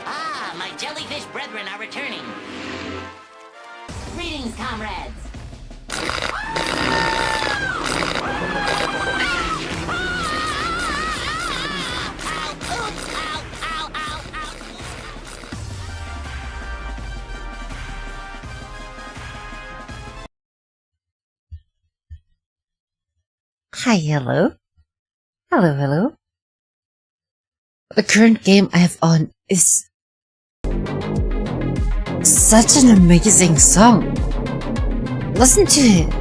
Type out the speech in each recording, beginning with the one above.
Ah, my jellyfish brethren are returning. Greetings, comrades. Hi, hello. Hello. The current game I have on is such an amazing song. Listen to it.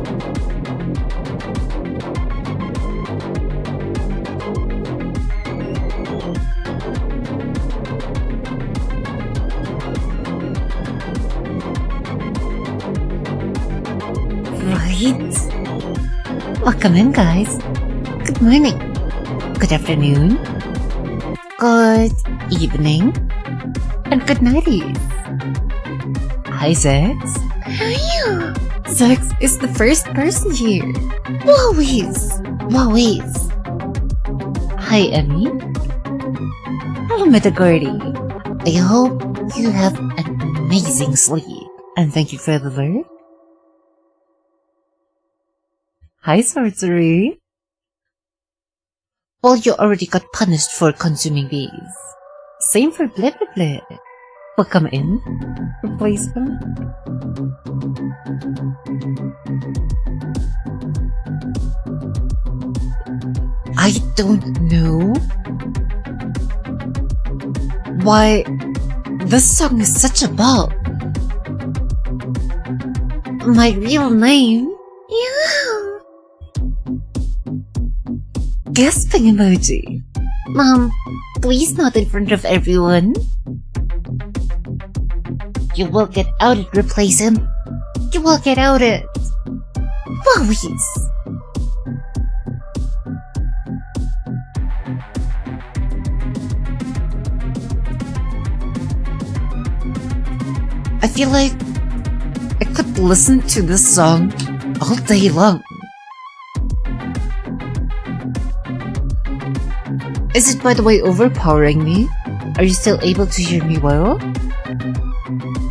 Right? Welcome in, guys. Good morning. Good afternoon. Good evening. And good nighties. Hi, Zex. How are you? Zex is the first person here. WOWIES. Hi, Emmy. Hello, Metagordy. I hope you have an amazing sleep. And thank you for the alert. Hi, Sorcery. Well, you already got punished for consuming these. Same for Bleh. Welcome in. Replacement. I don't know why this song is such a bop. My real name? Yeah. Gasping emoji. Mom, please not in front of everyone. You will get outed, replace him. You will get outed. WOWIES. I feel like I could listen to this song all day long. Is it, by the way, overpowering me? Are you still able to hear me well?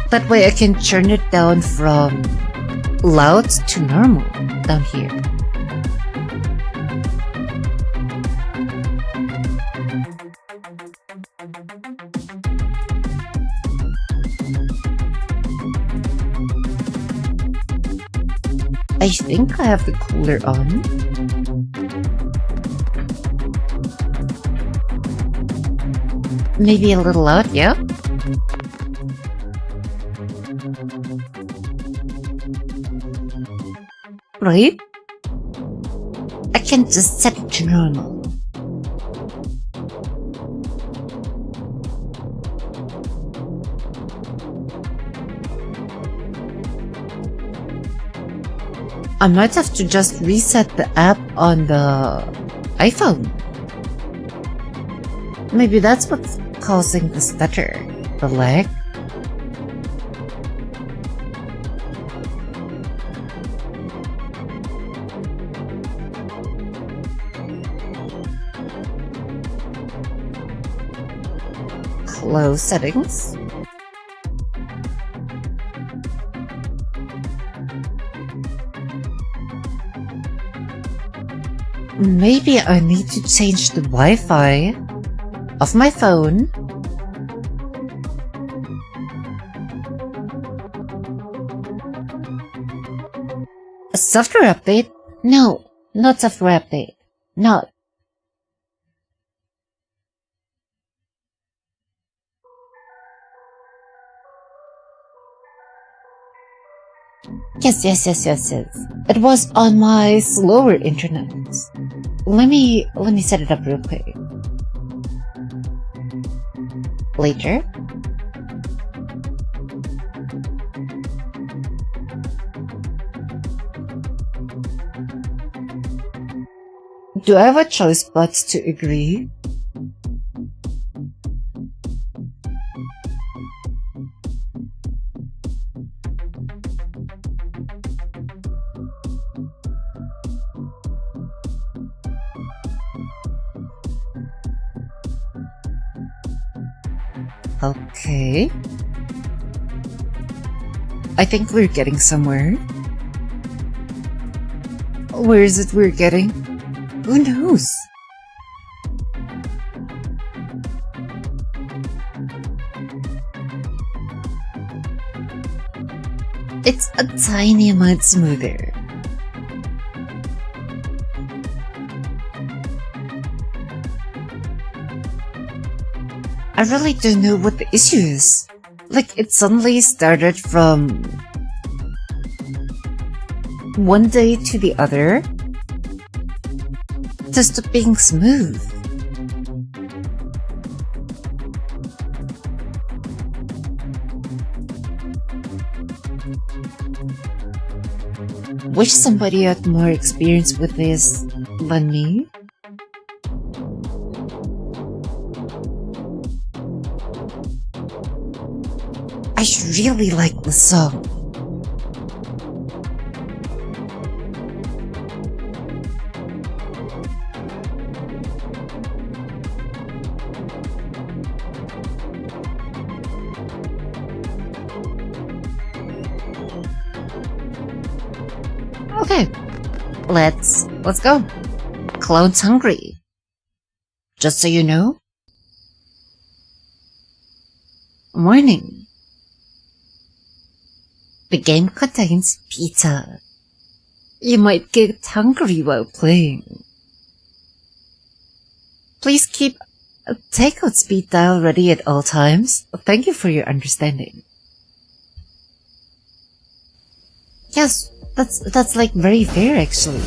That way I can turn it down from loud to normal down here. I think I have the cooler on. Maybe a little loud, yeah? Right? I can just set it to normal. I might have to just reset the app on the iPhone. Maybe that's what's causing the stutter. The lag? Close settings. Maybe I need to change the Wi-Fi of my phone. A software update? No, not software update. Not. Yes. It was on my slower internet. Let me set it up real quick. Later. Do I have a choice but to agree? Okay. I think we're getting somewhere. Where is it we're getting? Who knows? It's a tiny amount smoother. I really don't know what the issue is. Like, it suddenly started from one day to the other to stop being smooth. Wish somebody had more experience with this than me. I really like the song. Okay, let's go. Clown's hungry. Just so you know. Warning. The game contains pizza. You might get hungry while playing. Please keep a takeout speed dial ready at all times. Thank you for your understanding. Yes, that's like very fair actually.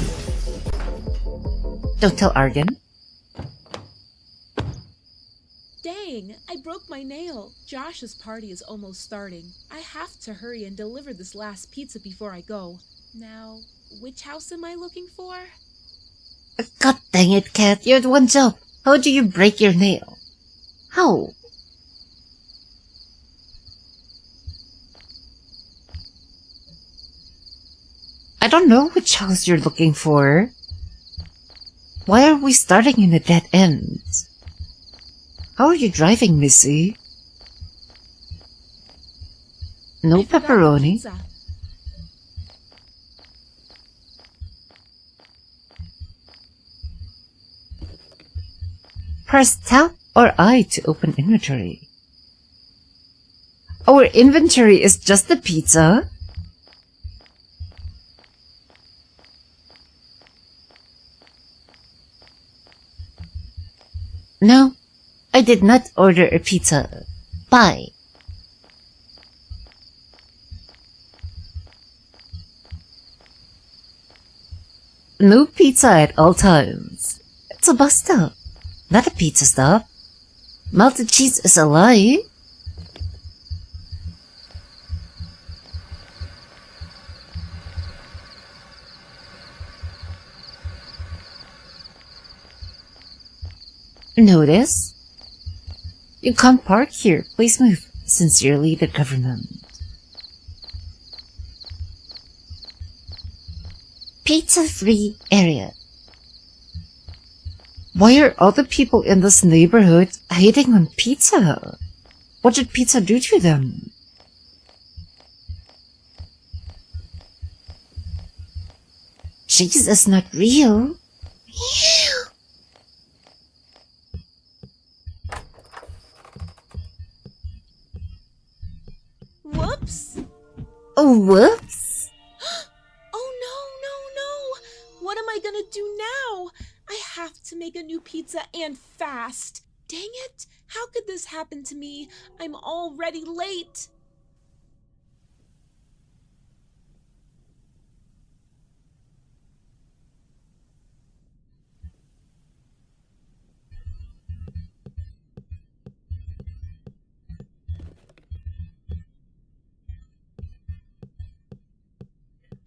Don't tell Argan. Dang, I broke my nail. Josh's party is almost starting. I have to hurry and deliver this last pizza before I go. Now, which house am I looking for? God dang it, Kat, you had one job. How do you break your nail? How? I don't know which house you're looking for. Why are we starting in a dead end? How are you driving, Missy? No pepperoni. Press tab or I to open inventory. Our inventory is just the pizza? No, I did not order a pizza. Bye. No pizza at all times. It's a bus stop, not a pizza stop. Melted cheese is a lie. Notice? You can't park here. Please move. Sincerely, the government. Pizza-free area. Why are all the people in this neighborhood hating on pizza? What did pizza do to them? Cheese is not real. Whoops! Oh, whoops! Oh no! What am I gonna do now? I have to make a new pizza and fast. Dang it! How could this happen to me? I'm already late.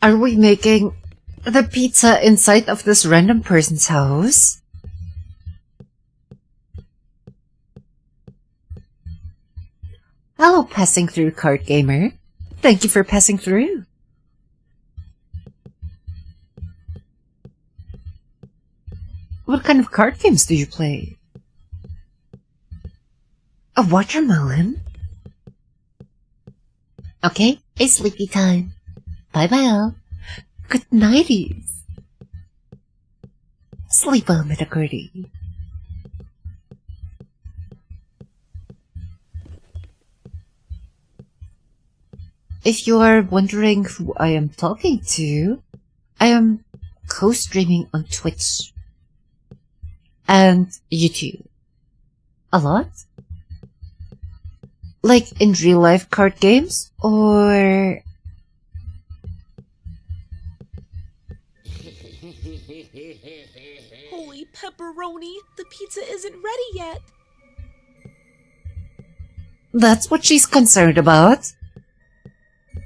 Are we making the pizza inside of this random person's house? Hello, passing through card gamer. Thank you for passing through. What kind of card games do you play? A watermelon? Okay, it's sleepy time. Bye-bye all. Good nighties. Sleep well, Metacordy. If you are wondering who I am talking to, I am co-streaming on Twitch and YouTube. A lot? Like in real life card games, or... Holy pepperoni, the pizza isn't ready yet. That's what she's concerned about.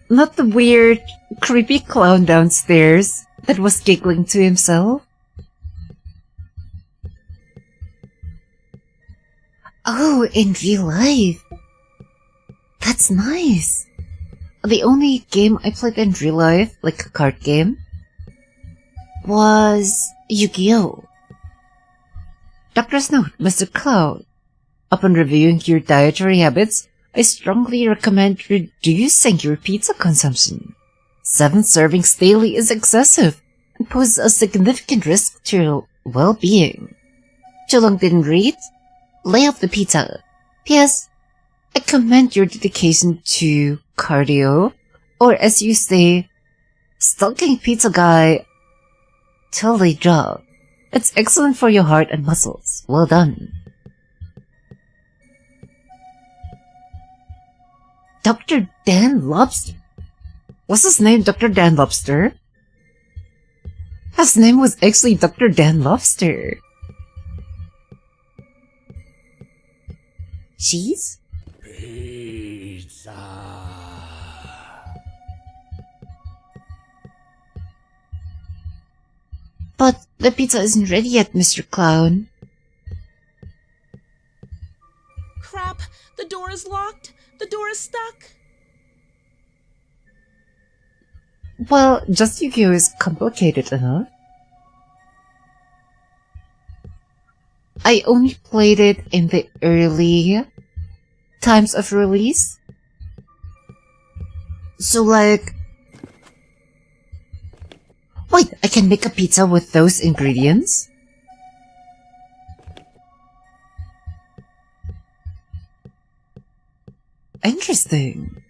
Not the weird, creepy clown downstairs that was giggling to himself. Oh, in real life. That's nice. The only game I played in real life, like a card game, was Yu-Gi-Oh! Doctor's note, Mr. Cloud. Upon reviewing your dietary habits, I strongly recommend reducing your pizza consumption. 7 servings daily is excessive and poses a significant risk to your well-being. Too long didn't read? Lay off the pizza. P.S. I commend your dedication to cardio, or as you say, stalking pizza guy till they drop. It's excellent for your heart and muscles. Well done. Dr. Dan Lobster? Was his name Dr. Dan Lobster? His name was actually Dr. Dan Lobster. Cheese? Pizza. But the pizza isn't ready yet, Mr. Clown. Crap, the door is locked. The door is stuck. Well, just Yu-Gi-Oh! Is complicated enough. I only played it in the early times of release. So like... Wait, I can make a pizza with those ingredients? Interesting.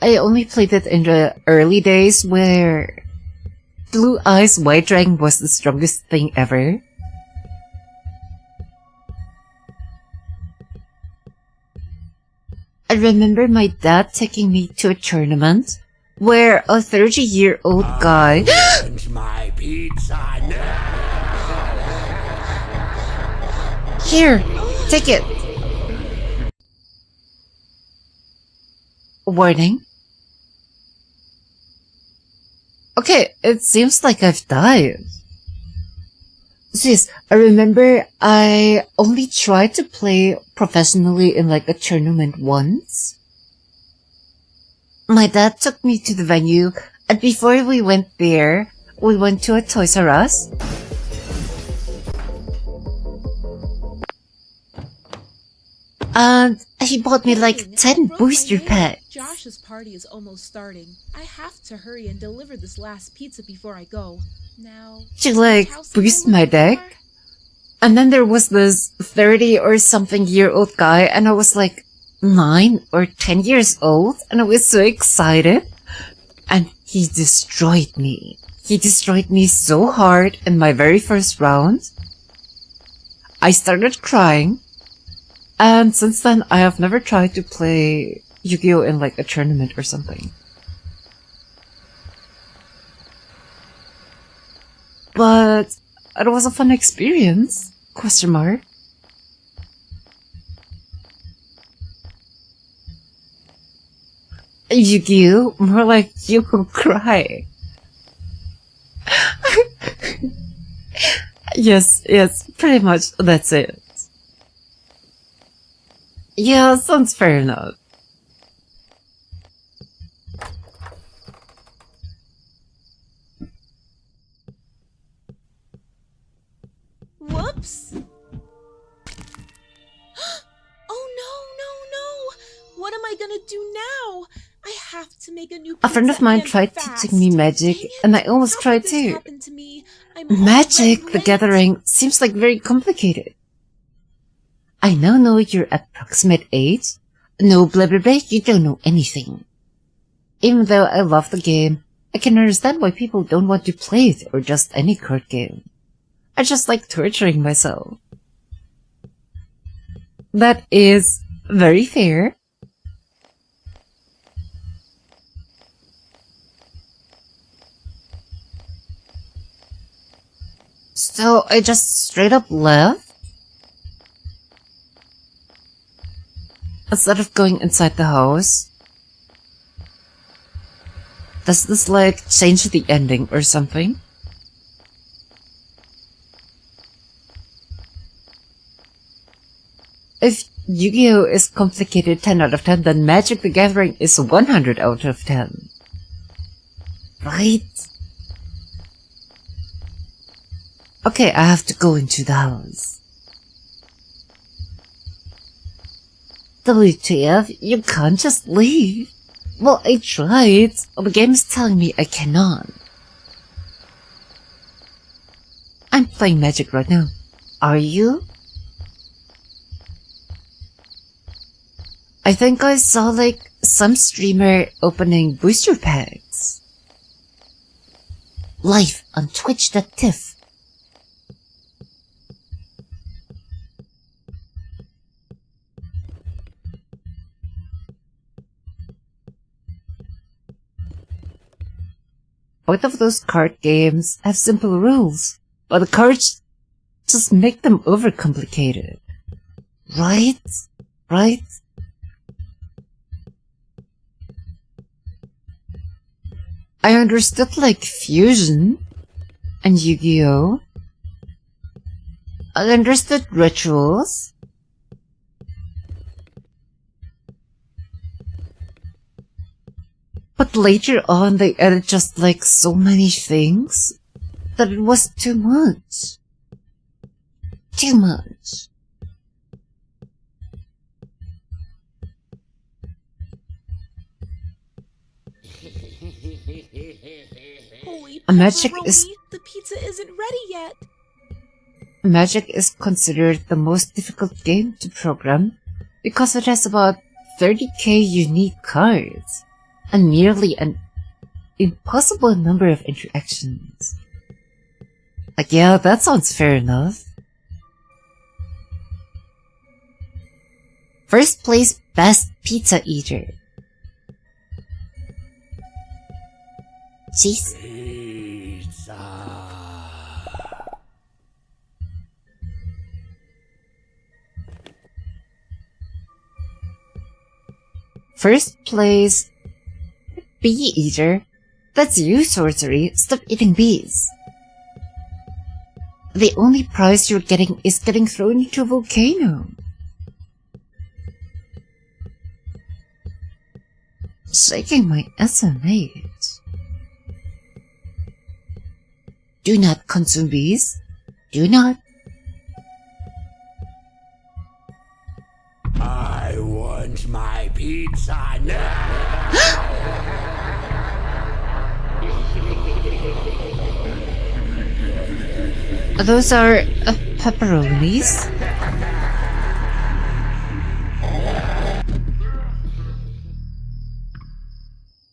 I only played it in the early days where Blue Eyes White Dragon was the strongest thing ever. I remember my dad taking me to a tournament where a 30-year-old guy My pizza now. Here, take it. Warning. Okay, it seems like I've died. Sis, I remember I only tried to play professionally in like a tournament once. My dad took me to the venue, and before we went there, we went to a Toys R Us. And he bought me like 10 booster packs. Josh's party is almost starting. I have to hurry and deliver this last pizza before I go. Now, To like boost my deck. And then there was this 30 or something year old guy, and I was like 9 or 10 years old, and I was so excited. And he destroyed me. He destroyed me so hard in my very first round. I started crying. And since then, I have never tried to play Yu-Gi-Oh! In like a tournament or something. But it was a fun experience? Question mark. Yu-Gi-Oh! More like you will cry. Yes, pretty much that's it. Yeah, sounds fair enough. Whoops! What am I gonna do now? I have to make a new A friend of pizza mine and tried fast. teaching me magic, Dang it, and I almost how could tried this too. happen to me? I'm Magic already the late. Gathering seems like very complicated. I now know your approximate age. No, blah blah blah, you don't know anything. Even though I love the game, I can understand why people don't want to play it or just any card game. I just like torturing myself. That is very fair. So I just straight up left? Instead of going inside the house? Does this like change the ending or something? If Yu-Gi-Oh! Is complicated 10 out of 10, then Magic the Gathering is 100 out of 10. Right? Okay, I have to go into the house. WTF, you can't just leave. Well, I tried. The game is telling me I cannot. I'm playing Magic right now. Are you? I think I saw like some streamer opening booster packs. Live on Twitch.tiff. Both of those card games have simple rules, but the cards just make them overcomplicated. Right? Right? I understood like Fusion and Yu-Gi-Oh! I understood rituals. But later on they added just like so many things that it was too much. Too much. Holy Magic pepperoni, is the pizza isn't ready yet. Magic is considered the most difficult game to program because it has about 30k unique cards and nearly an impossible number of interactions. Like, yeah, that sounds fair enough. First place, Best Pizza Eater. Cheese. Pizza. First place, Bee Eater. That's you, sorcery. Stop eating bees. The only prize you're getting is getting thrown into a volcano. Shaking my SMH. Do not consume bees. Do not. I want my pizza now. Those are pepperonis.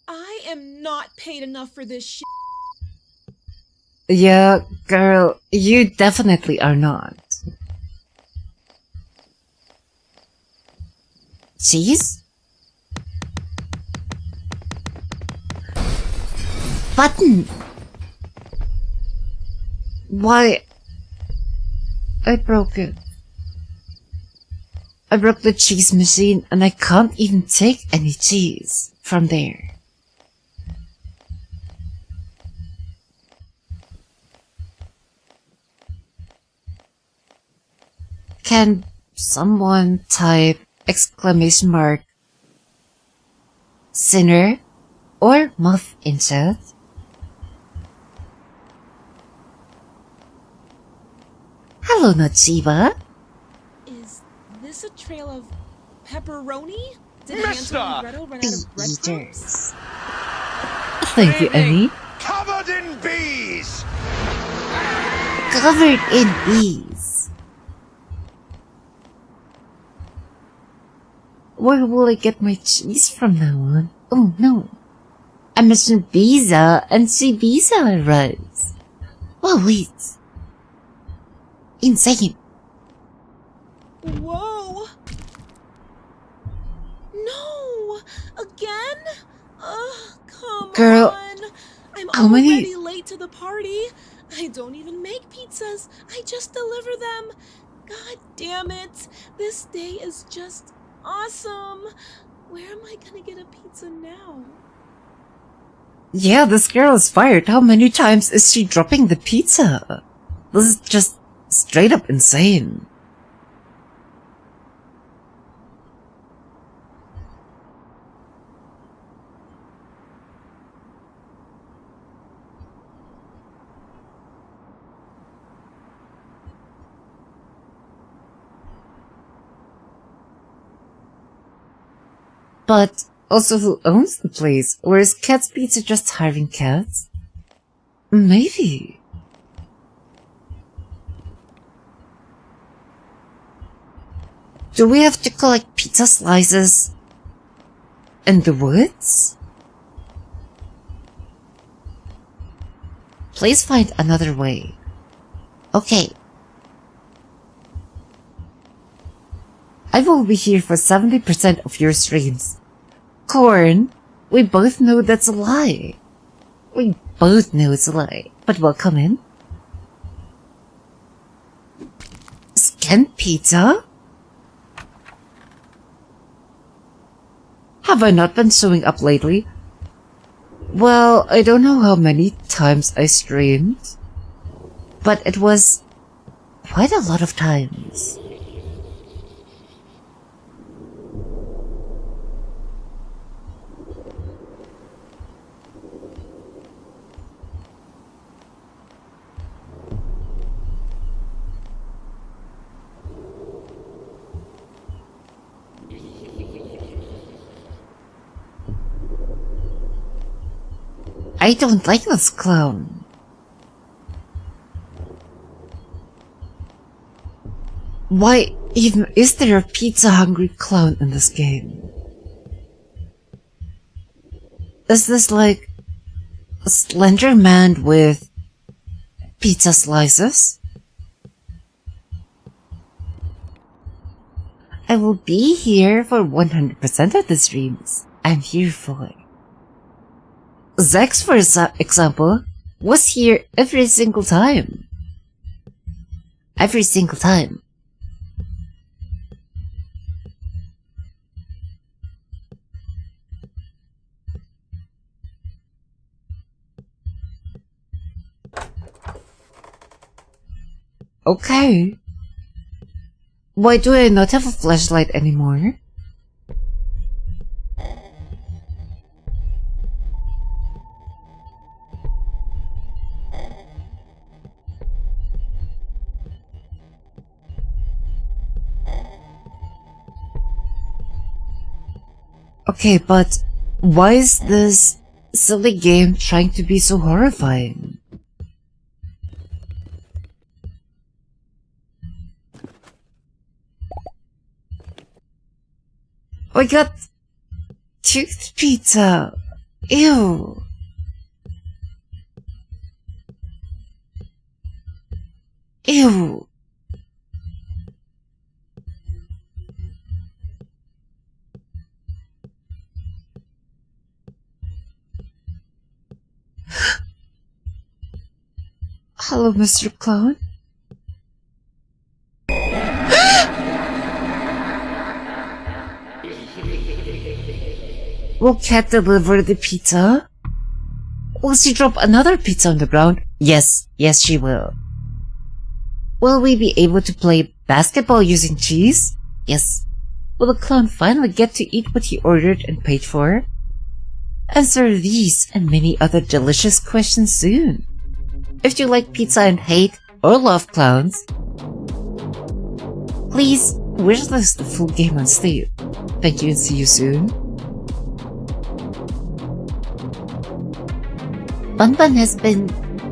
I am not paid enough for this shit. Yeah, girl, you definitely are not. Cheese? Button! Why? I broke it. I broke the cheese machine and I can't even take any cheese from there. Can someone type exclamation mark sinner or muff in chat? Hello, Nachiba. Is this a trail of pepperoni? Did Hansel and Gretel run out of breadcrumbs? Eaters. Thank you, Emmy. Covered in bees! Covered in bees. Where will I get my cheese from now on? Oh no. I mentioned Biza and see Biza arrives. Oh wait. Insane. Whoa! No! Again? Come Girl, on! I'm how many- already late to the party. I don't even make pizzas. I just deliver them. God damn it. This day is just awesome. Where am I gonna get a pizza now? Yeah, this girl is fired. How many times is she dropping the pizza? This is just straight up insane. But also, who owns the place? Or is Cat's Pizza just hiring cats? Maybe. Do we have to collect pizza slices in the woods? Please find another way. Okay. I will be here for 70% of your streams. Corn, we both know that's a lie. We both know it's a lie, but welcome in. Scant pizza? Have I not been showing up lately? Well, I don't know how many times I streamed, but it was quite a lot of times. I don't like this clown. Why even is there a pizza-hungry clown in this game? Is this like a slender man with pizza slices? I will be here for 100% of the streams. I'm here for it. Zex, for example, was here every single time. Every single time. Okay. Why do I not have a flashlight anymore? Okay, but why is this silly game trying to be so horrifying? I got tooth pizza. Ew. Ew. Hello, Mr. Clown. Will Cat deliver the pizza? Will she drop another pizza on the ground? Yes, yes she will. Will we be able to play basketball using cheese? Yes. Will the clown finally get to eat what he ordered and paid for? Answer these and many other delicious questions soon. If you like pizza and hate or love clowns, please wishlist the full game on Steam. Thank you and see you soon. Banban has been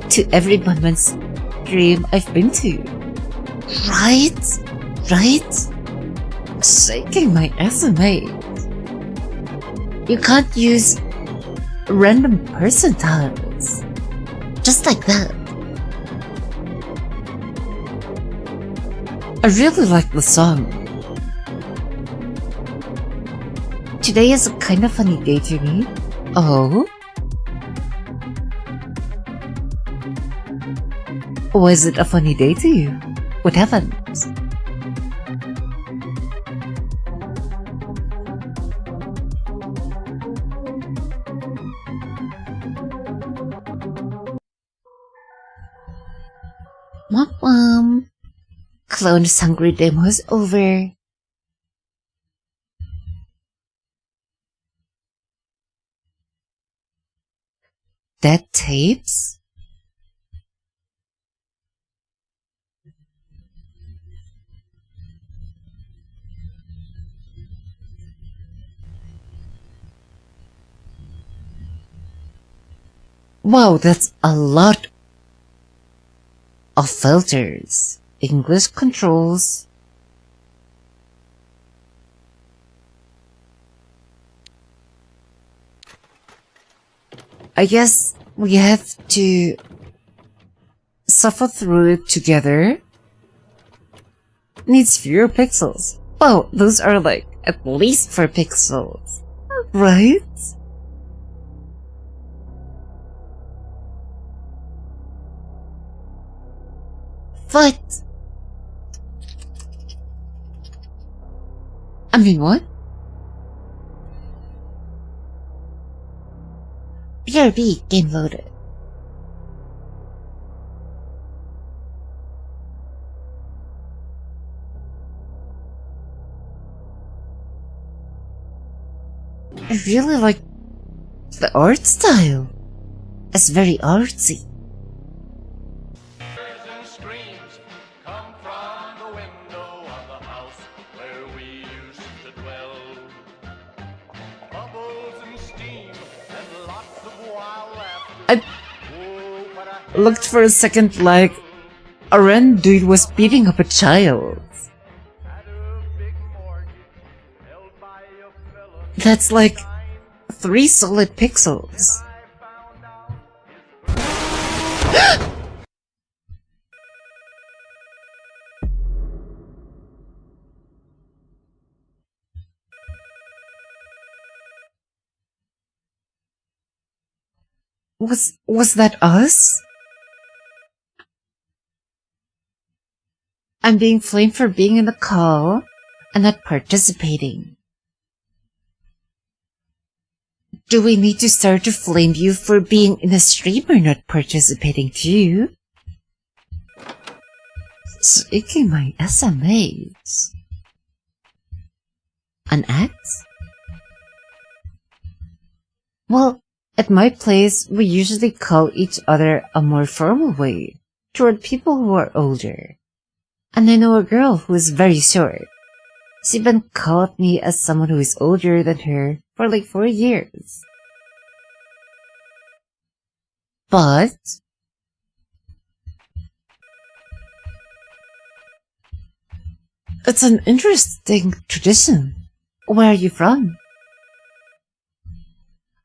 to every Banban stream I've been to. Right? Shaking my SMA. You can't use random percentiles. Just like that. I really like the song. Today is a kind of funny day to me. Oh? Was it a funny day to you? What happened? Mom. Clone's hungry demo is over. Dead tapes? Wow, that's a lot of filters. English controls. I guess we have to suffer through it together. Needs fewer pixels. Wow, those are like at least 4 pixels. Right? But I mean, what? BRB game loaded. I really like the art style. It's very artsy. I looked for a second like a random dude was beating up a child. That's like 3 solid pixels. Was that us? I'm being flamed for being in the call and not participating. Do we need to start to flame you for being in a stream or not participating too? Shaking my SMAs. An act? Well, at my place, we usually call each other a more formal way toward people who are older. And I know a girl who is very short. She even called me as someone who is older than her for like 4 years. But it's an interesting tradition. Where are you from?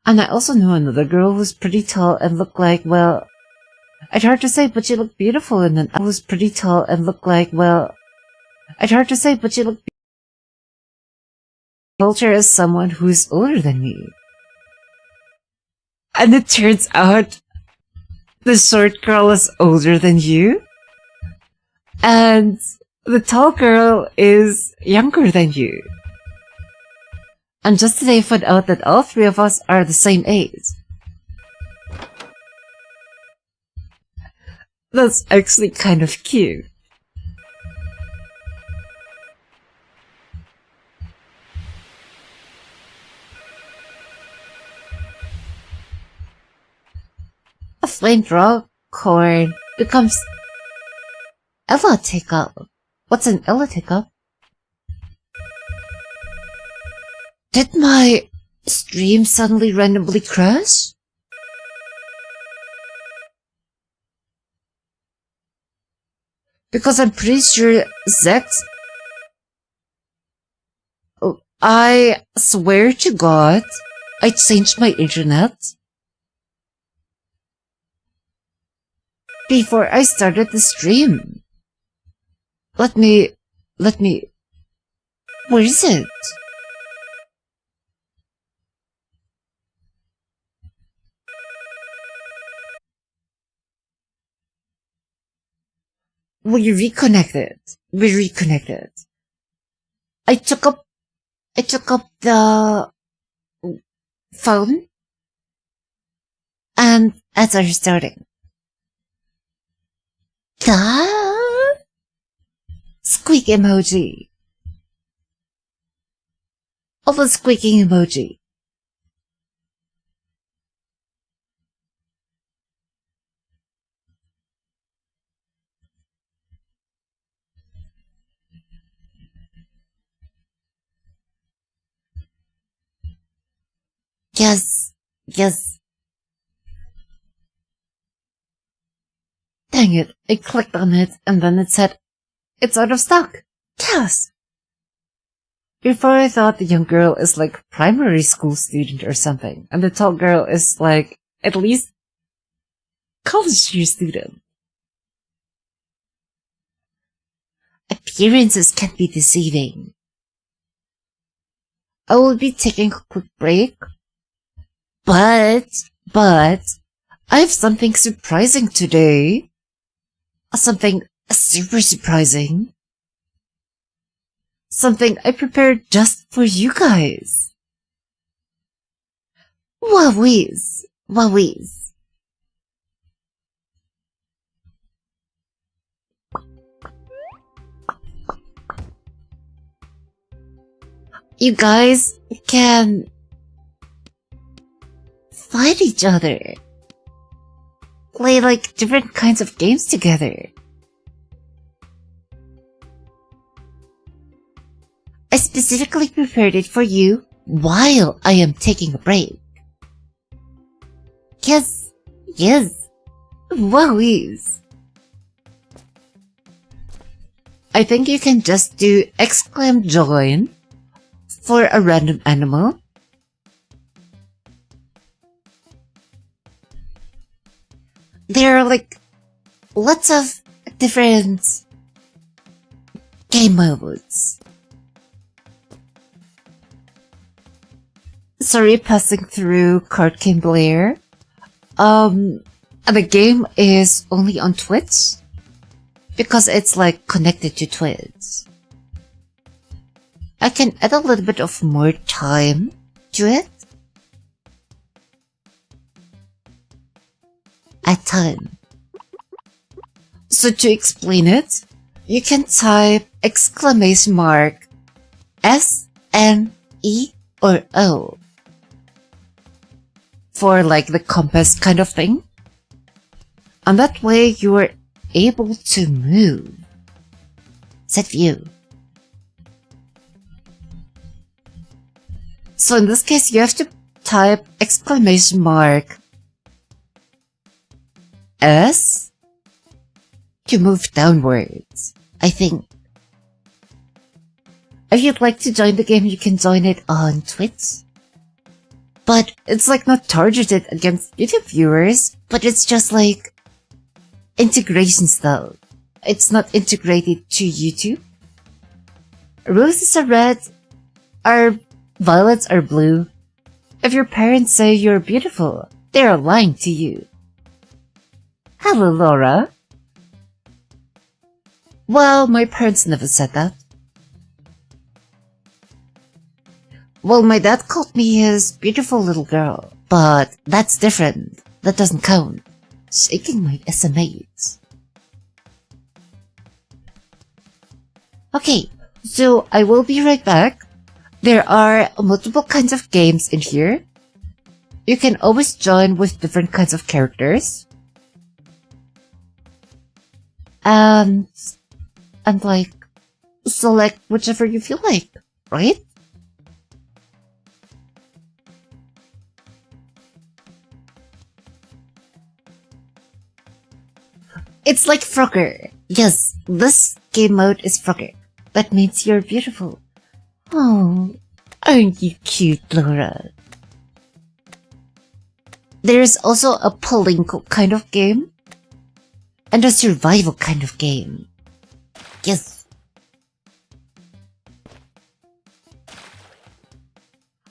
And I also know another girl who's pretty tall and looked like, well, it's hard to say, but she looked beautiful, and then I was pretty tall and looked like, well, it's hard to say, but she looked culture as someone who's older than me. And it turns out the short girl is older than you, and the tall girl is younger than you. And just today I found out that all 3 of us are the same age. That's actually kind of cute. A flamed rock corn becomes Ella Tickle. What's an Ella Tickle? Did my stream suddenly randomly crash? Because I'm pretty sure Zex... Oh, I swear to God, I changed my internet before I started the stream. Let me... Where is it? We reconnected. I took up the phone and as I restarting. The squeak emoji. Oh, the squeaking emoji. Yes. Dang it, I clicked on it and then it said, it's out of stock. Yes. Before I thought the young girl is like primary school student or something, and the tall girl is like at least college year student. Appearances can be deceiving. I will be taking a quick break, but I have something surprising today. Something super surprising. Something I prepared just for you guys. WOWIES. You guys can fight each other. Play like different kinds of games together. I specifically prepared it for you while I am taking a break. Yes. WOWIES. I think you can just do !join for a random animal. There are like lots of different game modes. Sorry, passing through Card Game Blair. The game is only on Twitch because it's like connected to Twitch. I can add a little bit of more time to it. Add time. So to explain it, you can type !S, N, E, or O for like the compass kind of thing. And that way you are able to move. Set view. So in this case, you have to type !S to move downwards, I think. If you'd like to join the game, you can join it on Twitch. But it's like not targeted against YouTube viewers, but it's just like integration style. It's not integrated to YouTube. Roses are red, our violets are blue. If your parents say you're beautiful, they are lying to you. Hello, Laura. Well, my parents never said that. Well, my dad called me his beautiful little girl, but that's different. That doesn't count. Shaking my SMAs. Okay, so I will be right back. There are multiple kinds of games in here. You can always join with different kinds of characters. And like, select whichever you feel like, right? It's like Frogger. Yes, this game mode is Frogger. That means you're beautiful. Oh, aren't you cute, Laura? There's also a Palinko kind of game. And a survival kind of game. Yes.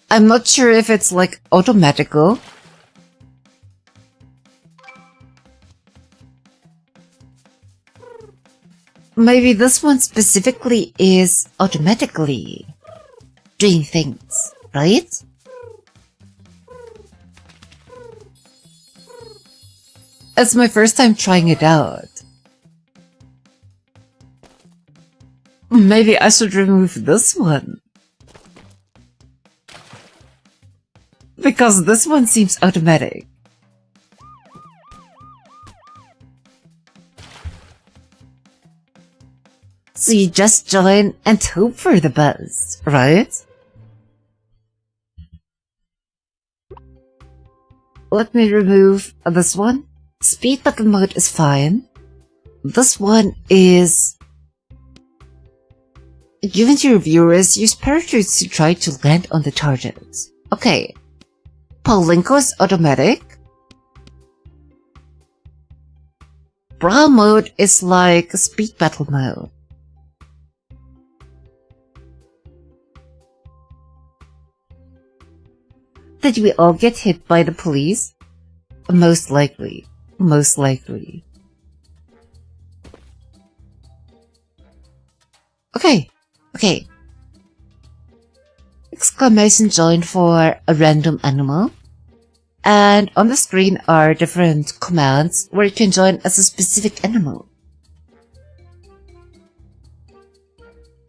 I'm not sure if it's like automatical. Maybe this one specifically is automatically doing things, right? It's my first time trying it out. Maybe I should remove this one. Because this one seems automatic. So you just join and hope for the best, right? Let me remove this one. Speed battle mode is fine. This one is... Given to your viewers, use parachutes to try to land on the targets. Okay. Palinko is automatic. Brawl mode is like speed battle mode. Did we all get hit by the police? Most likely. Most likely. Okay. Okay. Exclamation join for a random animal. And on the screen are different commands where you can join as a specific animal.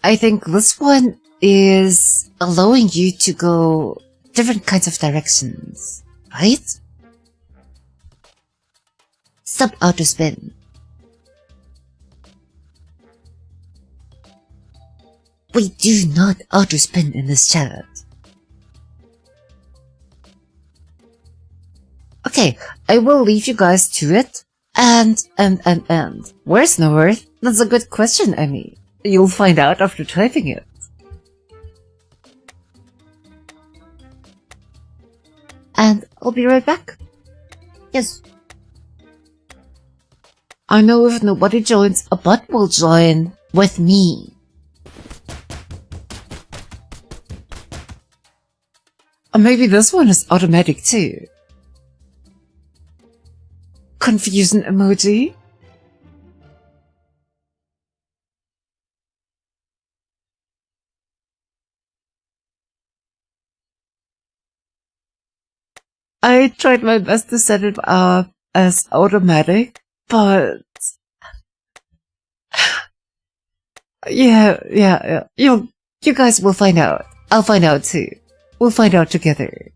I think this one is allowing you to go different kinds of directions, right? Sub auto spin. We do not auto spin in this chat. Okay, I will leave you guys to it. And. Where's North? That's a good question, Emmy. You'll find out after typing it. And I'll be right back. Yes. I know if nobody joins, a bot will join with me. Or maybe this one is automatic too. Confusion emoji? I tried my best to set it up as automatic, but... Yeah. You guys will find out. I'll find out too. We'll find out together.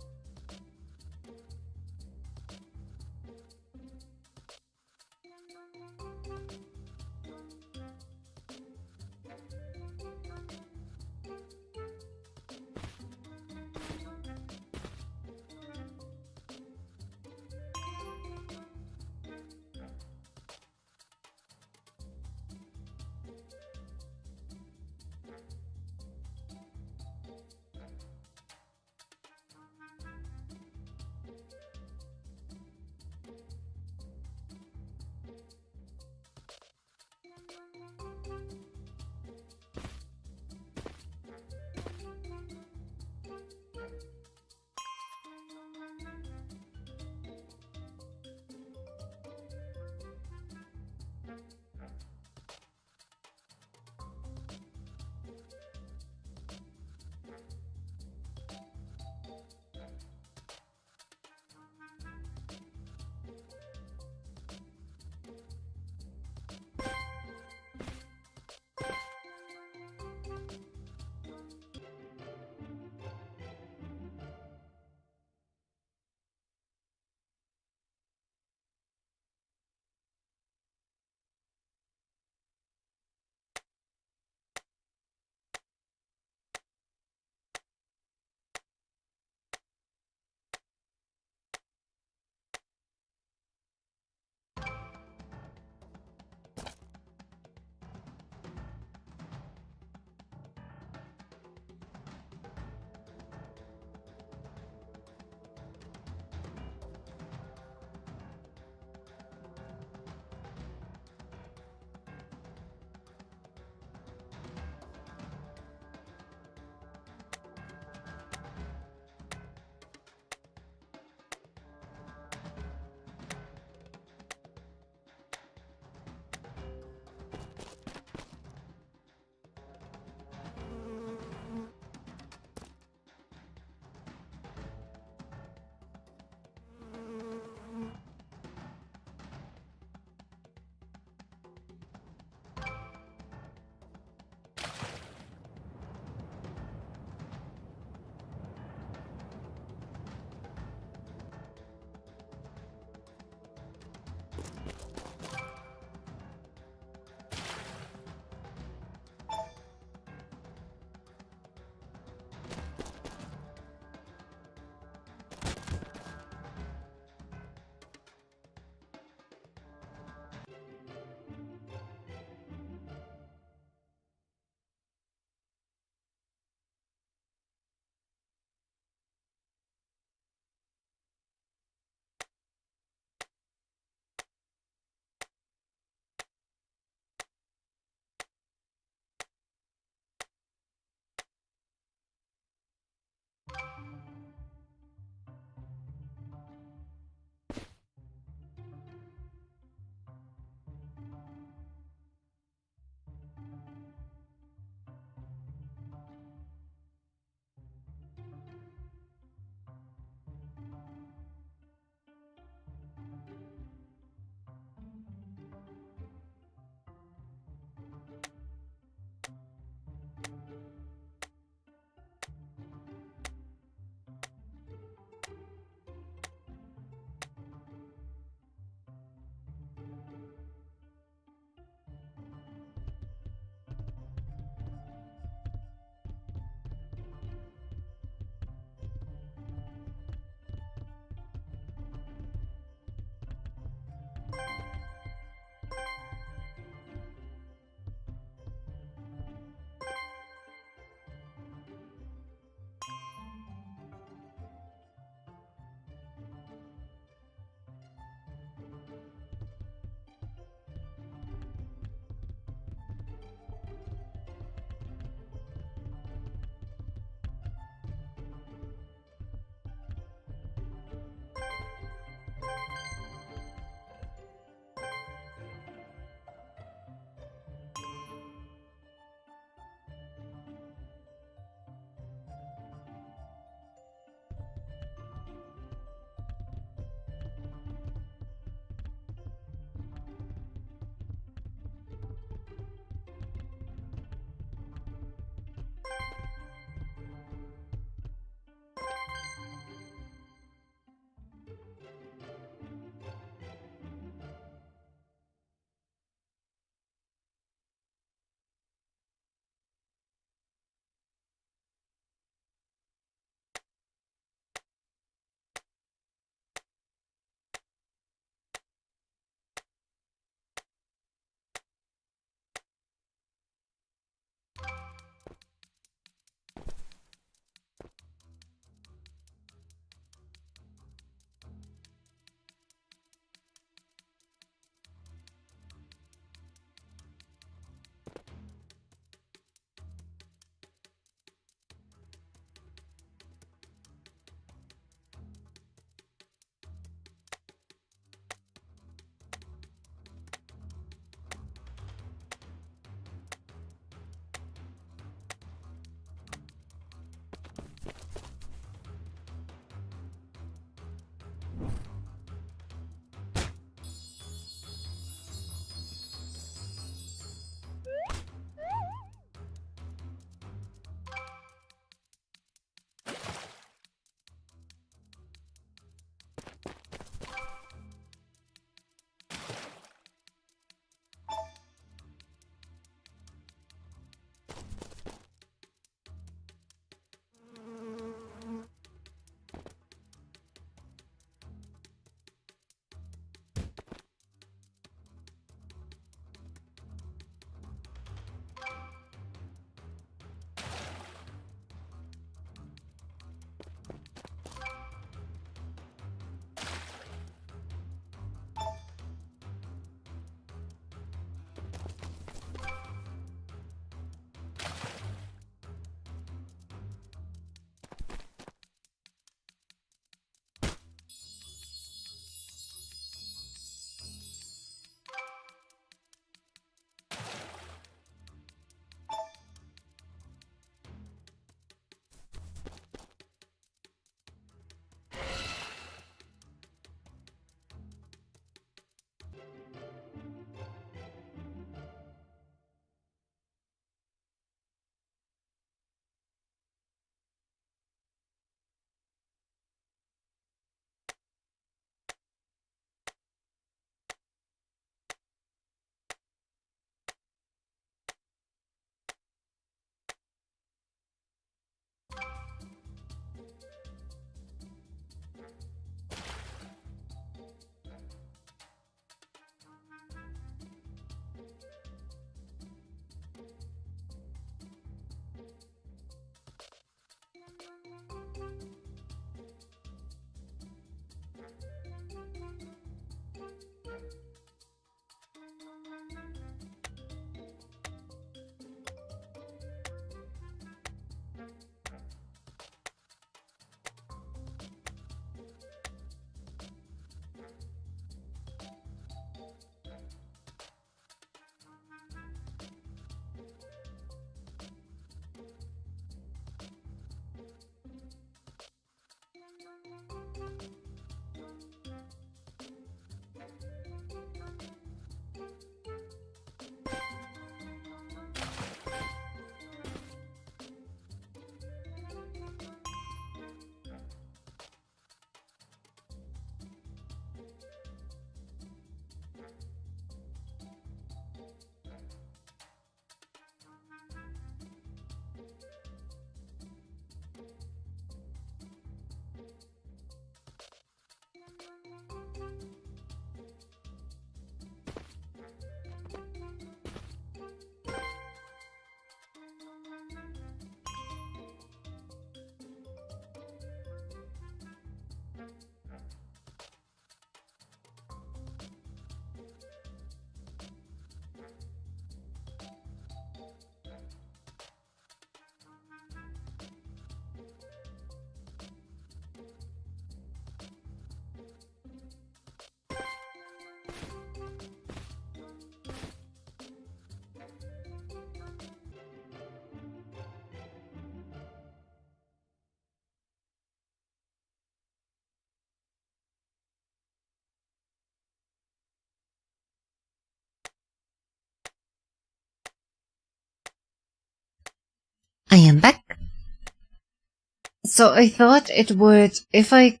So I thought it would, if I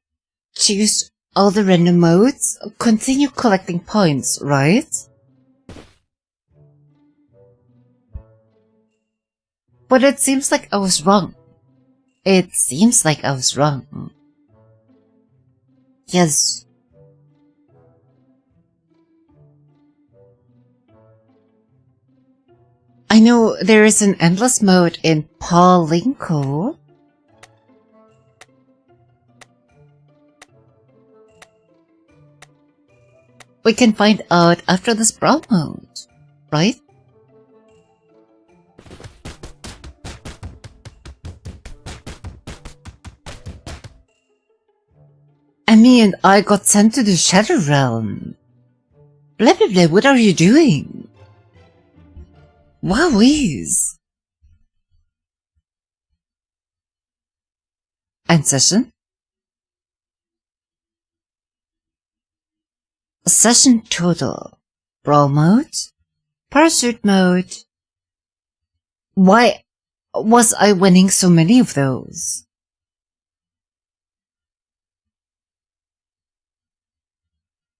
choose all the random modes, continue collecting points, right? But it seems like I was wrong. It seems like I was wrong. Yes. I know there is an endless mode in Paulinko. We can find out after the sprawl mode, right? Emmy and I got sent to the Shadow Realm. Blah blah blah, what are you doing? WOWIES. End session? Session total. Brawl mode? Parachute mode? Why was I winning so many of those?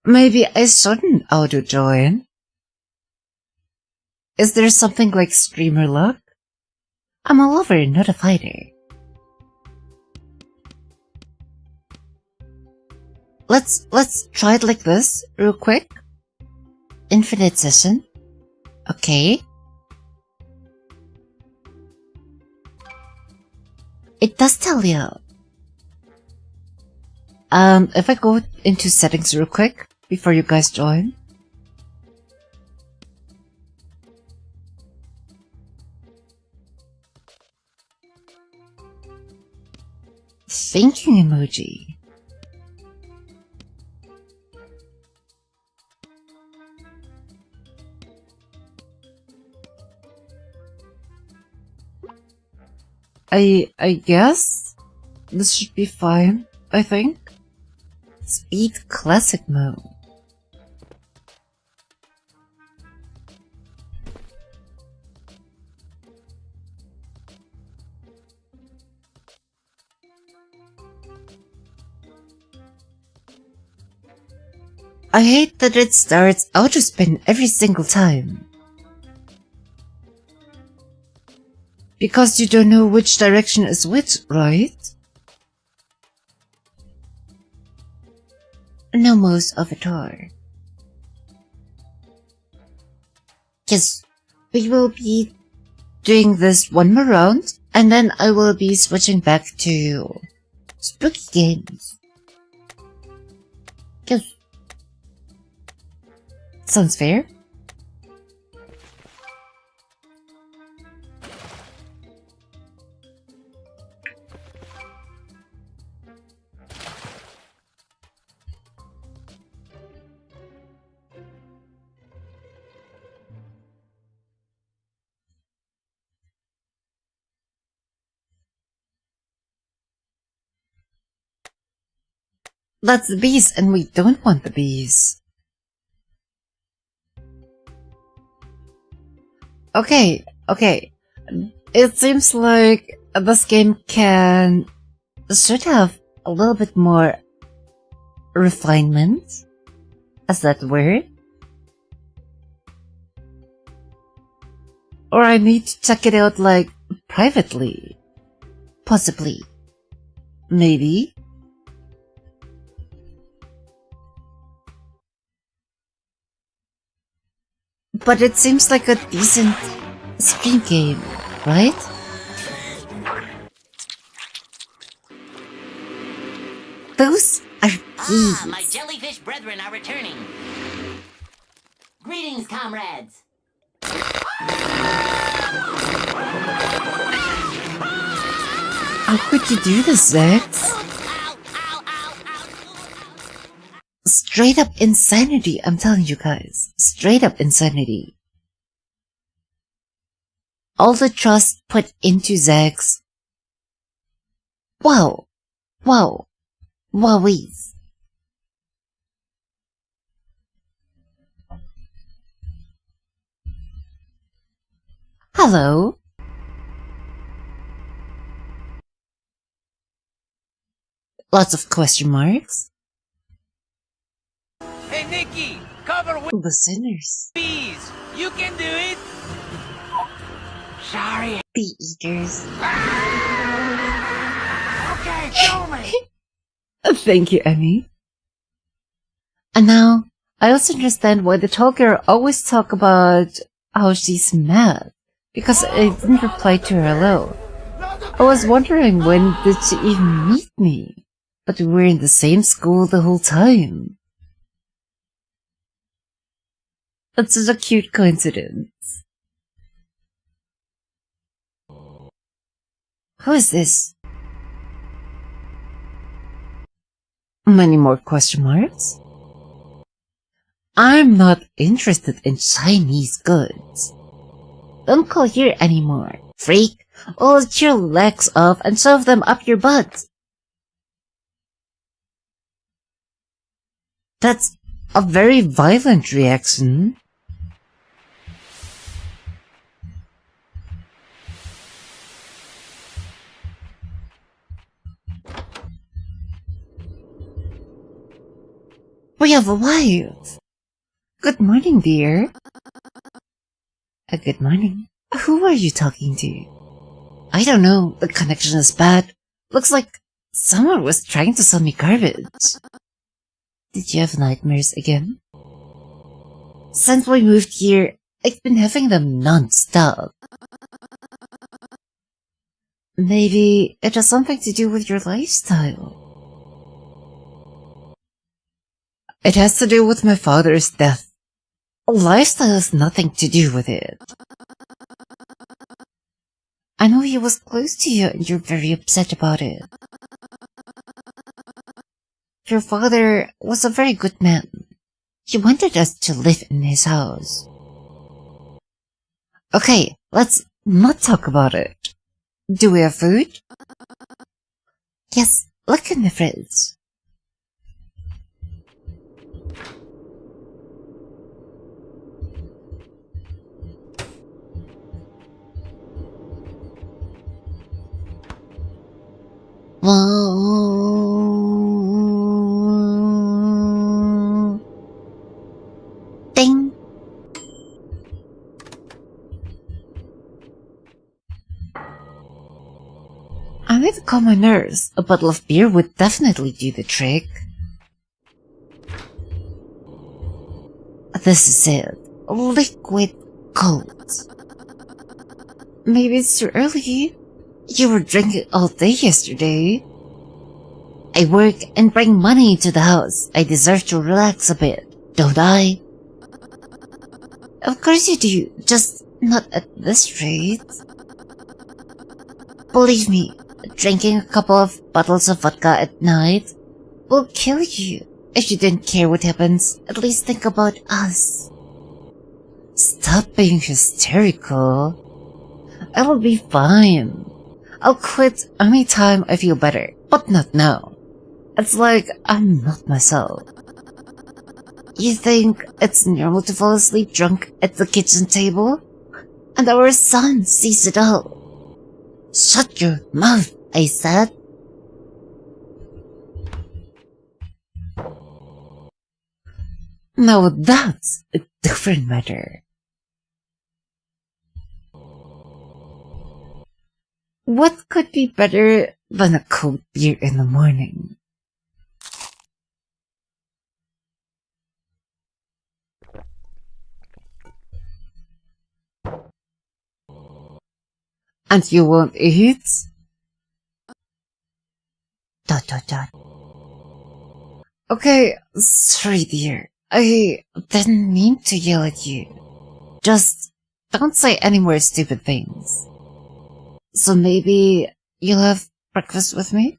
Maybe I shouldn't auto-join. Is there something like streamer luck? I'm a lover, not a fighter. Let's try it like this, real quick. Infinite session. Okay. It does tell you. If I go into settings real quick before you guys join. Thinking emoji. I guess this should be fine, I think. Speed classic mode. I hate that it starts auto spin every single time. Because you don't know which direction is which, right? No mouse avatar. Yes, we will be doing this one more round, and then I will be switching back to spooky games. Yes. Sounds fair. That's the bees, and we don't want the bees. Okay. It seems like this game should have a little bit more refinement. Is that word? Or I need to check it out like privately. Possibly. Maybe. But it seems like a decent stream game, right? Those are bees. My jellyfish brethren are returning. Greetings, comrades. How could you do this, Zex? Straight up insanity, I'm telling you guys. Straight up insanity. All the trust put into Zex. Wow. WOWIES. Hello. Lots of question marks. Hey, Nikki, cover with Listeners. bees. You can do it. Sorry. Bee eaters. Okay, show me. Thank you, Emmy. And now, I also understand why the tall girl always talk about how she's mad. Because I didn't reply to her hello. I was wondering when did she even meet me? But we were in the same school the whole time. That's such a cute coincidence. Who is this? Many more question marks? I'm not interested in Chinese goods. Don't call here anymore, freak. I'll let your legs off and shove them up your butt. That's a very violent reaction. We have a wife. Good morning, dear. Good morning. Who are you talking to? I don't know. The connection is bad. Looks like someone was trying to sell me garbage. Did you have nightmares again? Since we moved here, I've been having them non-stop. Maybe it has something to do with your lifestyle. It has to do with my father's death. Lifestyle has nothing to do with it. I know he was close to you and you're very upset about it. Your father was a very good man. He wanted us to live in his house. Okay, let's not talk about it. Do we have food? Yes, look in the fridge. Ding. I need to call my nurse. A bottle of beer would definitely do the trick. This is it. Liquid gold. Maybe it's too early. You were drinking all day yesterday. I work and bring money to the house. I deserve to relax a bit, don't I? Of course you do, just not at this rate. Believe me, drinking a couple of bottles of vodka at night will kill you. If you don't care what happens, at least think about us. Stop being hysterical. It'll be fine. I'll quit anytime I feel better, but not now. It's like I'm not myself. You think it's normal to fall asleep drunk at the kitchen table? And our son sees it all. Shut your mouth, I said. Now that's a different matter. What could be better than a cold beer in the morning? And you won't eat? Dot dot dot. Okay, sorry dear. I didn't mean to yell at you. Just don't say any more stupid things. So maybe you'll have breakfast with me?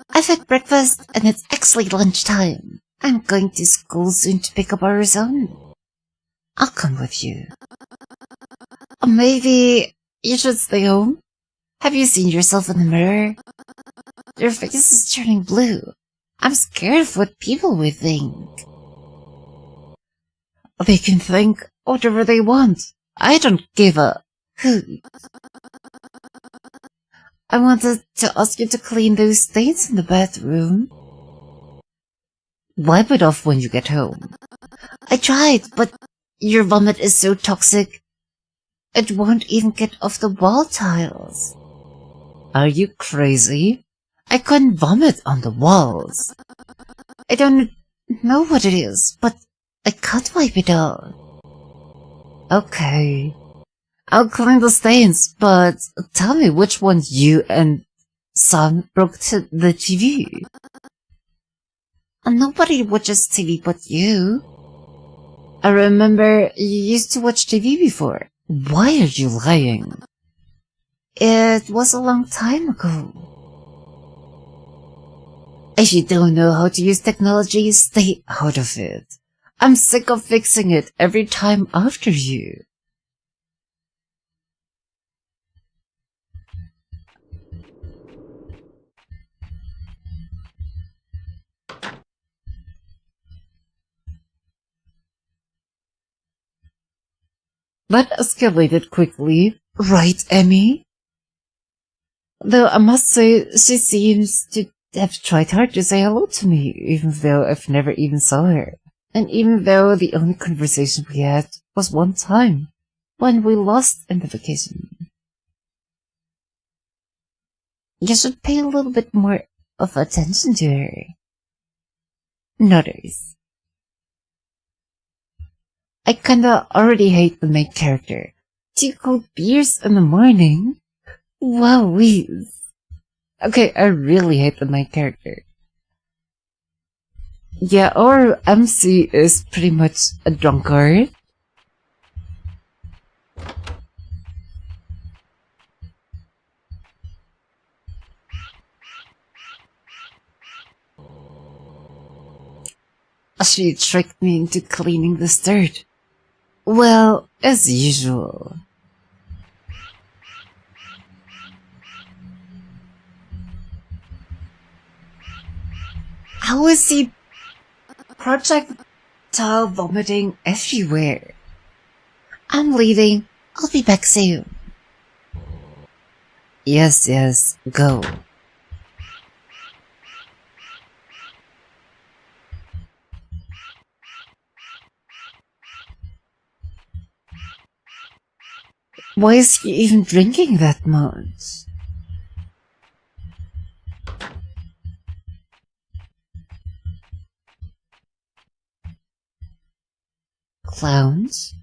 I've had breakfast and it's actually lunchtime. I'm going to school soon to pick up our son. I'll come with you. Or maybe you should stay home? Have you seen yourself in the mirror? Your face is turning blue. I'm scared of what people will think. They can think whatever they want. I don't give a hoot. I wanted to ask you to clean those stains in the bathroom. Wipe it off when you get home. I tried, but your vomit is so toxic. It won't even get off the wall tiles. Are you crazy? I couldn't vomit on the walls. I don't know what it is, but I can't wipe it off. Okay. I'll clean the stains, but tell me which one you and Son broke to the TV. Nobody watches TV but you. I remember you used to watch TV before. Why are you lying? It was a long time ago. If you don't know how to use technology, stay out of it. I'm sick of fixing it every time after you. That escalated quickly, right, Emmy? Though I must say, she seems to have tried hard to say hello to me, even though I've never even saw her. And even though the only conversation we had was one time, when we lost in the vacation. You should pay a little bit more of attention to her. Notice. I kinda already hate the main character. 2 cold beers in the morning? WOWIES. Okay, I really hate the main character. Yeah, our MC is pretty much a drunkard. She tricked me into cleaning the dirt. Well, as usual. How is he projectile vomiting everywhere? I'm leaving. I'll be back soon. Yes, go. Why is he even drinking that much? Clowns?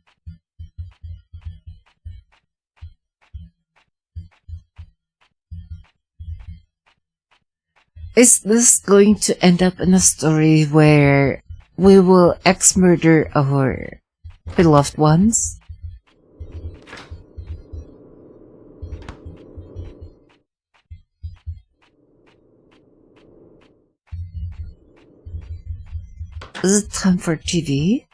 Is this going to end up in a story where we will ex-murder our beloved ones? Is it time for TV?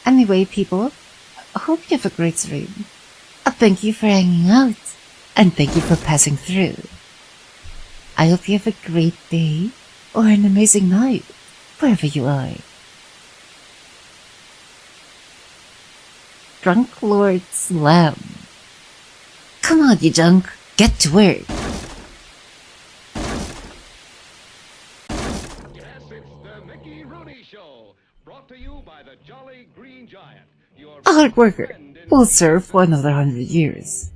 Anyway, people, I hope you have a great stream. Thank you for hanging out, and thank you for passing through. I hope you have a great day, or an amazing night, wherever you are. Drunk Lord Slam. Come on, you junk, get to work. Yes, it's the Mickey Rooney Show, brought to you by the Jolly Green Giant. Your A hard worker will serve for another 100 years.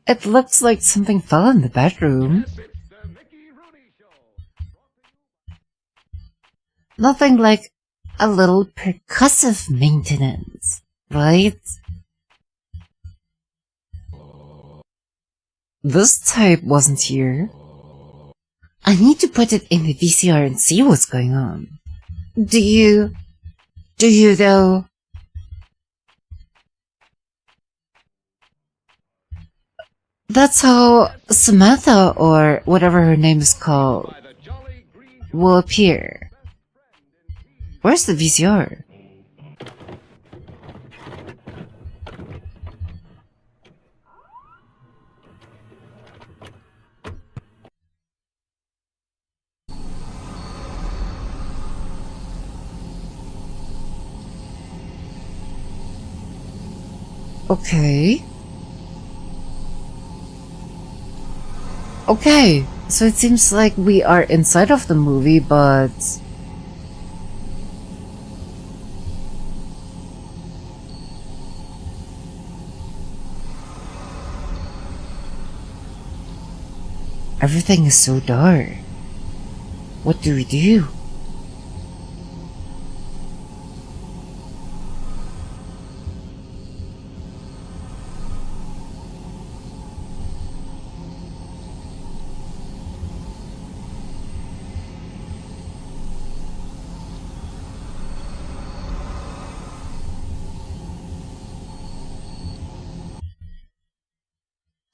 It looks like something fell in the bedroom. Yes, it's the Mickey Rooney Show. Nothing like a little percussive maintenance, right? This tape wasn't here. I need to put it in the VCR and see what's going on. Do you though? That's how Samantha, or whatever her name is called, will appear. Where's the VCR? Okay. Okay, so it seems like we are inside of the movie, but... everything is so dark. What do we do?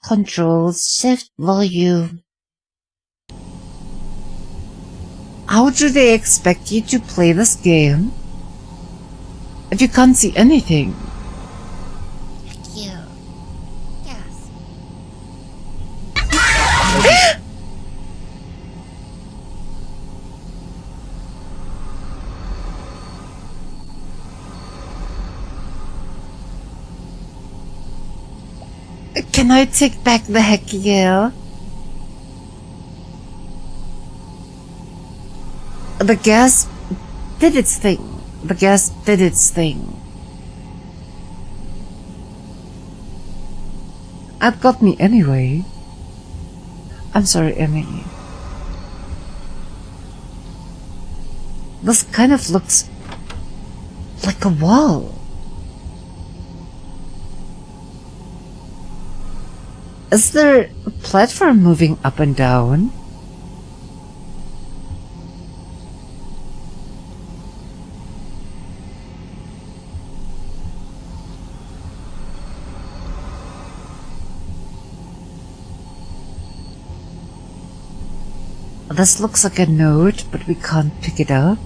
Control Shift Volume. How do they expect you to play this game if you can't see anything? You. Yes. Can I take back the heck yeah? The gas did its thing. The gas did its thing. It got me anyway. I'm sorry, Emmy. This kind of looks like a wall. Is there a platform moving up and down? This looks like a note, but we can't pick it up.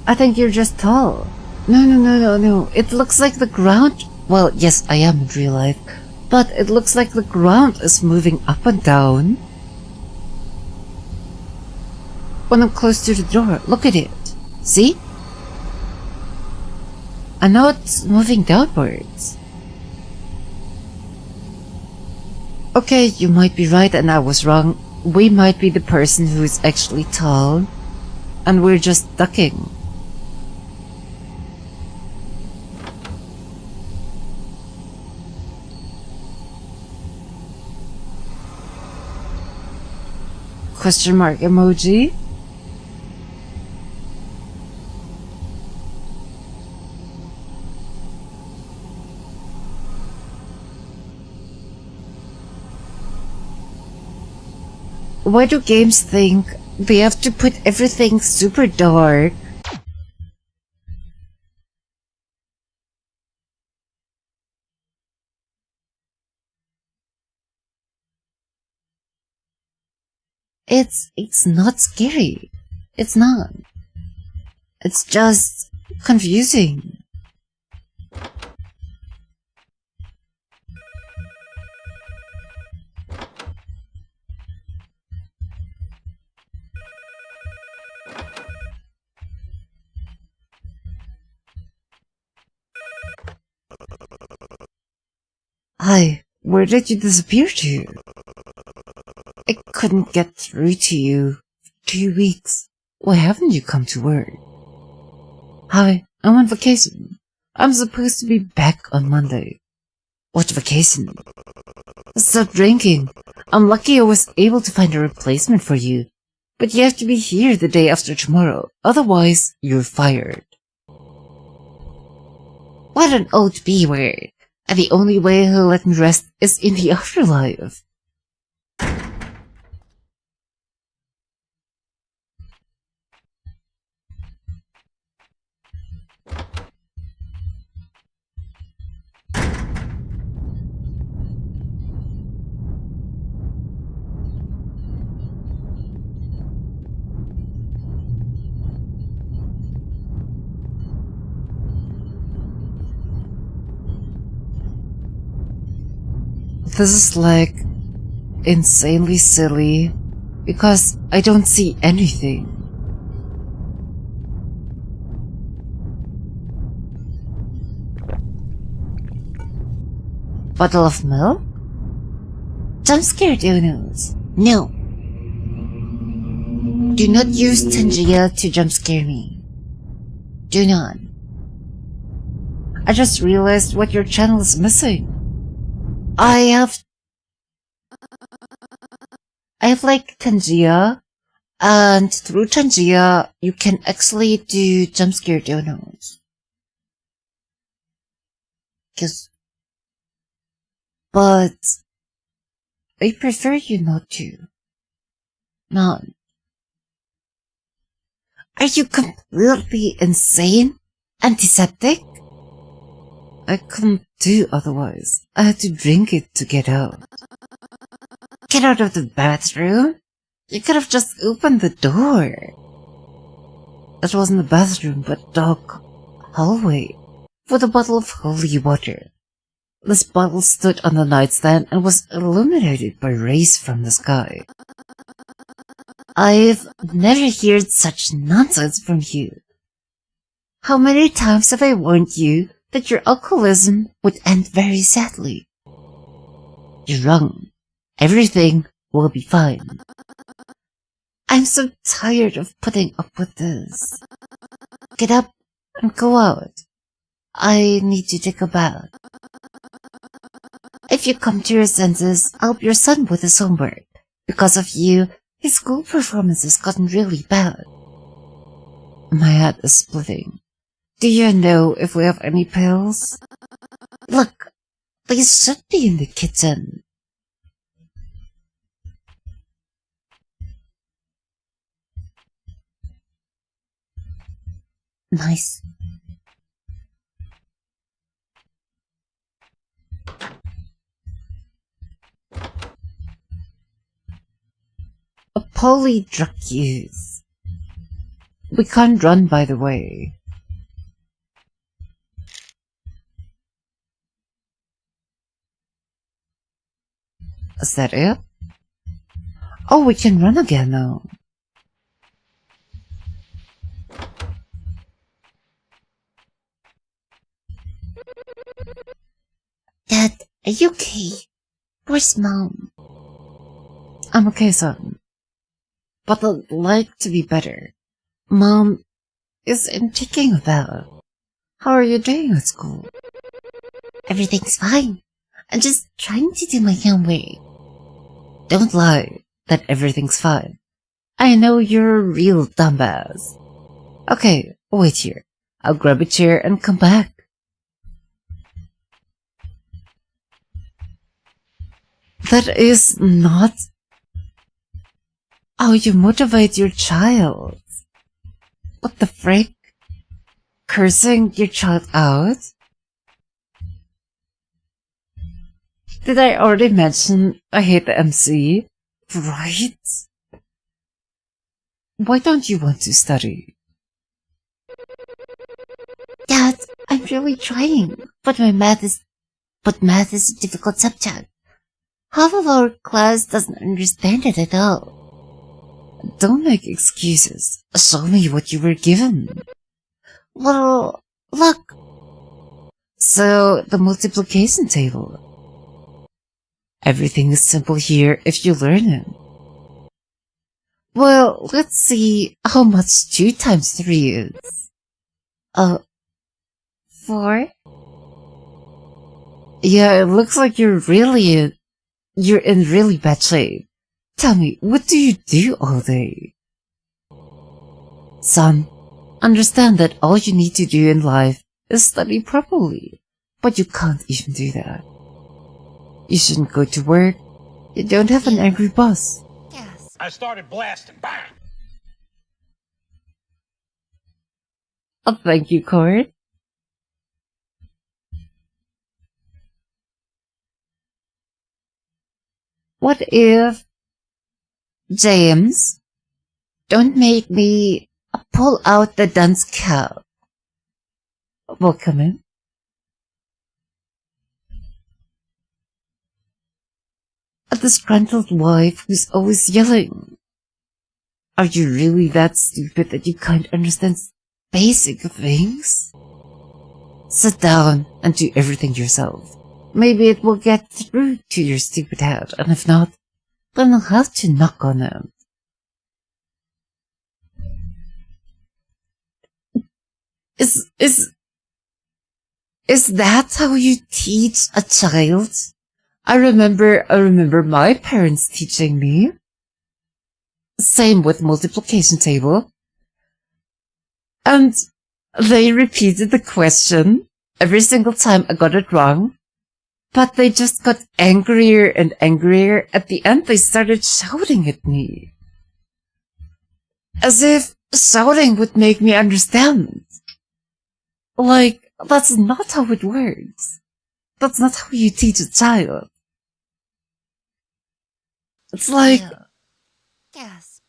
I think you're just tall. No. It looks like the ground... Well, yes, I am in real life. But it looks like the ground is moving up and down. When I'm close to the door, look at it. See? And now it's moving downwards. Okay, you might be right and I was wrong. We might be the person who is actually tall, and we're just ducking. Question mark emoji? Why do games think they have to put everything super dark? It's not scary. It's not. It's just confusing. Hi, where did you disappear to? I couldn't get through to you for 2 weeks. Why haven't you come to work? Hi, I'm on vacation. I'm supposed to be back on Monday. What vacation? Stop drinking. I'm lucky I was able to find a replacement for you. But you have to be here the day after tomorrow. Otherwise, you're fired. What an old B-word. And the only way he'll let me rest is in the afterlife. This is like insanely silly because I don't see anything. Bottle of milk? Jump scare donuts. No. Do not use Tangia to jump scare me. Do not. I just realized what your channel is missing. I have like Tangia, and through Tangia you can actually do jump scare donuts. But I prefer you not to. None. Are you completely insane? Antiseptic? I couldn't do otherwise. I had to drink it to get out. Get out of the bathroom? You could have just opened the door. It wasn't a bathroom, but dark hallway with a bottle of holy water. This bottle stood on the nightstand and was illuminated by rays from the sky. I've never heard such nonsense from you. How many times have I warned you that your alcoholism would end very sadly? You're wrong. Everything will be fine. I'm so tired of putting up with this. Get up and go out. I need to take a bath. If you come to your senses, I'll help your son with his homework. Because of you, his school performance has gotten really bad. My head is splitting. Do you know if we have any pills? Look, these should be in the kitchen. Nice. A poly drug use. We can't run, by the way. Is that it? Oh, we can run again now. Dad, are you okay? Where's Mom? I'm okay, son. But I'd like to be better. Mom is taking a bath. How are you doing at school? Everything's fine. I'm just trying to do my homework. Don't lie that everything's fine. I know you're a real dumbass. Okay, wait here. I'll grab a chair and come back. That is not how you motivate your child. What the frick? Cursing your child out? Did I already mention I hate the MC? Right? Why don't you want to study? Dad, I'm really trying, but math is a difficult subject. Half of our class doesn't understand it at all. Don't make excuses. Show me what you were given. Well, look. So, the multiplication table. Everything is simple here if you learn it. Well, let's see how much 2 times 3 is. 4? Yeah, it looks like you're in really bad shape. Tell me, what do you do all day? Son, understand that all you need to do in life is study properly. But you can't even do that. You shouldn't go to work. You don't have an angry boss. I started blasting. Bang! Oh, thank you, Cord. What if... James, don't make me pull out the dance cap. Welcome in. disgruntled wife who's always yelling. Are you really that stupid that you can't understand basic things? Sit down and do everything yourself. Maybe it will get through to your stupid head, and if not, then I'll have to knock on it. Is that how you teach a child? I remember my parents teaching me. Same with multiplication table. And they repeated the question every single time I got it wrong. But they just got angrier and angrier. At the end, they started shouting at me. As if shouting would make me understand. Like, that's not how it works. That's not how you teach a child. It's like... Gasp.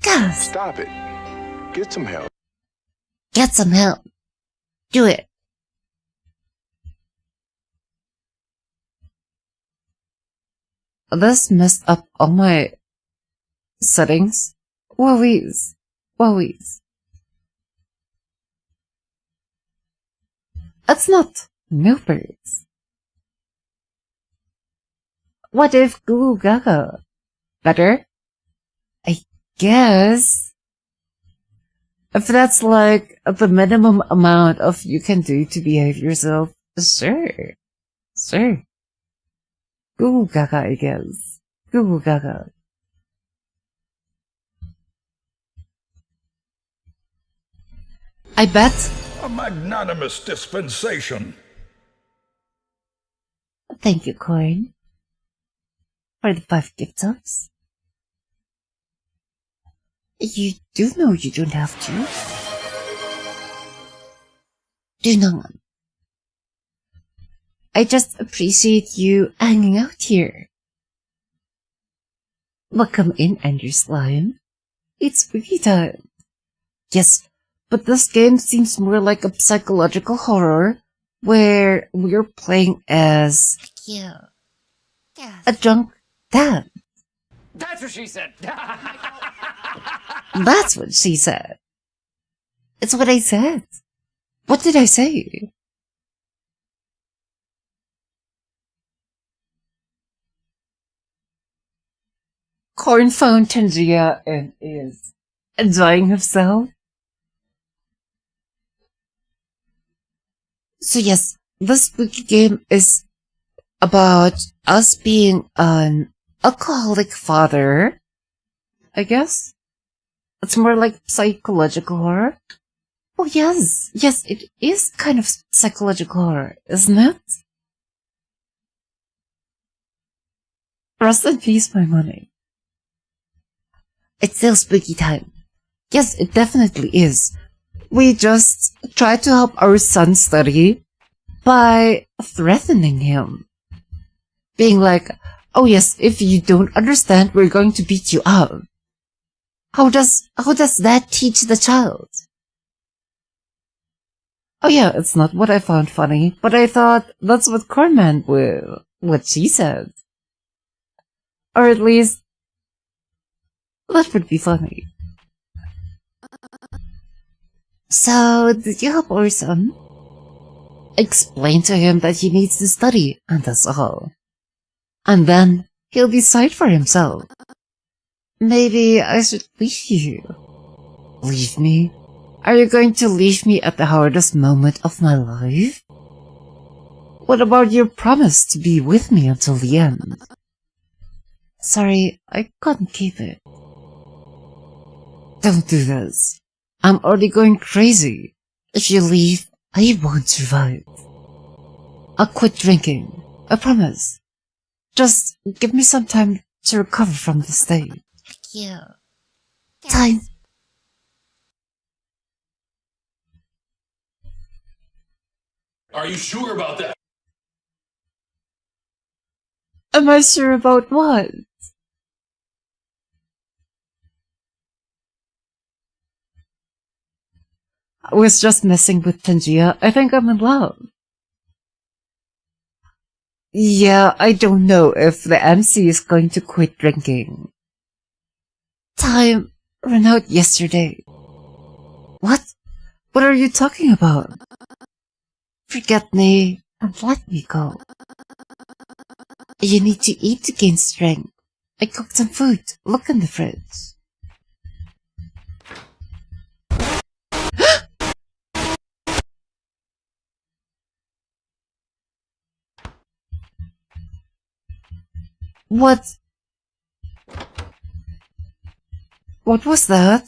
Gasp. Stop it. Get some help. Get some help. Do it. This messed up all my settings. WOWIES. WOWIES. It's not no birds. What if Goo Gaga? Better? I guess. If that's like the minimum amount of you can do to behave yourself, sure. Sure. Goo Gaga, I guess. Goo Gaga. I bet. A magnanimous dispensation. Thank you, Corn, for the 5 gift subs. You do know you don't have to. Do not. I just appreciate you hanging out here. Welcome in, Andrew Slime. It's spooky time. Yes, but this game seems more like a psychological horror where we're playing as a drunk dad. That's what she said. That's what she said. It's what I said. What did I say? Corn found Tangia and is enjoying himself. So yes, this spooky game is about us being an alcoholic father, I guess. It's more like psychological horror. Oh yes, yes, it is kind of psychological horror, isn't it? Rest in peace, my money. It's still spooky time. Yes, it definitely is. We just try to help our son study by threatening him. Being like, oh yes, if you don't understand, we're going to beat you up. How does that teach the child? Oh yeah, it's not what I found funny, but I thought that's what Cornman will, what she said. Or at least, that would be funny. So, did you help our son? Explain to him that he needs to study, and that's all. And then, he'll decide for himself. Maybe I should leave you. Leave me? Are you going to leave me at the hardest moment of my life? What about your promise to be with me until the end? Sorry, I can't keep it. Don't do this. I'm already going crazy. If you leave, I won't survive. I'll quit drinking. I promise. Just give me some time to recover from the state. Time. Are you sure about that? Am I sure about what? I was just messing with Tangia. I think I'm in love. Yeah, I don't know if the MC is going to quit drinking. Time ran out yesterday. What? What are you talking about? Forget me and let me go. You need to eat to gain strength. I cooked some food. Look in the fridge. What? What was that?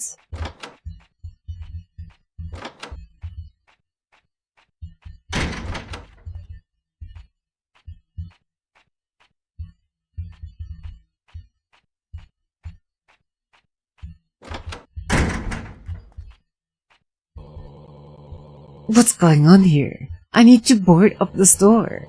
What's going on here? I need to board up the store.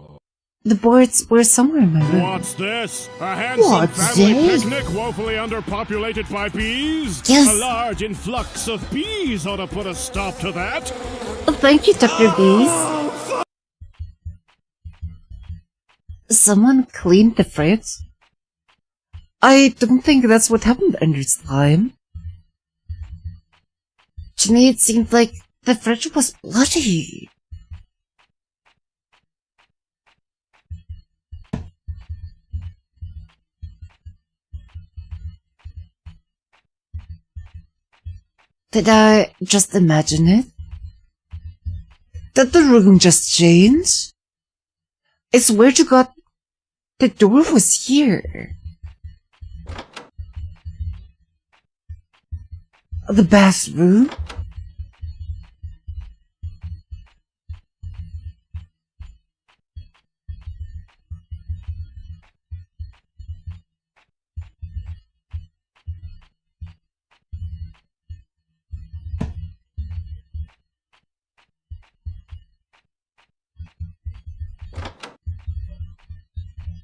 The boards were somewhere in my room. What's this? A handsome What's family this? picnic woefully underpopulated by bees? Yes. A large influx of bees ought to put a stop to that. Oh, thank you, Dr. Bees. Someone cleaned the fridge? I don't think that's what happened under slime. To me, it seemed like the fridge was bloody. Did I just imagine it? Did the room just change? I swear to God, the door was here. The bathroom?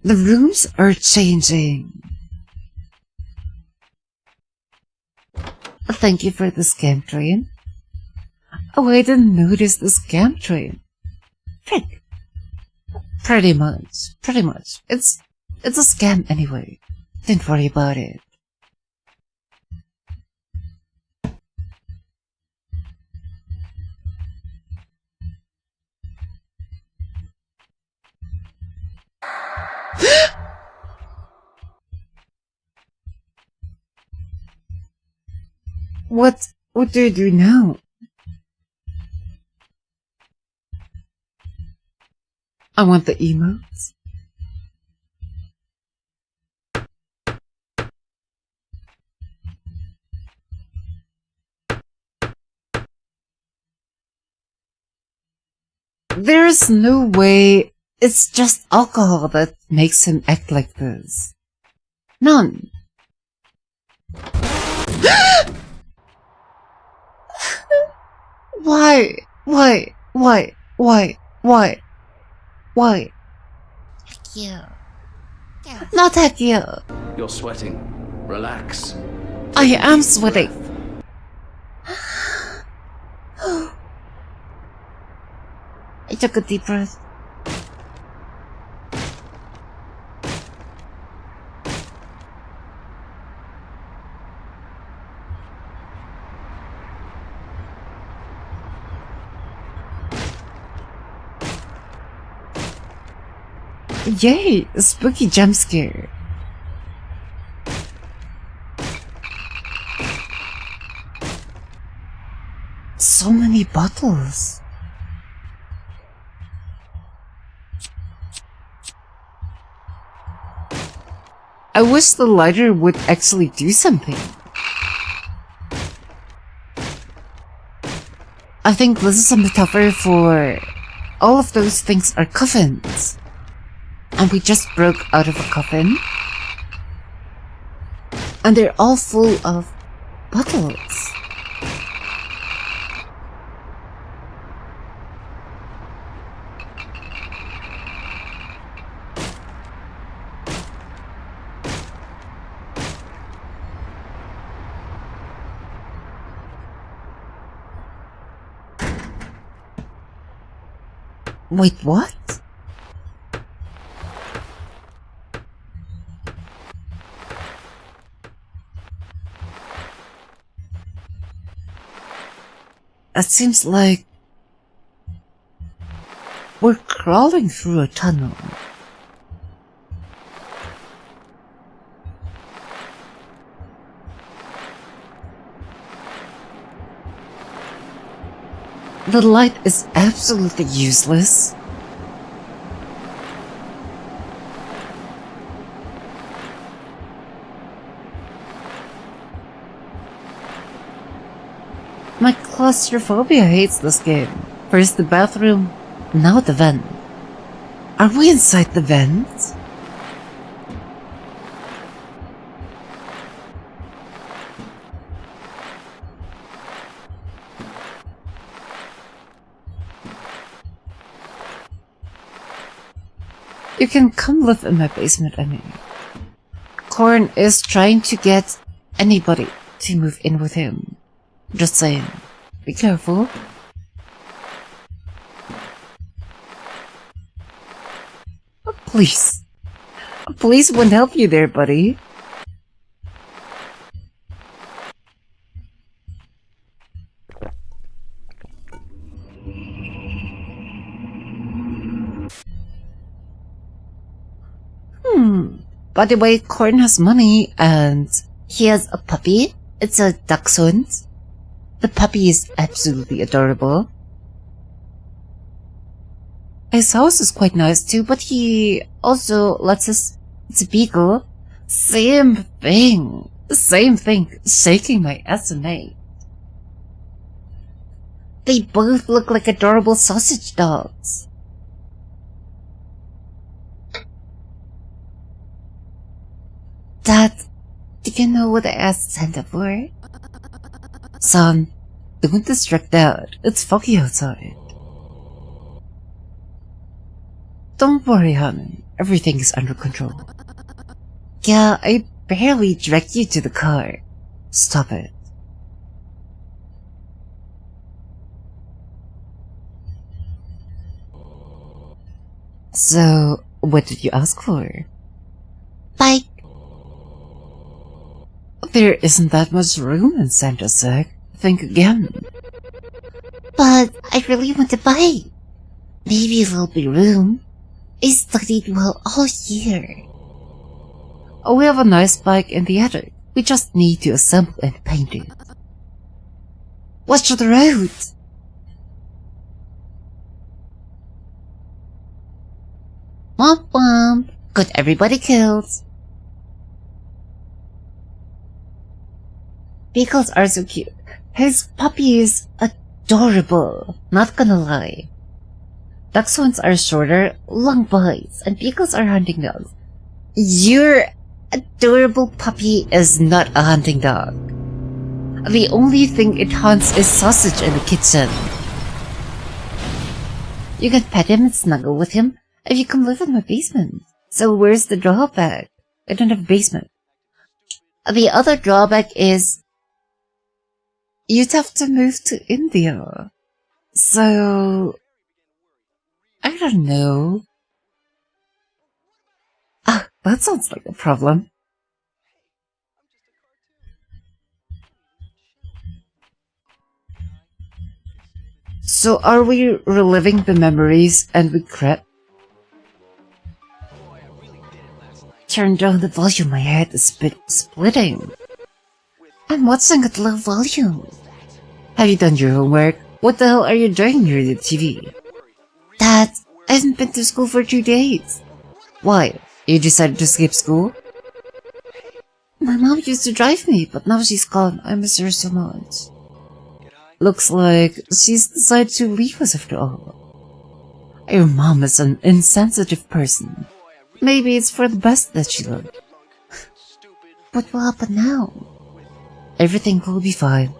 The rooms are changing. Thank you for the scam train. Oh, I didn't notice the scam train. Frick. Pretty much. It's a scam anyway. Don't worry about it. What do you do now? I want the emotes. There's no way it's just alcohol that makes him act like this. None. Why? You. Not heck you. You're sweating. Relax. I am sweating. I took a deep breath. Yay! A spooky jump scare. So many bottles. I wish the lighter would actually do something. I think this is a metaphor for all of those things are coffins. And we just broke out of a coffin. And they're all full of bottles. Wait, what? That seems like we're crawling through a tunnel. The light is absolutely useless. My claustrophobia hates this game. First the bathroom, now the vent. Are we inside the vent? You can come live in my basement, I mean. Corn is trying to get anybody to move in with him. Just saying. Be careful. Please. Please won't help you there, buddy. By the way, Corn has money and he has a puppy. It's a dachshund. The puppy is absolutely adorable. His house is quite nice too, but he also lets us... It's a beagle. Same thing. Shaking my SMA. They both look like adorable sausage dogs. Dad, do you know what I asked Santa for? Son, don't distract Dad. It's foggy outside. Don't worry, hon. Everything is under control. Yeah, I barely dragged you to the car. Stop it. So, what did you ask for? Bike. There isn't that much room in Santa's sack. Think again. But I really want to bike. Maybe there'll be room. I studied well all year. Oh, we have a nice bike in the attic. We just need to assemble and paint it. Watch the road! Womp womp. Got everybody killed. Beagles are so cute. His puppy is adorable. Not gonna lie. Dachshunds are shorter, long bodies, and beagles are hunting dogs. Your adorable puppy is not a hunting dog. The only thing it hunts is sausage in the kitchen. You can pet him and snuggle with him if you come live in my basement. So where's the drawback? I don't have a basement. The other drawback is you'd have to move to India. So I don't know. Ah, that sounds like a problem. So are we reliving the memories and regret? Turn down the volume, my head is splitting. I'm watching at low volume. Have you done your homework? What the hell are you doing near the TV? Dad, I haven't been to school for 2 days. Why? You decided to skip school? My mom used to drive me, but now she's gone. I miss her so much. Looks like she's decided to leave us after all. Your mom is an insensitive person. Maybe it's for the best that she left. What will happen now? Everything will be fine.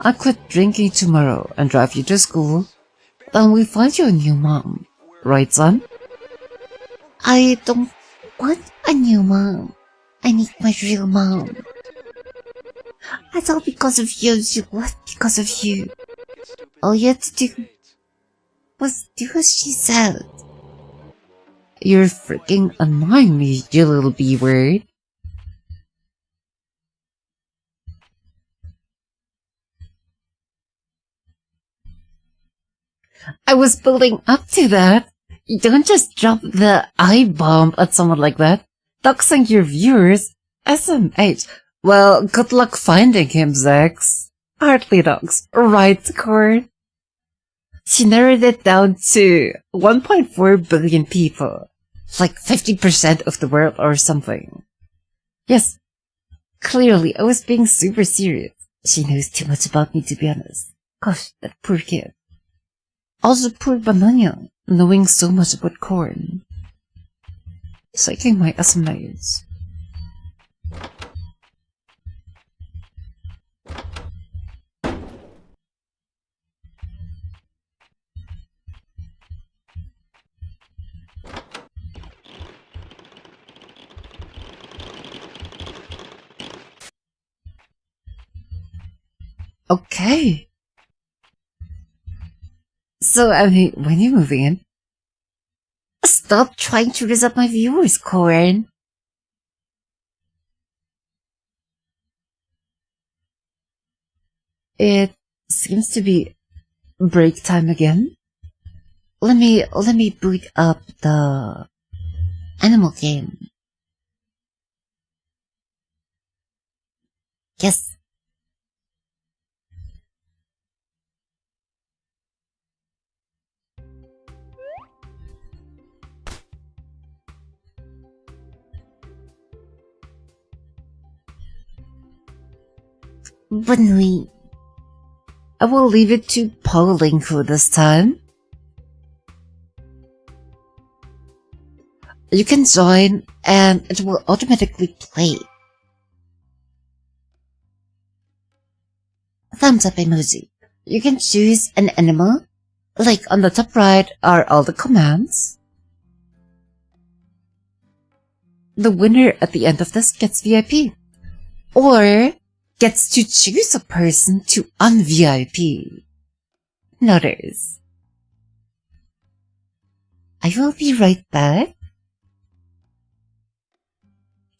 I'll quit drinking tomorrow and drive you to school. Then we'll find you a new mom. Right, son? I don't want a new mom. I need my real mom. It's all because of you. She left because of you. All you had to do was do as she said. You're freaking annoying me, you little B-word. I was building up to that. You don't just drop the I-bomb at someone like that. Doxing your viewers. SMH. Well, good luck finding him, Zex. Hardly dogs. Right, Cord? She narrowed it down to 1.4 billion people. Like 50% of the world or something. Yes. Clearly, I was being super serious. She knows too much about me, to be honest. Gosh, that poor kid. Also, poor Banana, knowing so much about corn. Psyching my SMAs. Okay. So, I mean, when are you moving in? Stop trying to raise up my viewers, Corn. It seems to be break time again. Let me boot up the animal game. Yes. Bonne nuit. I will leave it to Paulinko this time. You can join and it will automatically play. Thumbs up emoji. You can choose an animal. Like on the top right are all the commands. The winner at the end of this gets VIP. Or gets to choose a person to un-VIP. Notice. I will be right back.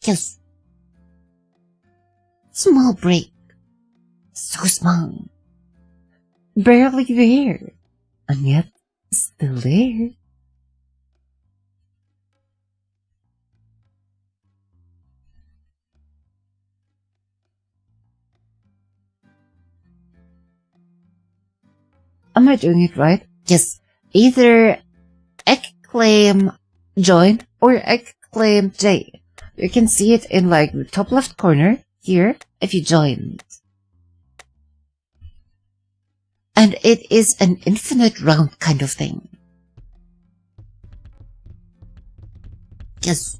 Yes. Small break. So small. Barely there. And yet, still there. Am I doing it right? Yes. Either exclaim join or exclaim J. You can see it in like the top left corner here if you joined. And it is an infinite round kind of thing. Yes.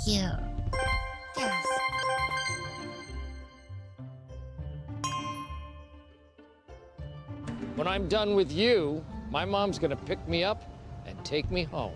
you. Yes. When I'm done with you, my mom's gonna pick me up and take me home.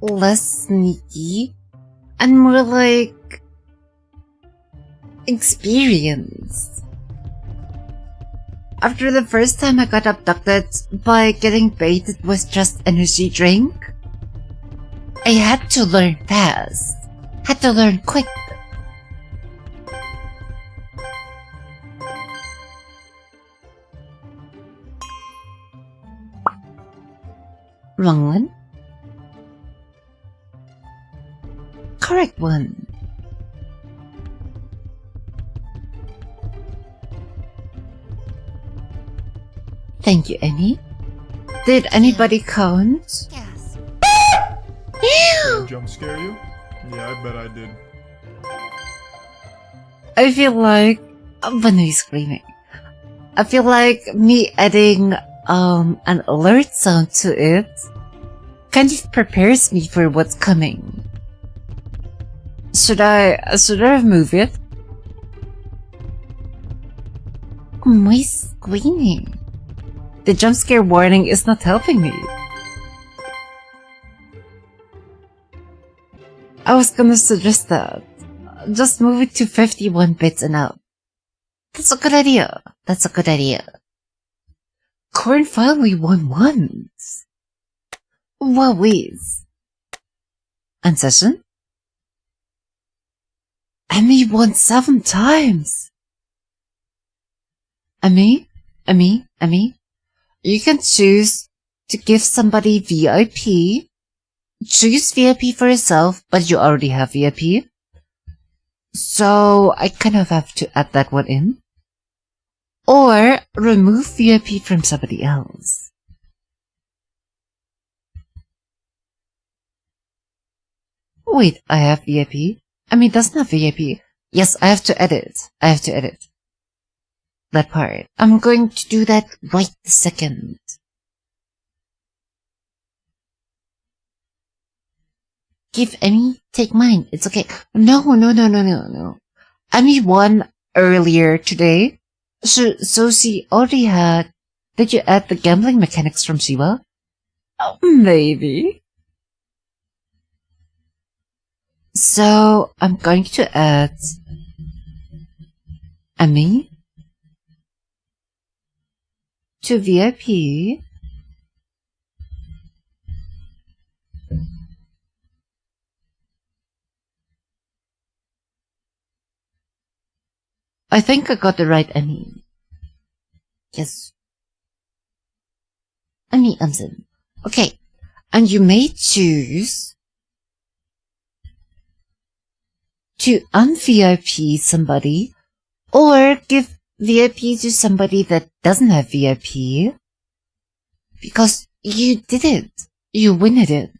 less sneaky and more like experienced. After the first time I got abducted by getting baited with just energy drink, I had to learn fast. Had to learn quick. Wrong one? Correct one. Thank you, Annie. Did anybody count? Yes. Did I jump scare you? Yeah, I bet I did. I feel like when he's screaming, I feel like me adding an alert sound to it kind of prepares me for what's coming. Should I remove it? My screaming. The jump scare warning is not helping me. I was gonna suggest that. Just move it to 51 bits and up. That's a good idea. That's a good idea. Corn finally won once. WOWIES. And session? Emmy won 7 times. Emmy? You can choose to give somebody VIP. Choose VIP for yourself, but you already have VIP. So I kind of have to add that one in. Or remove VIP from somebody else. Wait, I have VIP? That's not VIP. Yes, I have to edit. That part. I'm going to do that right this second. Give Emmy, take mine. It's okay. No. Emmy won earlier today. So she already had... Did you add the gambling mechanics from Shiva? Oh, maybe. So, I'm going to add... Emmy to VIP. I think I got the right Emmy. Yes. Emmy Amson. Okay. And you may choose to un-VIP somebody or give VIP to somebody that doesn't have VIP. Because you did it. You win it.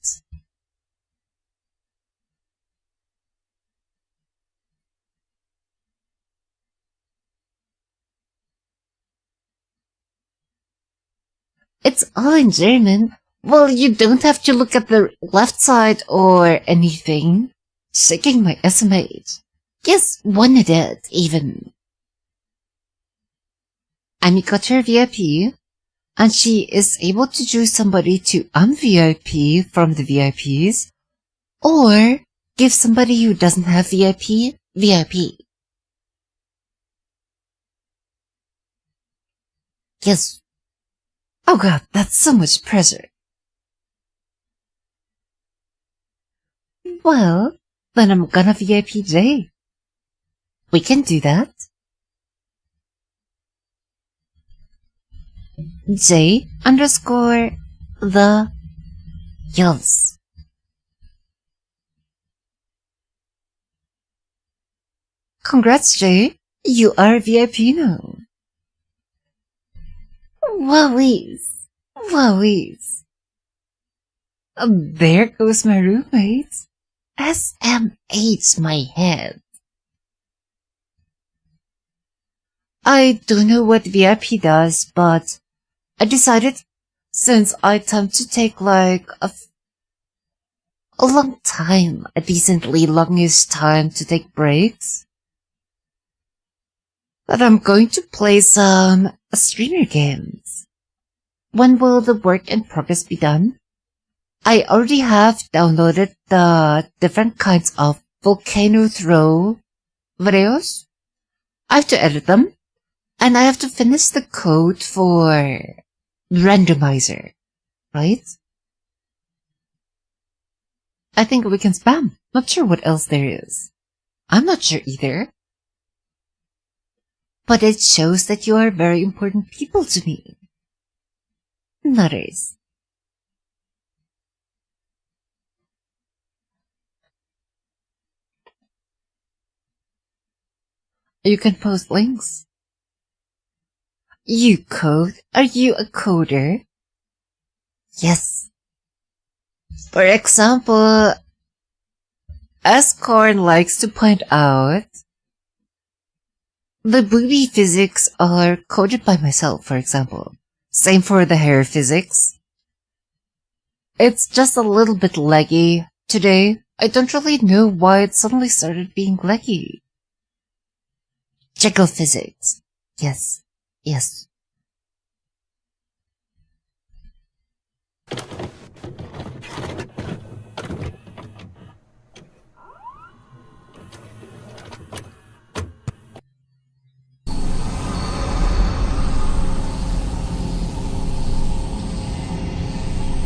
It's all in German. Well, you don't have to look at the left side or anything. Shaking my SMH. Yes, one it even. Amy got her VIP, and she is able to choose somebody to un-VIP from the VIPs, or give somebody who doesn't have VIP, VIP. Yes. Oh god, that's so much pressure. Well, then I'm gonna VIP Jay. We can do that. J_the_yells. Congrats, Jay. You are VIP now. WOWIES. There goes my roommate. SMH my head. I don't know what VIP does, but I decided since I tend to take like a long time, a decently longish time to take breaks, that I'm going to play some streamer games. When will the work in progress be done? I already have downloaded the different kinds of volcano throw videos. I have to edit them, and I have to finish the code for randomizer, right? I think we can spam. Not sure what else there is. I'm not sure either. But it shows that you are very important people to me. Nutters. You can post links. You code? Are you a coder? Yes. For example, as Korn likes to point out, the booby physics are coded by myself, for example. Same for the hair physics. It's just a little bit laggy today. I don't really know why it suddenly started being laggy. Jiggle physics. Yes. Yes.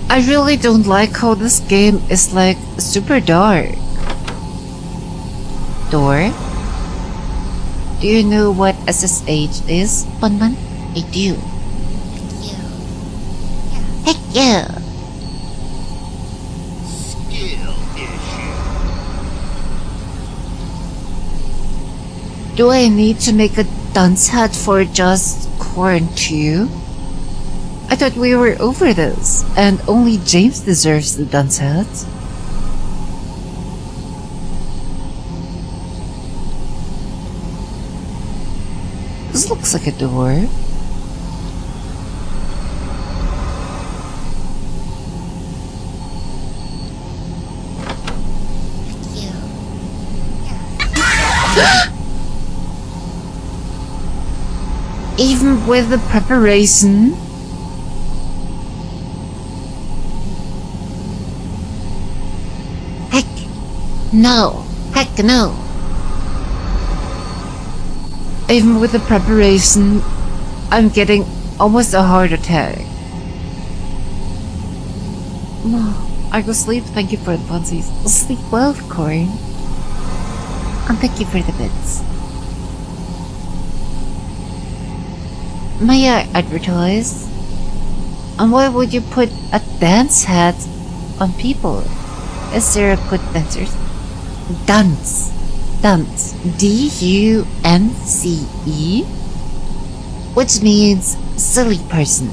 I really don't like how this game is like super dark. Door? Do you know what SSH is, Bunman? I do. Heck yeah! Skill issue. Do I need to make a dunce hat for just Corn too? I thought we were over this, and only James deserves the dunce hat. This looks like a door. Even with the preparation? Heck no! Heck no! Even with the preparation, I'm getting almost a heart attack. I go sleep. Thank you for the funsies. Sleep well, Corey. And thank you for the bits. May I advertise? And why would you put a dance hat on people? Is there a good dancer? Dance. Dunce. D-U-N-C-E? Which means silly person.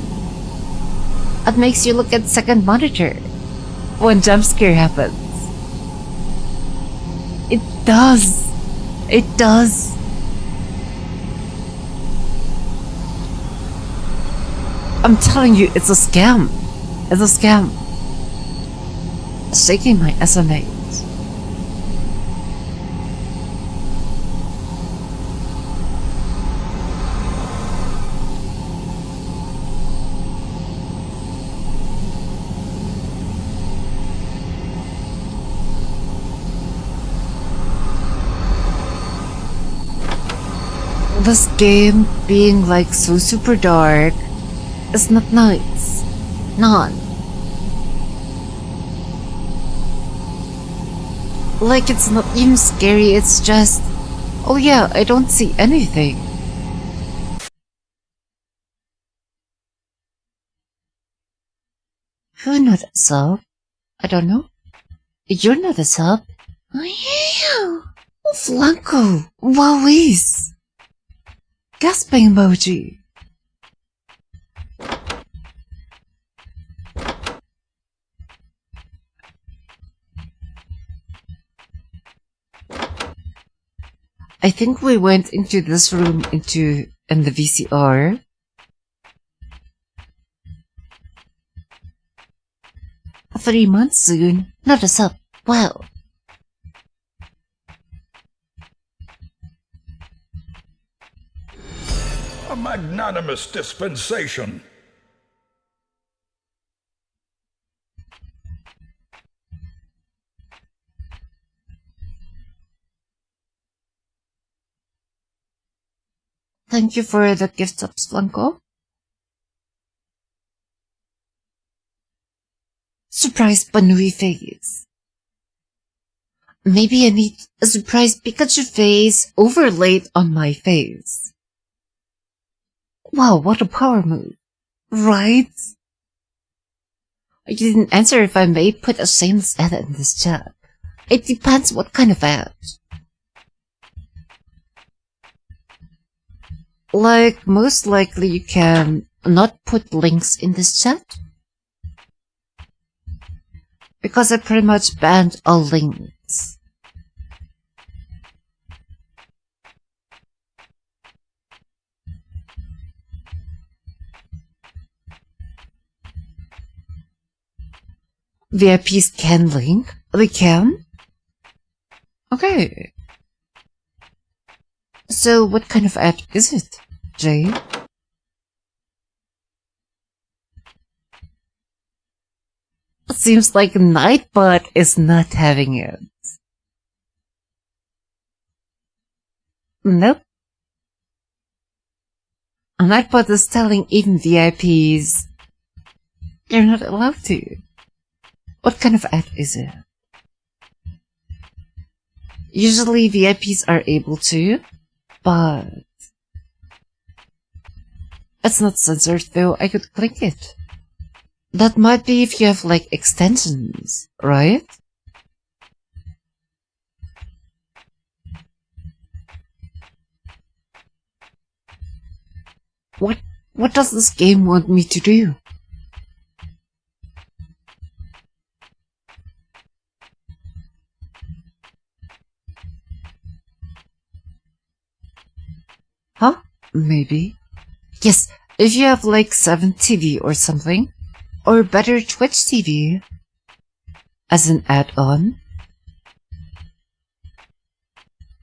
It makes you look at second monitor when jump scare happens. It does. It does. I'm telling you, it's a scam. It's a scam. Shaking my SMAs. This game being like so super dark is not nice. None. Like it's not even scary, it's just, oh yeah, I don't see anything. Who not a sub? I don't know. You're not a sub. Oh, Flanco. WOWIES. Gasping emoji. I think we went into this room in the VCR. Three months soon. Not a sub. Wow. A magnanimous dispensation. Thank you for the gift subs, Blanco. Surprise Banui face. Maybe I need a surprise Pikachu face overlaid on my face. Wow, what a power move. Right? I didn't answer if I may put a shameless ad in this chat. It depends what kind of ad. Like, most likely you can not put links in this chat. Because I pretty much banned all links. VIPs can link? They can? Okay. So what kind of ad is it, Jay? Seems like Nightbot is not having it. Nope. Nightbot is telling even VIPs you're not allowed to. What kind of ad is it? Usually VIPs are able to, but it's not censored though. I could click it. That might be if you have like extensions, right? What does this game want me to do? Huh? Maybe. Yes, if you have like 7 TV or something, or better Twitch TV, as an add-on,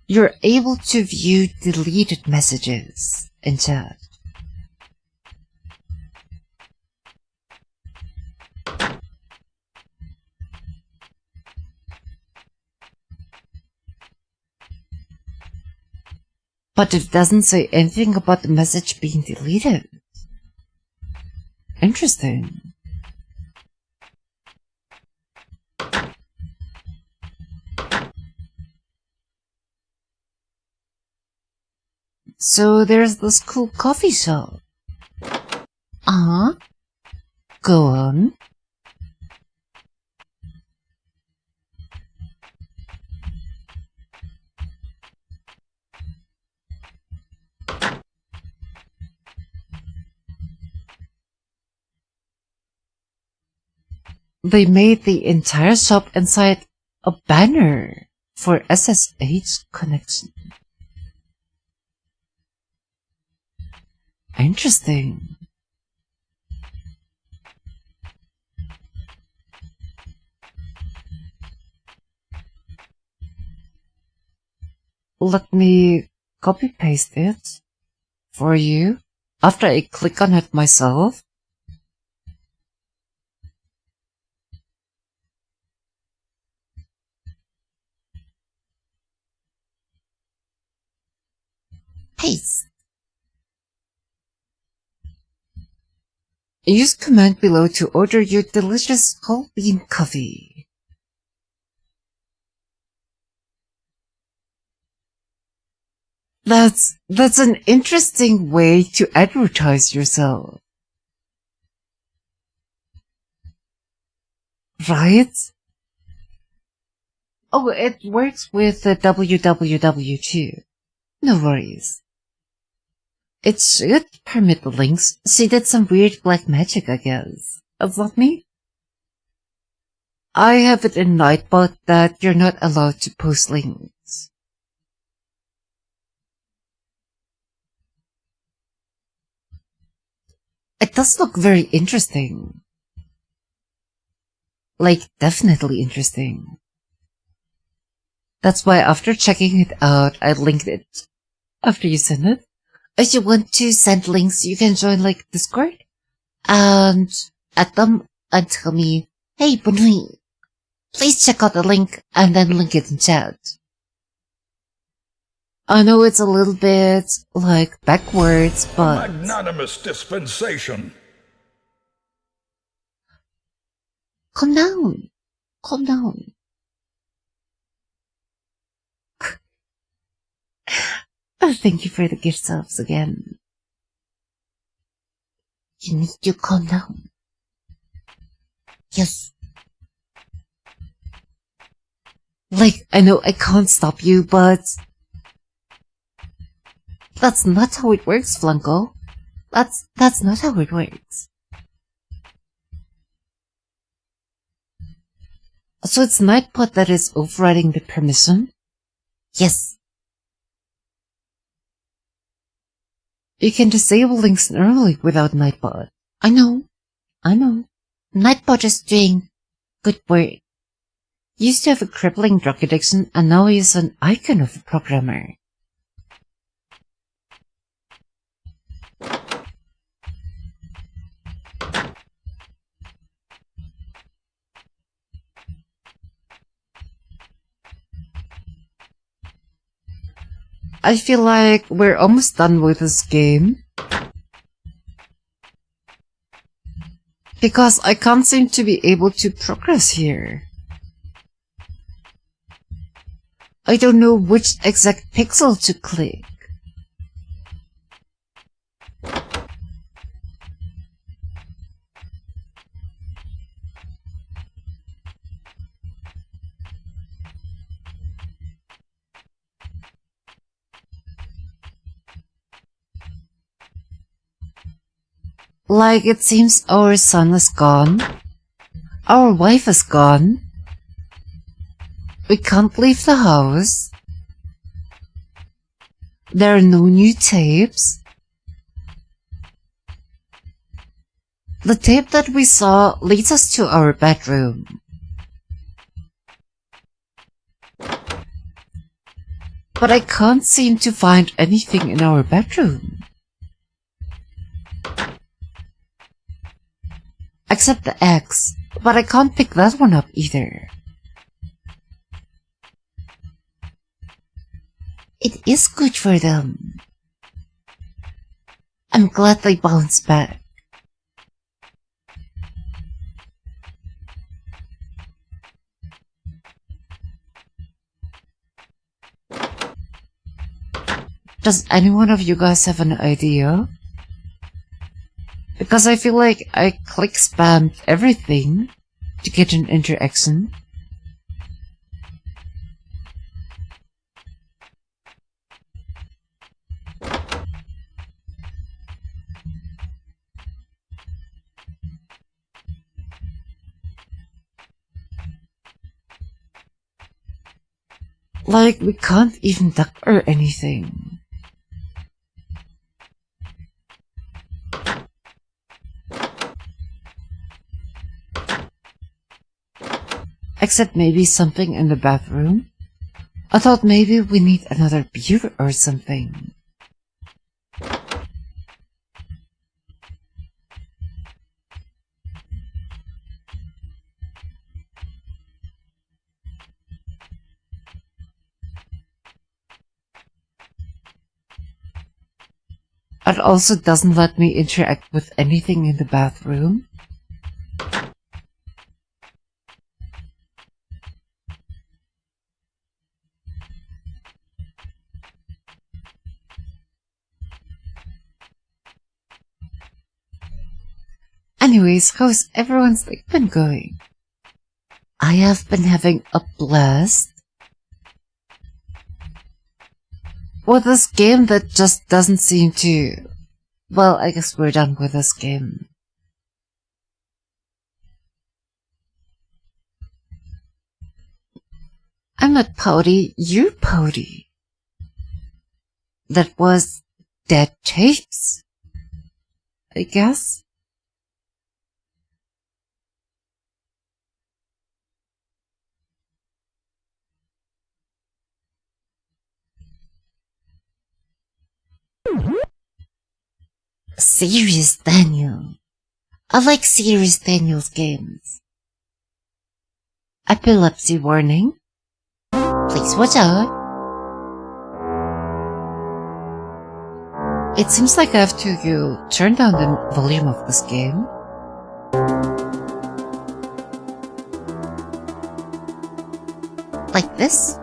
you're able to view deleted messages in chat. But it doesn't say anything about the message being deleted. Interesting. So there's this cool coffee shop. Go on. They made the entire shop inside a banner for SSH connection. Interesting. Let me copy paste it for you after I click on it myself. Paste. Use command below to order your delicious whole bean coffee. That's an interesting way to advertise yourself. Right? Oh, it works with the www too. No worries. It should permit the links. She did some weird black magic, I guess. That's not me. I have it in Nightbot that you're not allowed to post links. It does look very interesting. Like, definitely interesting. That's why after checking it out, I linked it after you send it. If you want to send links, you can join like Discord and add them and tell me, hey Bunui, please check out the link and then link it in chat. I know it's a little bit, like, backwards, but... Magnanimous dispensation. Calm down. Calm down. Oh, thank you for the gift subs again. You need to calm down. Yes. Like, I know I can't stop you, but... That's not how it works, Flunko. That's not how it works. So it's Nightbot that is overriding the permission? Yes. You can disable links normally without Nightbot. I know. I know. Nightbot is doing good work. Used to have a crippling drug addiction and now he is an icon of a programmer. I feel like we're almost done with this game. Because I can't seem to be able to progress here. I don't know which exact pixel to click. Like, it seems our son is gone. Our wife is gone. We can't leave the house. There are no new tapes. The tape that we saw leads us to our bedroom. But I can't seem to find anything in our bedroom. Except the X, but I can't pick that one up either. It is good for them. I'm glad they bounced back. Does any one of you guys have an idea? Because I feel like I click spammed everything to get an interaction. Like, we can't even duck or anything. Except maybe something in the bathroom. I thought maybe we need another beer or something. It also doesn't let me interact with anything in the bathroom. Anyways, how's everyone's day been going? I have been having a blast with this game that just doesn't seem to... Well, I guess we're done with this game. I'm not pouty, you're pouty. That was dead tapes, I guess. Serious Daniel. I like Serious Daniel's games. Epilepsy warning. Please watch out. It seems like I have to turn down the volume of this game. Like this?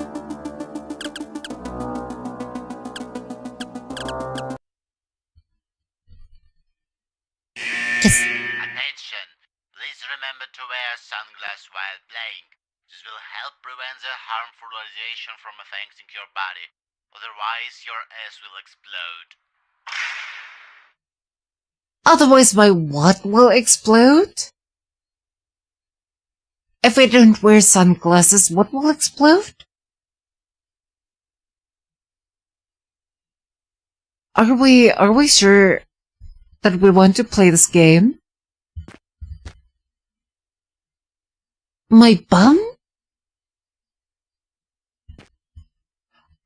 Yes. Attention! Please remember to wear sunglasses while playing. This will help prevent the harmful radiation from affecting your body. Otherwise, your ass will explode. Otherwise, my what will explode? If I don't wear sunglasses, what will explode? Are we sure that we want to play this game? My bum?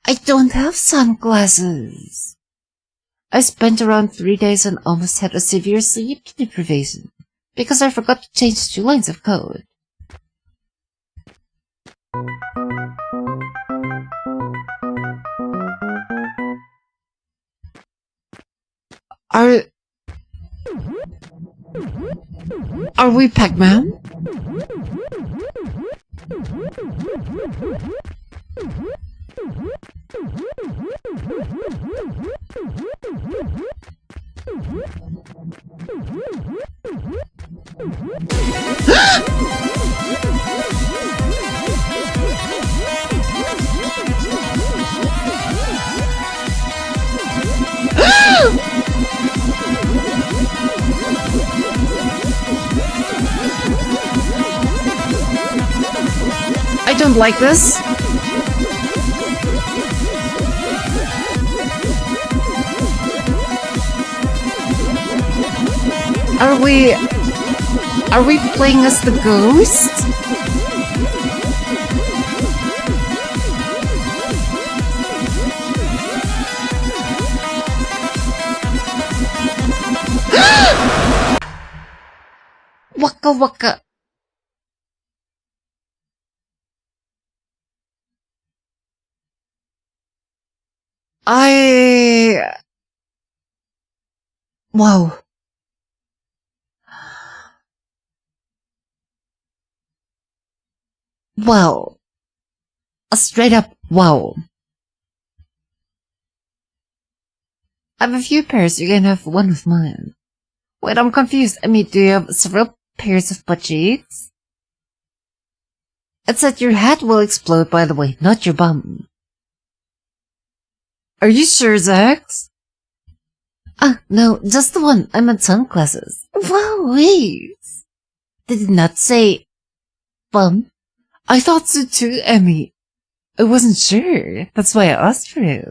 I don't have sunglasses. I spent around 3 days and almost had a severe sleep deprivation because I forgot to change 2 lines of code. Are we Pac-Man? I don't like this. Are we playing as the ghost? Waka waka. Wow. Wow. A straight up wow. I have a few pairs, you can have one of mine. Wait, I'm confused. I mean, do you have several pairs of butt cheeks? It said your head will explode, by the way, not your bum. Are you sure, Zax? Ah, no, just the one. I meant sunglasses. WOWIES! Did it not say bum? I thought so too, Emmy. I wasn't sure. That's why I asked for it.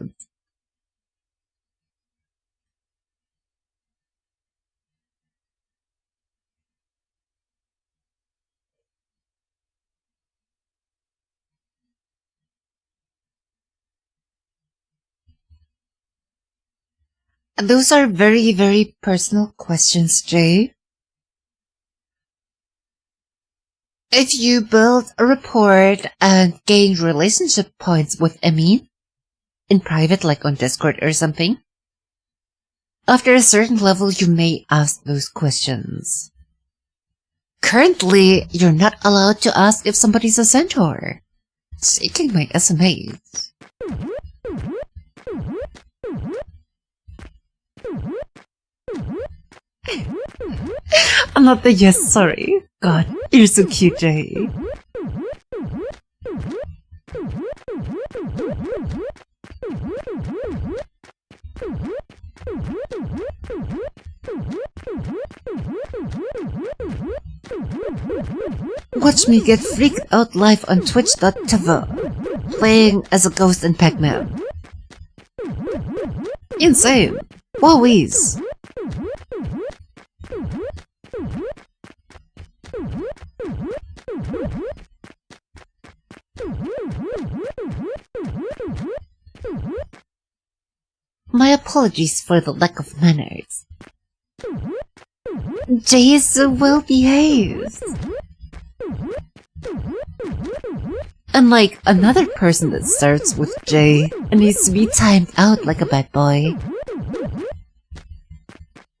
Those are very, very personal questions, Jay. If you build a rapport and gain relationship points with Emmy, in private, like on Discord or something, after a certain level you may ask those questions. Currently, you're not allowed to ask if somebody's a centaur. Shaking my SMAs. I'm not the yes, sorry. God, you're so cute, Jay. Watch me get freaked out live on Twitch.tv, playing as a ghost in Pac-Man. Insane! WOWIES! My apologies for the lack of manners. Jay is so well behaved. Unlike another person that starts with J and needs to be timed out like a bad boy.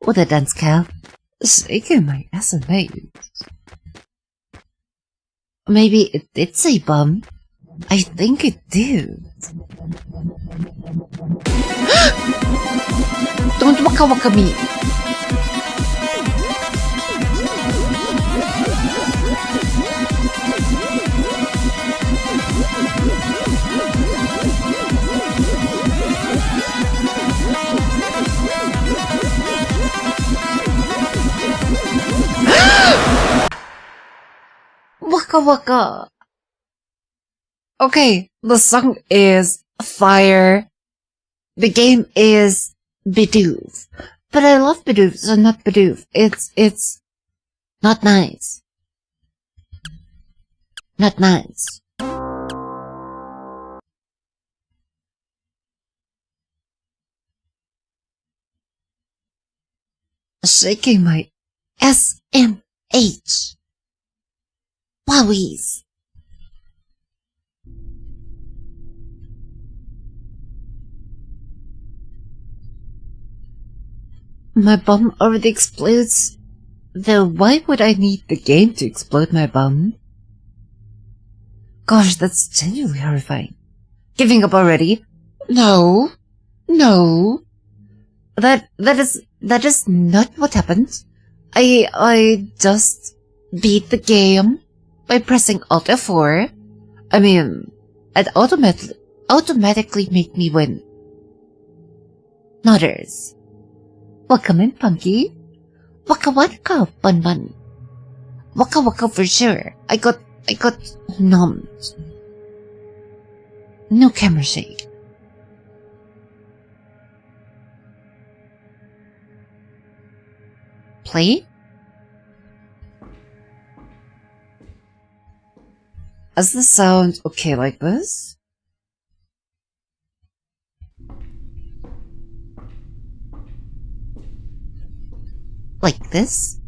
with a dance cap, shaking my ass and mate. Maybe it did say bum. I think it did. Don't waka waka me. Waka waka. Okay, the song is fire. The game is Bidoof. But I love Bidoof, so not Bidoof. It's not nice. Not nice. Shaking my SMH. WOWIES. My bum already explodes. Though why would I need the game to explode my bum? Gosh, that's genuinely horrifying. Giving up already? No. No. That is not what happened. I just beat the game by pressing Alt F4. I mean, it automatically make me win. Nodders. Welcome in, Punky. Waka waka, bun bun. Waka waka for sure. I got numbed. No camera shake. Play? Is the sound okay like this? Like this?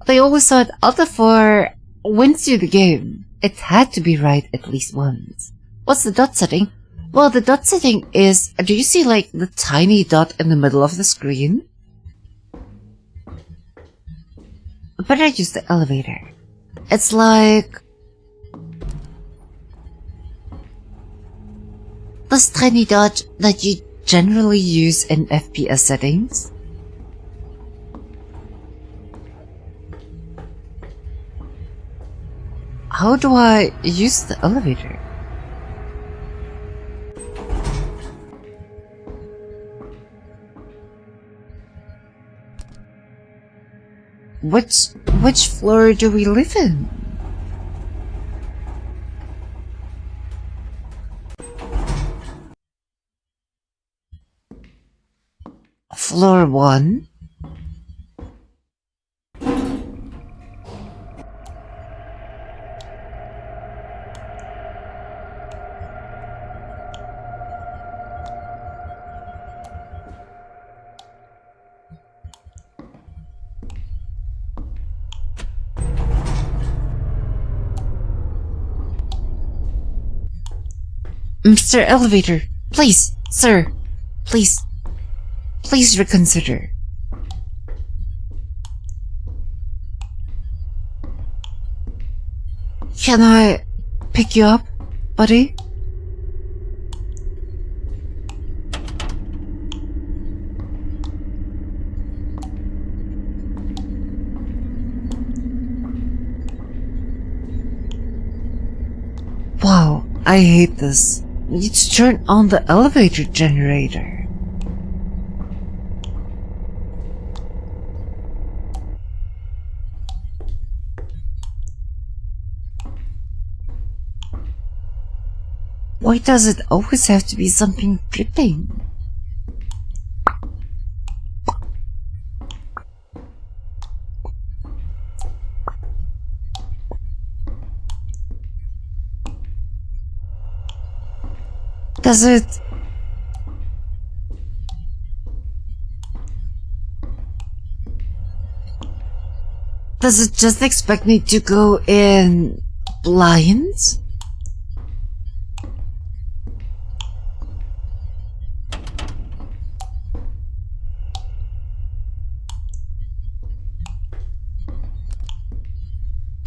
They always thought Alt F4 wins you the game. It had to be right at least once. What's the dot setting? Well, the dot setting is, do you see like the tiny dot in the middle of the screen? But I use the elevator. It's like this tiny dot that you generally use in FPS settings. How do I use the elevator? Which floor do we live in? Floor 1? Mr. Elevator, please, sir, please reconsider. Can I pick you up, buddy? Wow, I hate this. Need to turn on the elevator generator. Why does it always have to be something dripping? Does it just expect me to go in blind?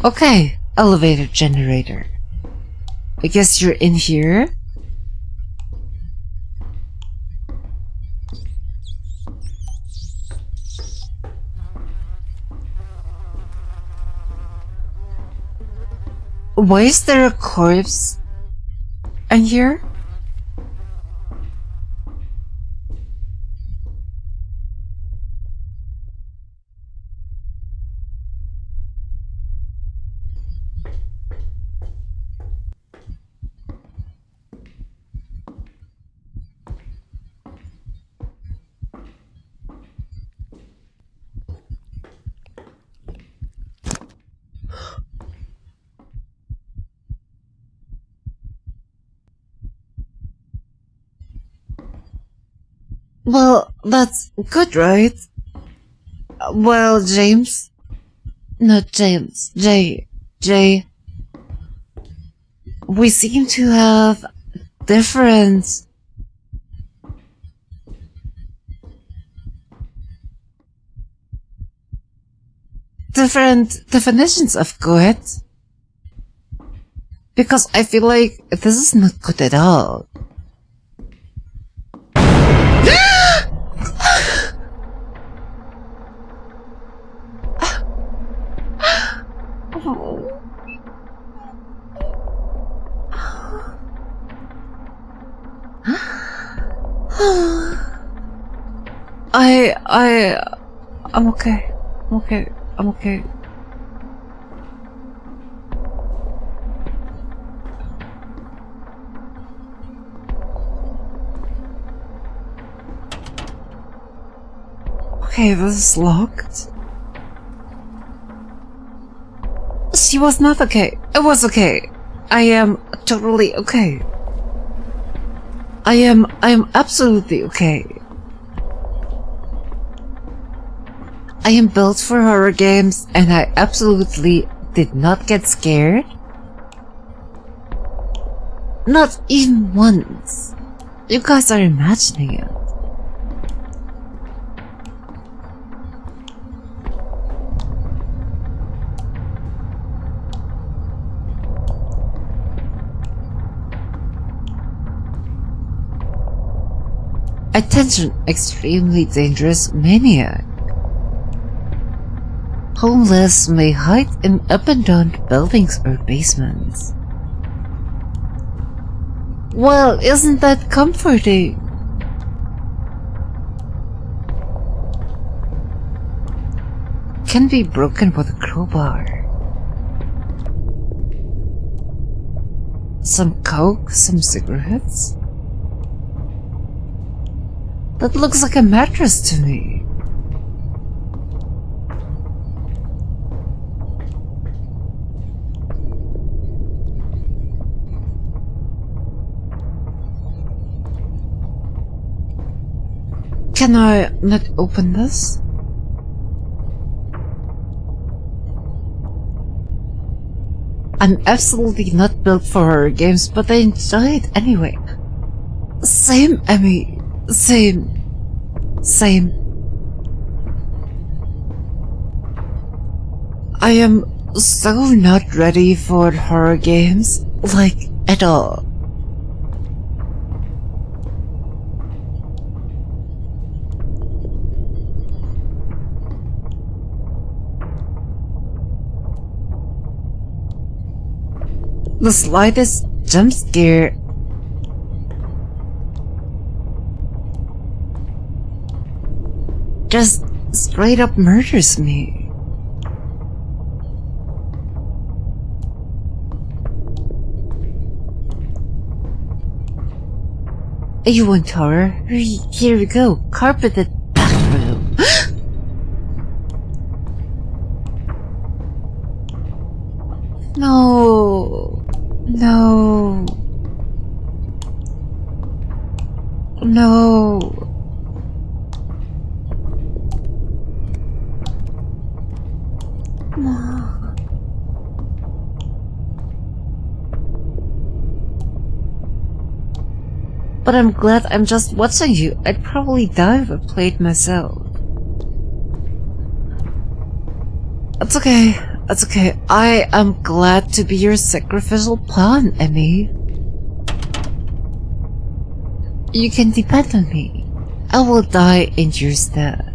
Okay, elevator generator. I guess you're in here? Why is there a corpse in here? Well, that's good, right? Well, James? Not James. Jay. We seem to have different definitions of good. Because I feel like this is not good at all. I'm okay. I'm okay. Okay, this is locked. She was not okay. It was okay. I am totally okay. I am absolutely okay. I am built for horror games and I absolutely did not get scared. Not even once. You guys are imagining it. Attention, extremely dangerous maniac. Homeless may hide in abandoned buildings or basements. Well, isn't that comforting? Can be broken with a crowbar. Some coke, some cigarettes. That looks like a mattress to me. Can I not open this? I'm absolutely not built for horror games, but I enjoy it anyway. Same, Emmy. Same. I am so not ready for horror games, like, at all. The slightest jump scare just straight up murders me. You want horror? Here we go, carpeted bathroom. No. But I'm glad I'm just watching you. I'd probably die if I played myself. It's okay. It's okay. I am glad to be your sacrificial pawn, Emmy. You can depend on me. I will die in your stead.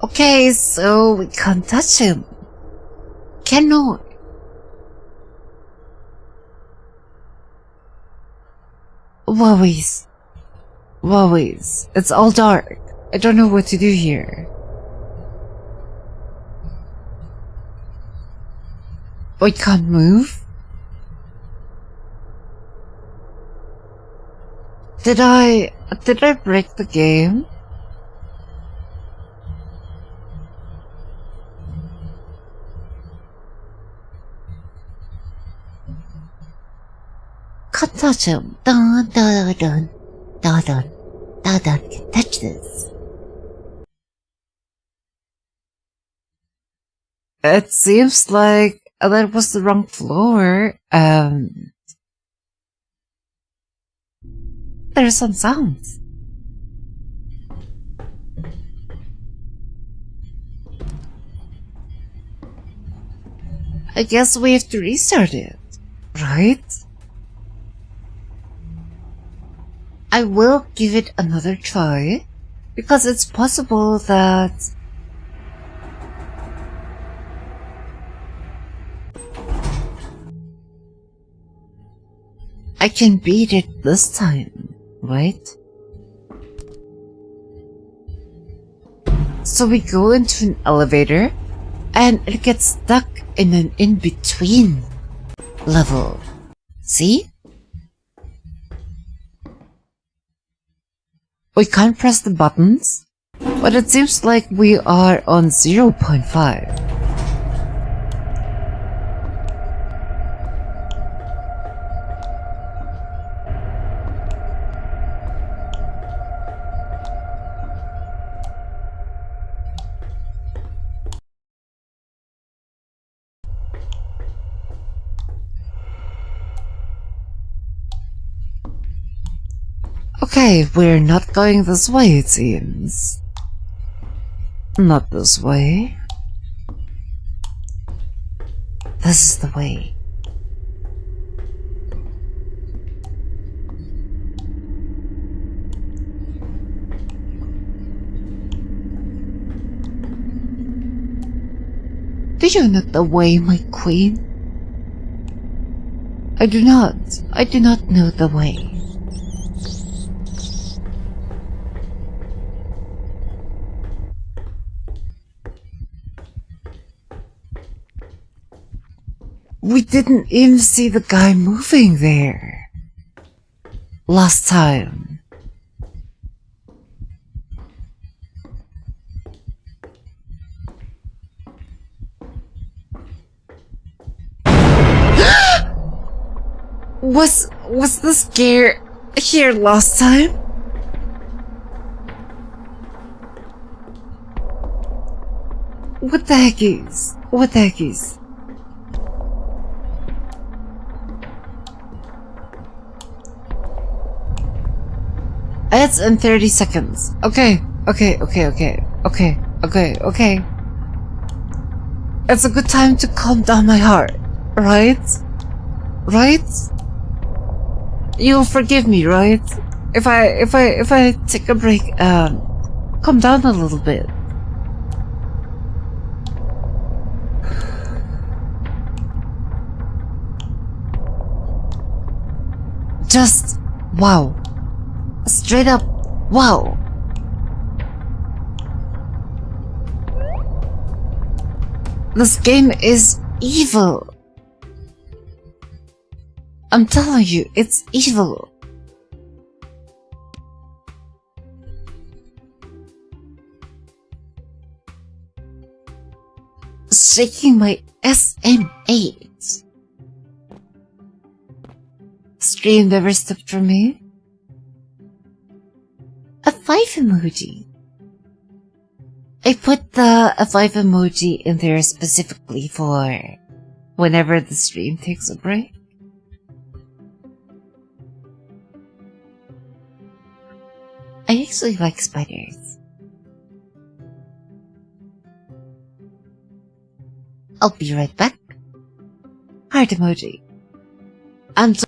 Okay, so we can't touch him. Cannot. WOWIES. WOWIES. It's all dark. I don't know what to do here. We can't move? Did I break the game? Can't touch him. Dun dun dun. Dun dun. Dun dun. Can touch this. It seems like that was the wrong floor. There's some sounds. I guess we have to restart it, right? I will give it another try, because it's possible that I can beat it this time, right? So we go into an elevator, and it gets stuck in an in-between level. See? We can't press the buttons, but it seems like we are on 0.5. Okay, we're not going this way, it seems. Not this way. This is the way. Do you know the way, my queen? I do not know the way. We didn't even see the guy moving there last time. Was the scare here last time? What the heck is? What the heck is? It's in 30 seconds. Okay. It's a good time to calm down my heart, right? Right? You'll forgive me, right? If I take a break, calm down a little bit. Just wow. Straight up, wow. This game is evil. I'm telling you, it's evil. Shaking my SM8. Stream never stopped for me. A 5 emoji. I put the F5 emoji in there specifically for whenever the stream takes a break. I actually like spiders. I'll be right back. Heart emoji. And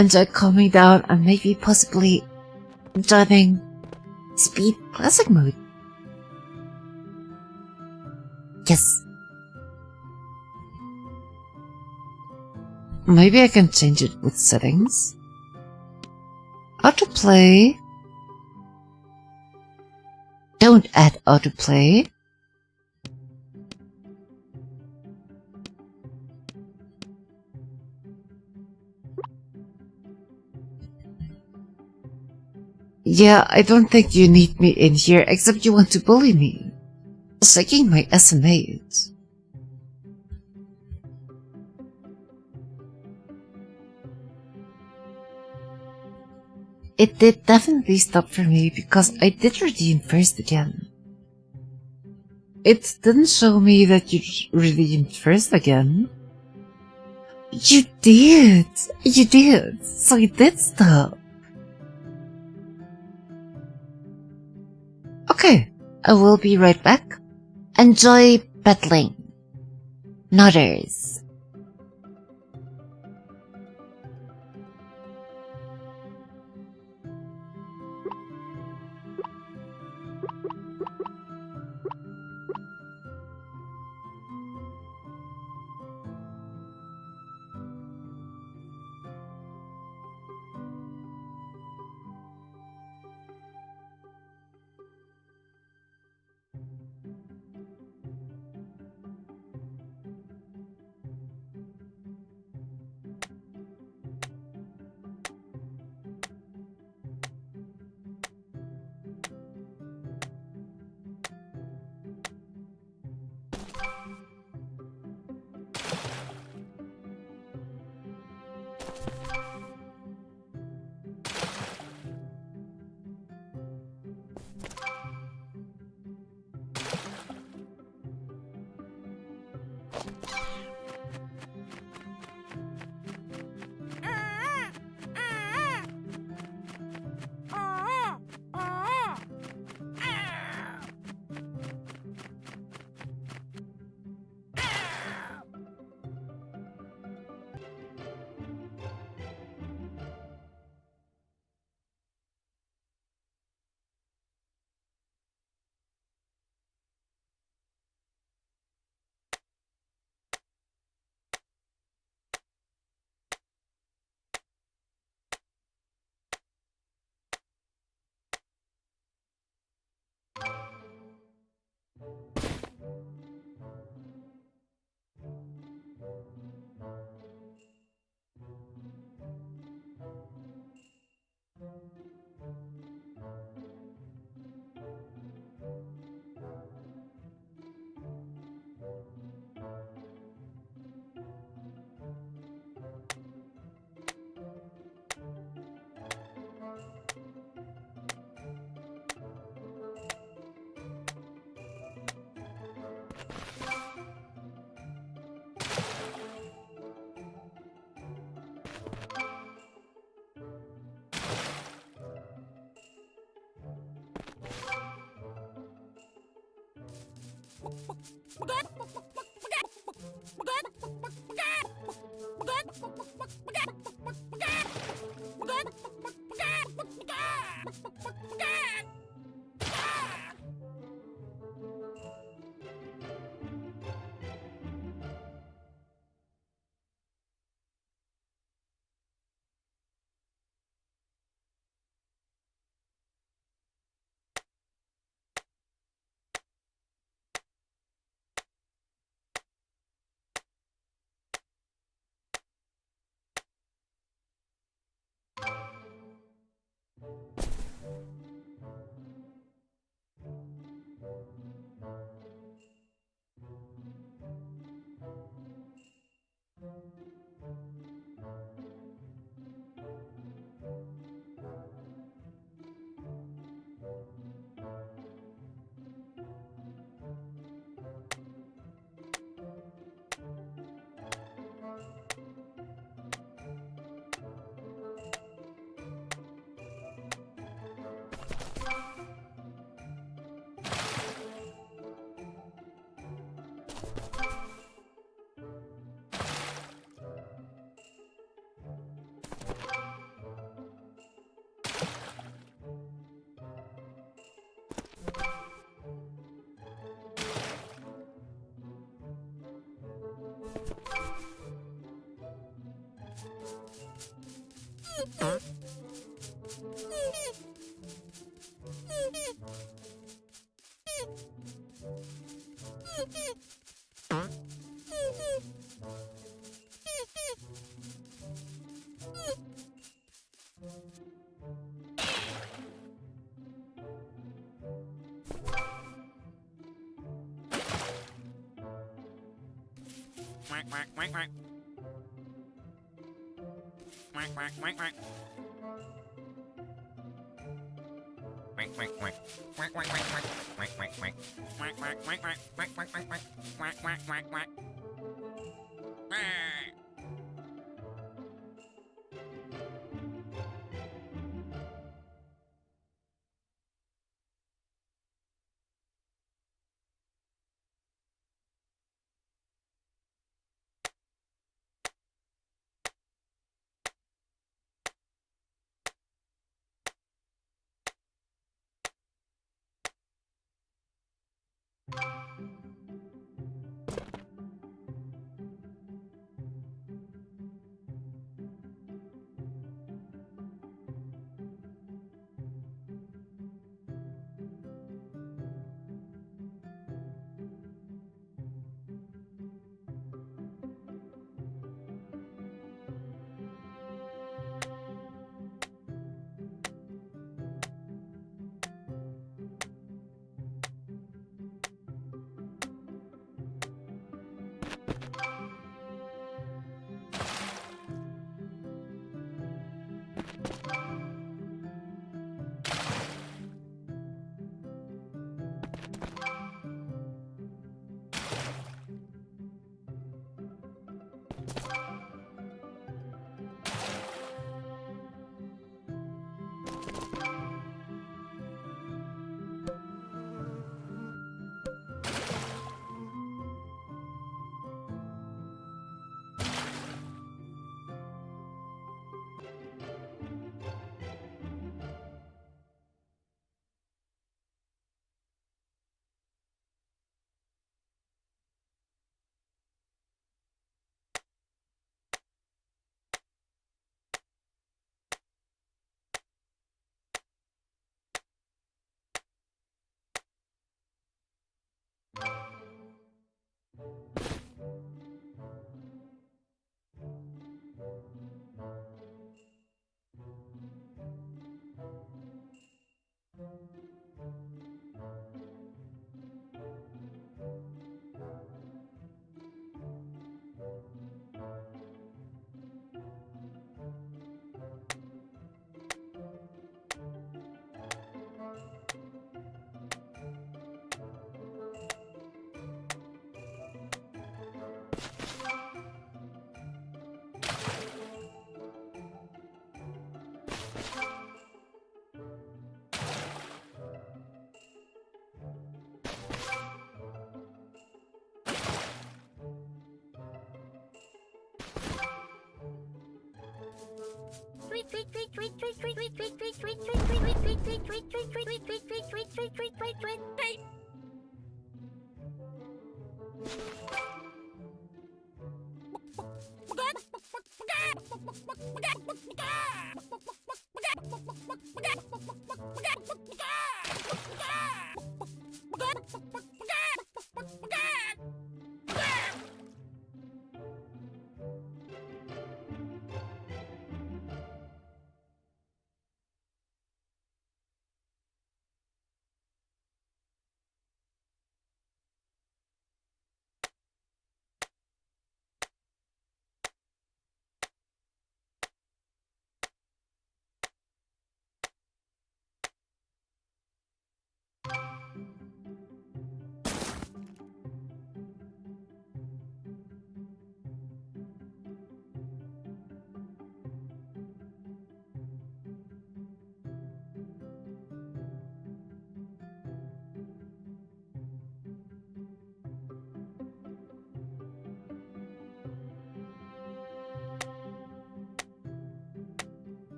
enjoy calming down and maybe possibly joining Speed Classic mode. Yes. Maybe I can change it with settings. Autoplay. Don't add autoplay. Yeah, I don't think you need me in here except you want to bully me. Sucking my SMAs. It did definitely stop for me because I did redeem first again. It didn't show me that you redeemed first again. You did! You did! So it did stop. Okay, I will be right back. Enjoy battling. Nodders.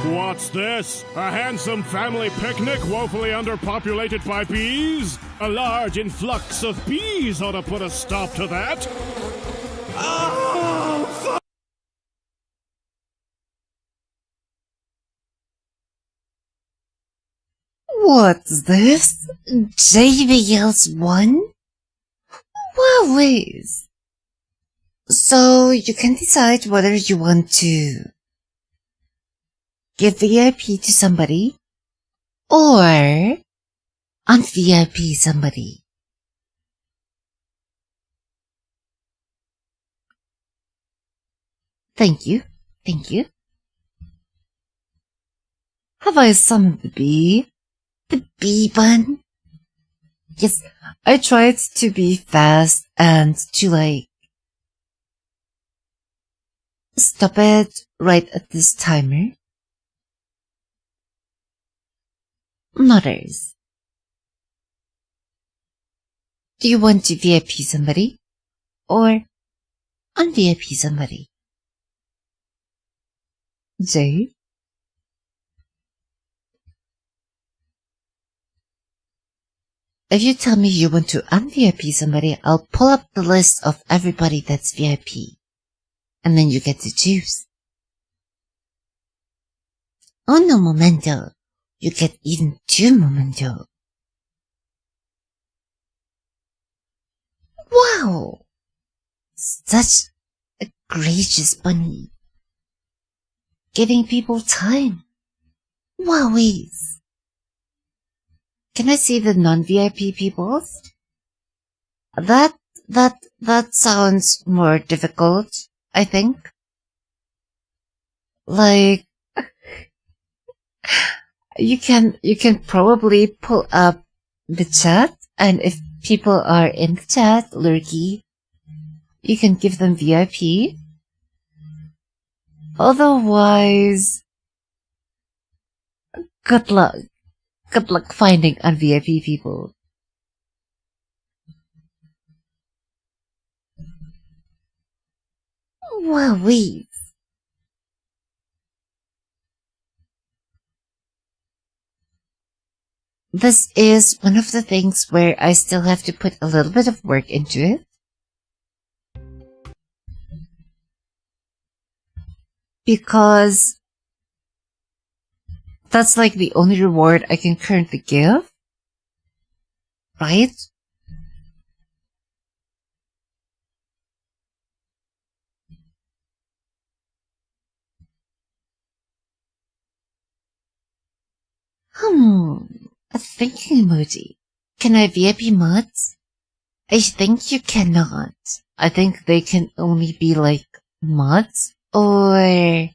What's this? A handsome family picnic woefully underpopulated by bees? A large influx of bees ought to put a stop to that. Oh, What's this? JBL's one? WOWIES! So you can decide whether you want to give VIP to somebody or un-VIP somebody. Thank you. Thank you. Have I summoned the bee? The bee bun? Yes, I tried to be fast and to stop it right at this timer. Nutters. Do you want to VIP somebody or un-VIP somebody? Jay? If you tell me you want to un-VIP somebody, I'll pull up the list of everybody that's VIP. And then you get to choose. Uno momento. You get even 2 momento. Wow! Such a gracious bunny. Giving people time. WOWIES. Can I see the non-VIP peoples? That sounds more difficult, I think. Like, you can probably pull up the chat, and if people are in the chat, lurky, you can give them VIP. Otherwise, good luck. Good luck finding un-VIP people. WOWIES. This is one of the things where I still have to put a little bit of work into it. Because that's like the only reward I can currently give. Right? A thinking emoji. Can I VIP mods? I think you cannot. I think they can only be like mods or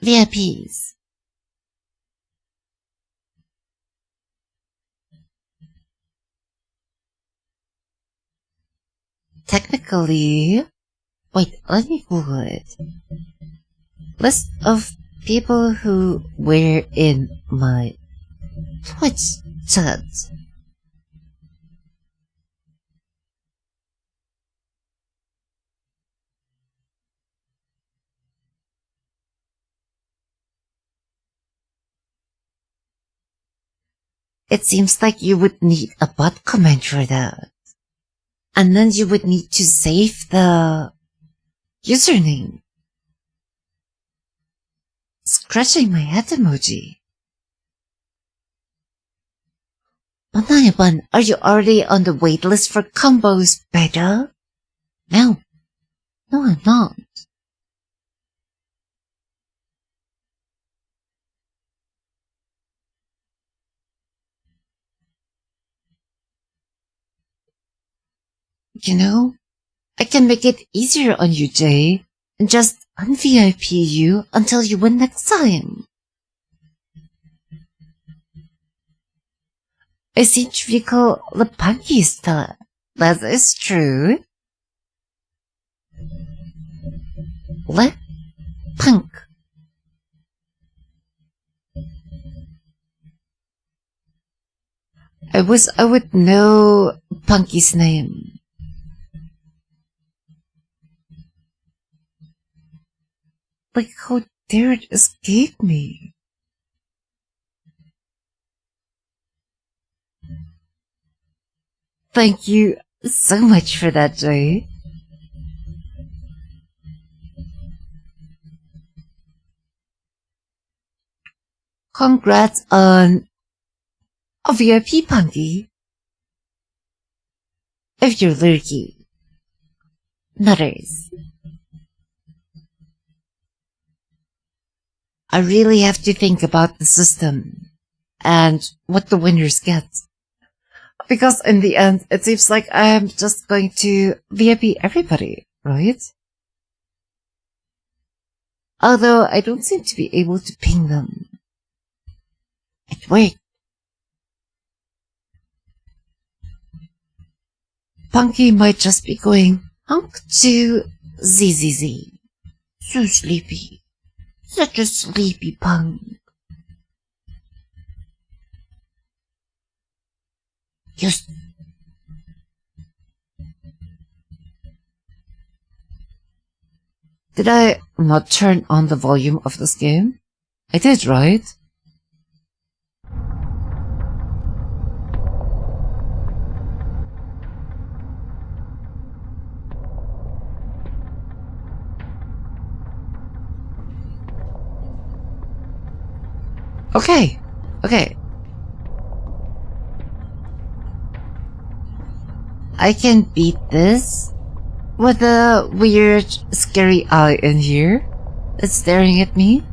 VIPs. Technically, wait, let me Google it. List of people who were in my Twitch chat. It seems like you would need a bot comment for that. And then you would need to save the username. It's scratching my head emoji. Manayaban, are you already on the waitlist for combos beta? No. No, I'm not. You know, I can make it easier on you, Jay, and just un-VIP you until you win next time. I seem to recall the punky style. That is true. Le Punk. I wish I would know Punky's name. Like, how dare it escape me? Thank you so much for that, Jay. Congrats on a VIP, Punky. If you're lurky. Nutters. I really have to think about the system and what the winners get. Because in the end, it seems like I'm just going to VIP everybody, right? Although I don't seem to be able to ping them. It worked. Punky might just be going hunk to ZZZ. So sleepy. Such a sleepy punk. Yes. Did I not turn on the volume of this game? I did, right? Okay. I can beat this with a weird, scary eye in here that's staring at me.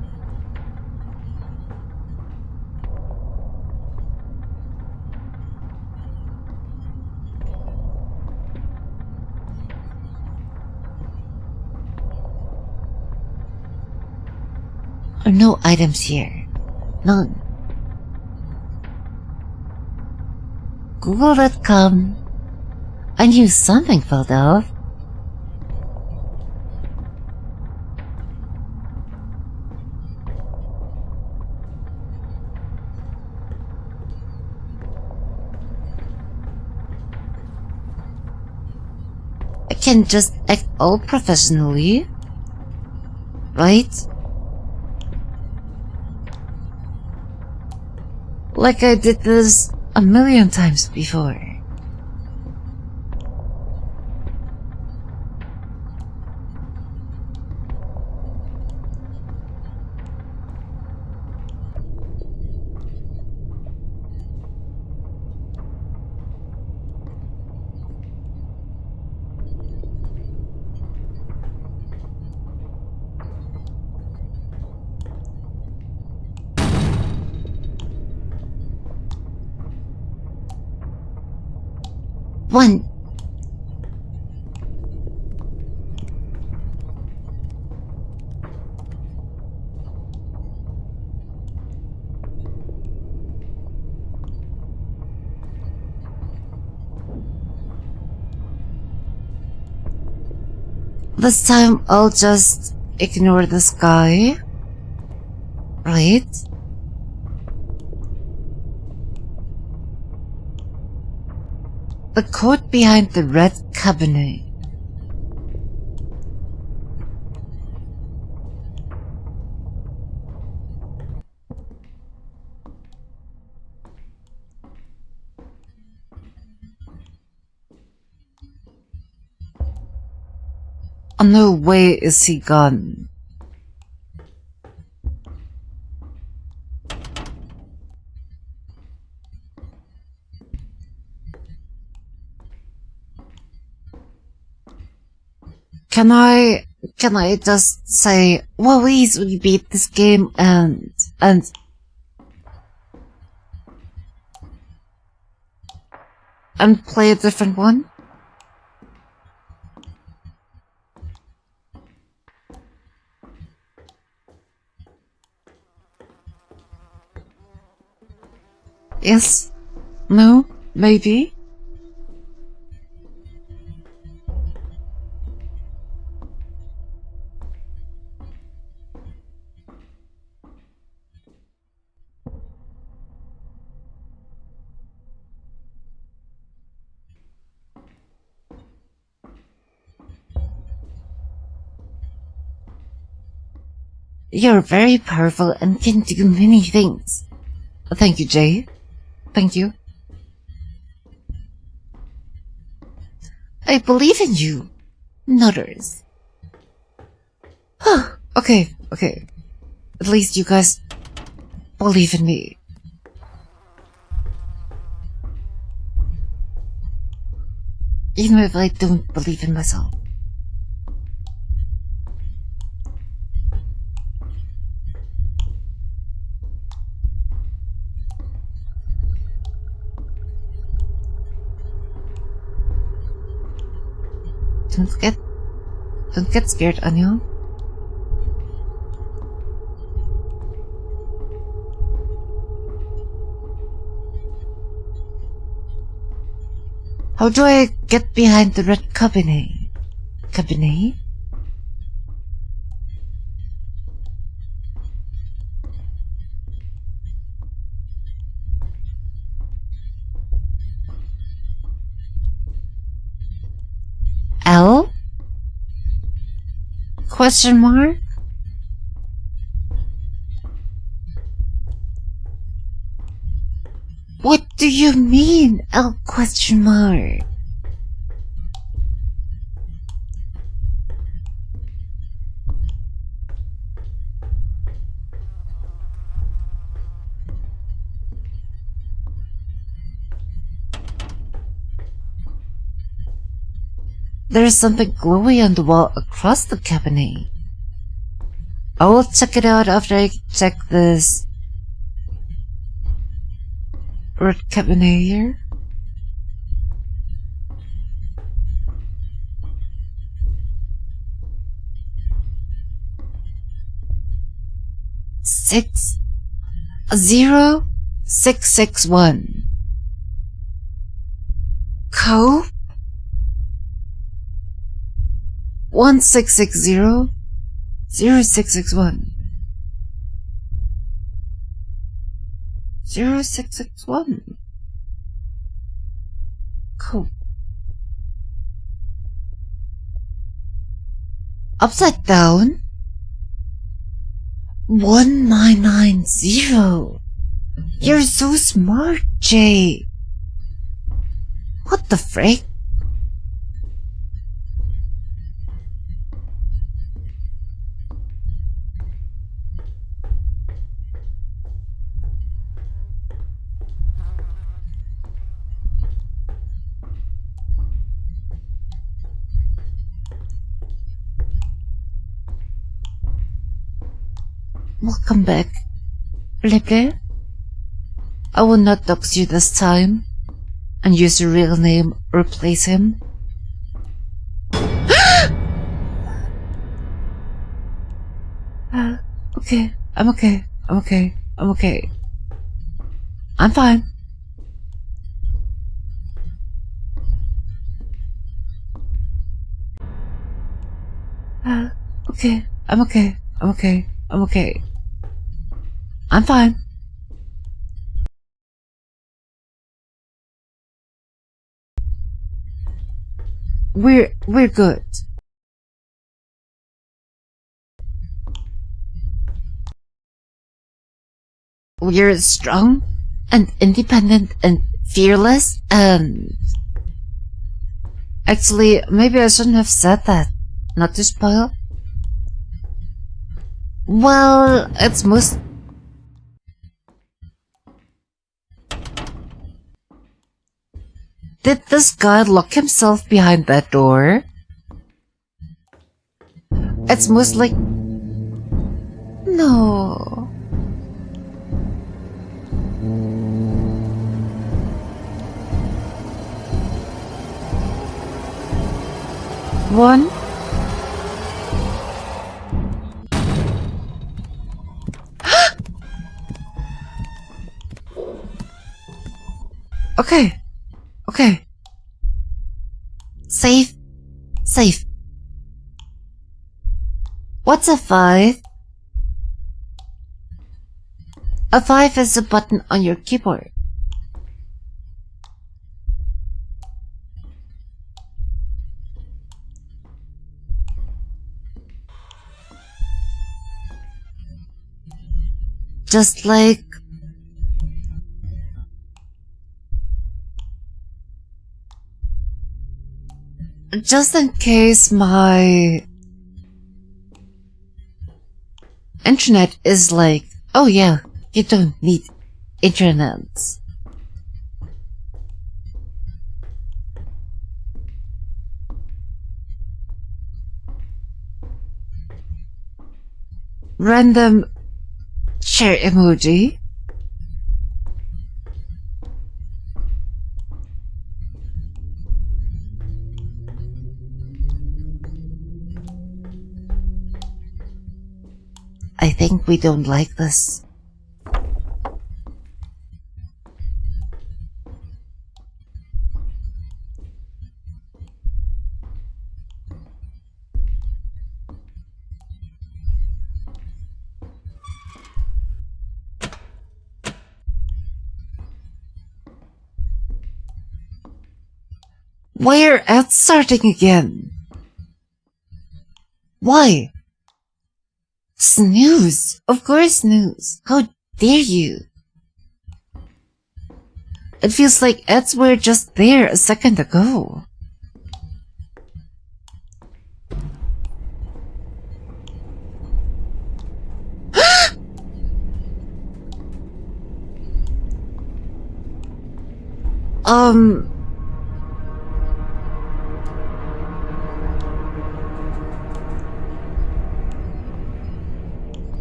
No items here. None. Google.com. I knew something fell off. I can just act all professionally, right? Like I did this a million times before. One. This time I'll just ignore the sky, right? The code behind the red cabinet. Oh, no way is he gone. Can I just say, WOWIES, we beat this game and play a different one? Yes? No? Maybe? You're very powerful and can do many things. Thank you, Jay. Thank you. I believe in you, Nutters. Okay. At least you guys believe in me. Even if I don't believe in myself. Don't get scared, Anya. How do I get behind the red cabinet? Cabinet? L? Question mark? What do you mean, L question mark? There is something glowy on the wall across the cabinet. I will check it out after I check this red cabinet here. Six 0661 code 1660 0661 0661 code upside down 1990. You're so smart, Jay. What the frick? Welcome back, Lepe. I will not dox you this time and use your real name or replace him. Okay, I'm okay. I'm fine. Okay, I'm okay. I'm fine. We're good. We're strong and independent and fearless and... Actually, maybe I shouldn't have said that. Not to spoil. Well, it's most... Did this guy lock himself behind that door? It's most like... No. One. Okay. Okay. Safe. Safe. What's a 5? A 5 is a button on your keyboard. Just like... Just in case my... internet is like, oh yeah, you don't need internet. Random share emoji. I think we don't like this. Why are ads starting again? Why? Snooze. Of course snooze. How dare you? It feels like ads were just there a second ago.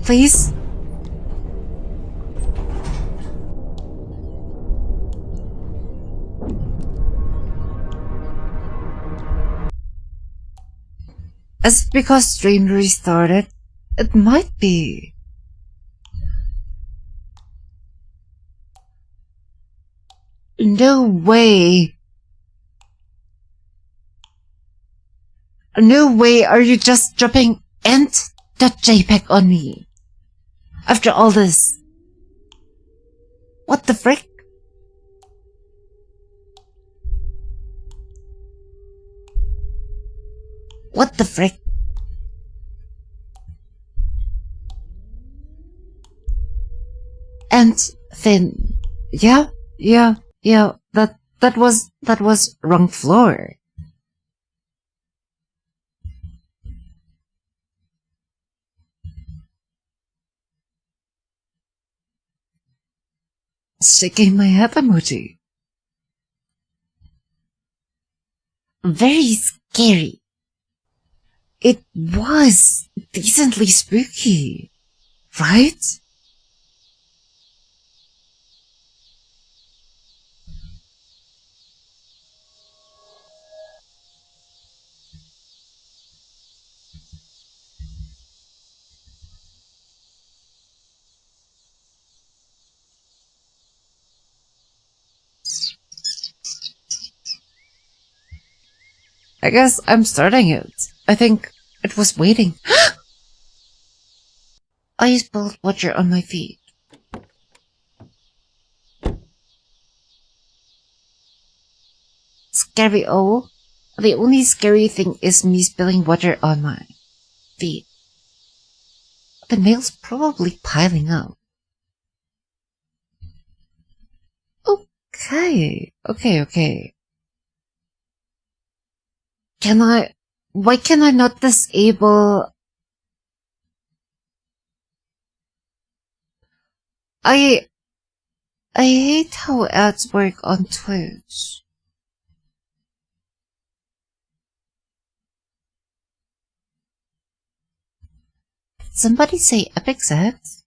Please? Is it because stream restarted? It might be. No way. No way are you just dropping ent.jpg on me. After all this. What the frick? What the frick? And thin. Yeah, that was wrong floor. Shaking my head emoji. Very scary. It was decently spooky, right? I guess I'm starting it. I think it was waiting. I spilled water on my feet. Scary oh. The only scary thing is me spilling water on my feet. The mail's probably piling up. Okay. Why can I not disable... I hate how ads work on Twitch. somebody say epic sex?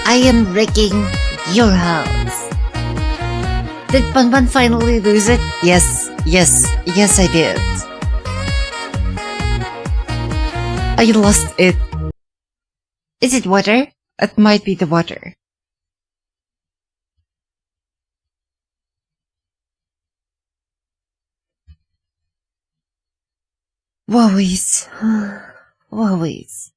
I am wrecking your house. Did Banban finally lose it? Yes, I did. I lost it. Is it water? It might be the water. WOWIES. WOWIES.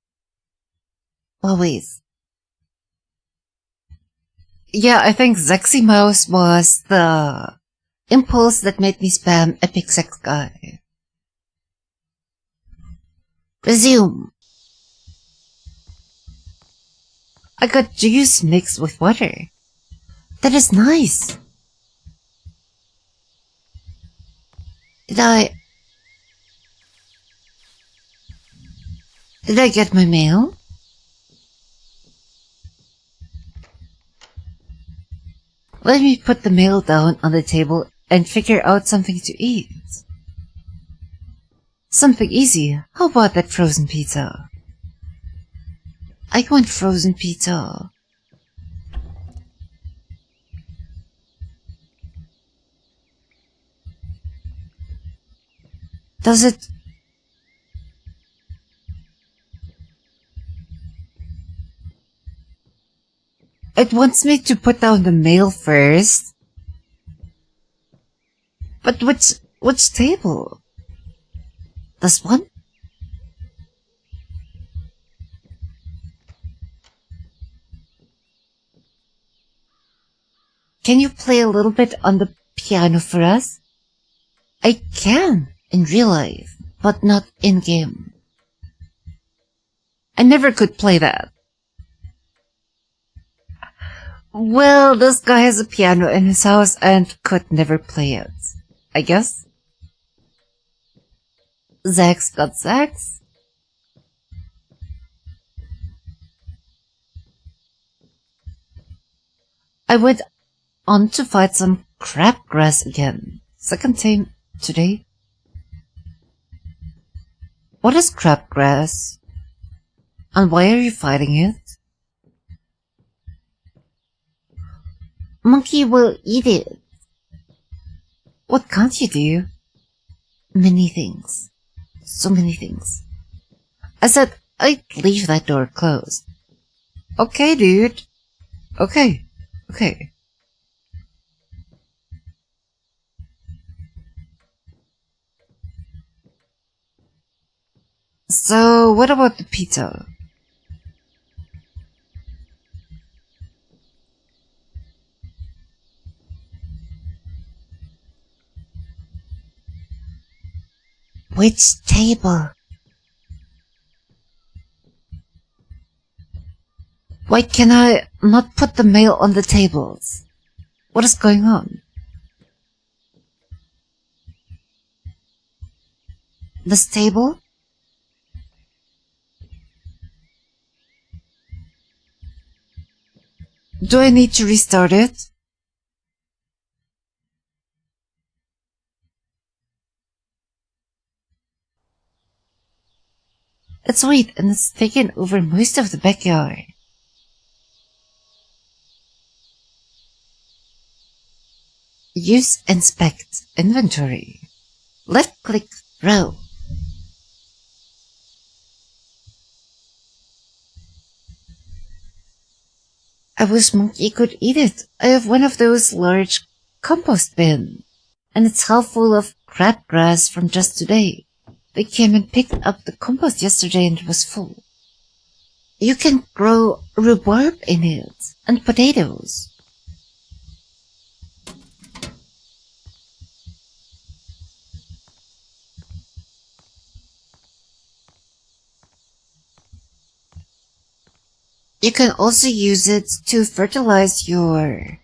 Yeah, I think Zexy Mouse was the impulse that made me spam Epic Sex Guy. Resume. I got juice mixed with water. That is nice. Did I get my mail? Let me put the mail down on the table and figure out something to eat. Something easy. How about that frozen pizza? I want frozen pizza. Does it... it wants me to put down the mail first. But which table? This one? Can you play a little bit on the piano for us? I can in real life, but not in game. I never could play that. Well, this guy has a piano in his house and could never play it, I guess. Zach's got Zach's. I went on to fight some crabgrass again. Second time today. What is crabgrass? And why are you fighting it? Monkey will eat it. What can't you do? Many things. So many things. I said I'd leave that door closed. Okay, dude. Okay. Okay. So, what about the pizza? Which table? Why can I not put the mail on the tables? What is going on? This table? Do I need to restart it? It's wet and it's taken over most of the backyard. Use inspect inventory. Left click throw. I wish Monkey could eat it. I have one of those large compost bins, and it's half full of crabgrass from just today. They came and picked up the compost yesterday and it was full. You can grow rhubarb in it, and potatoes. You can also use it to fertilize your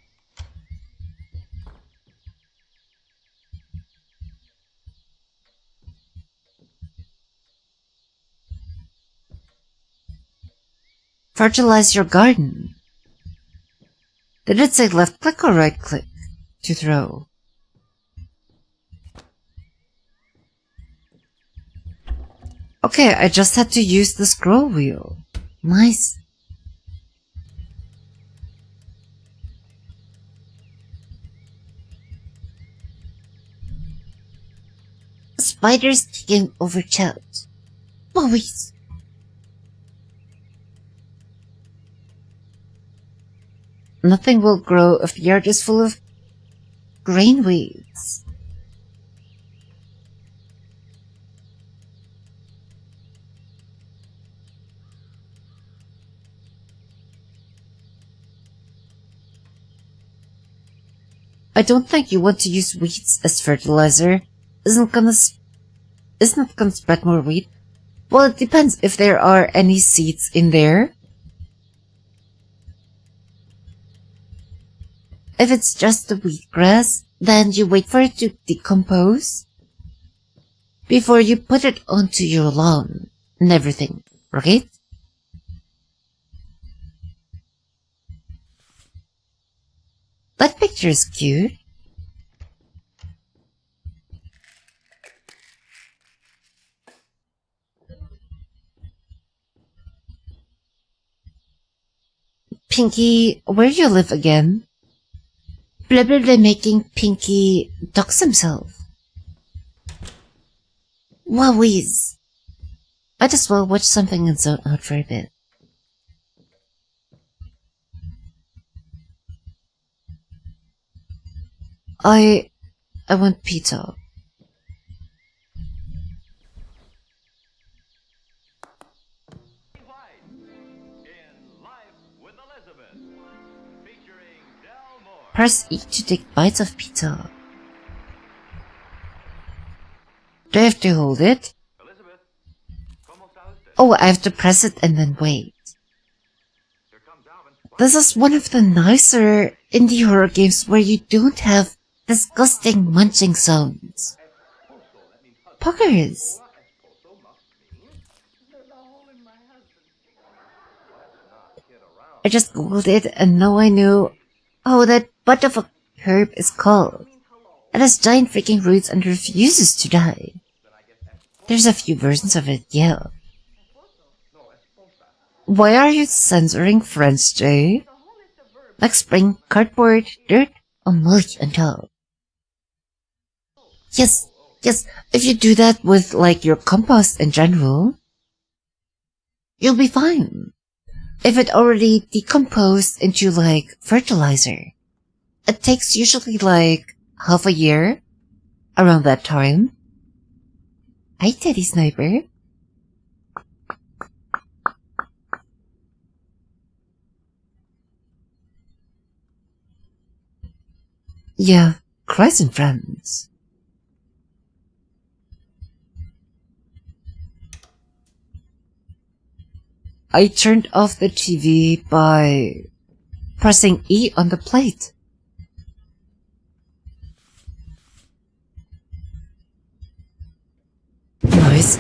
garden. Did it say left click or right click to throw? Okay, I just had to use the scroll wheel. Nice. Spiders taking over chat. WOWIES. Nothing will grow if the yard is full of grain weeds. I don't think you want to use weeds as fertilizer. Isn't it gonna spread more wheat? Well, it depends if there are any seeds in there. If it's just the wheatgrass, then you wait for it to decompose before you put it onto your lawn and everything, right? That picture is cute. Pinky, where do you live again? Blah blah blah making Pinky dox himself. WOWIES. Might as well watch something and zone out for a bit. I want pizza. Press E to take bites of pizza. Do I have to hold it? Oh, I have to press it and then wait. This is one of the nicer indie horror games where you don't have disgusting munching sounds. Puckers! I just googled it and now I know how that butt of a herb is called. It has giant freaking roots and refuses to die. There's a few versions of it, yeah. Why are you censoring French, Jay? Like spring, cardboard, dirt, or mulch on top. Yes, if you do that with like your compost in general, you'll be fine. If it already decomposed into like fertilizer, it takes usually like half a year around that time. Hi, Teddy Sniper. Yeah, cries and friends. I turned off the TV by pressing E on the plate. Noise?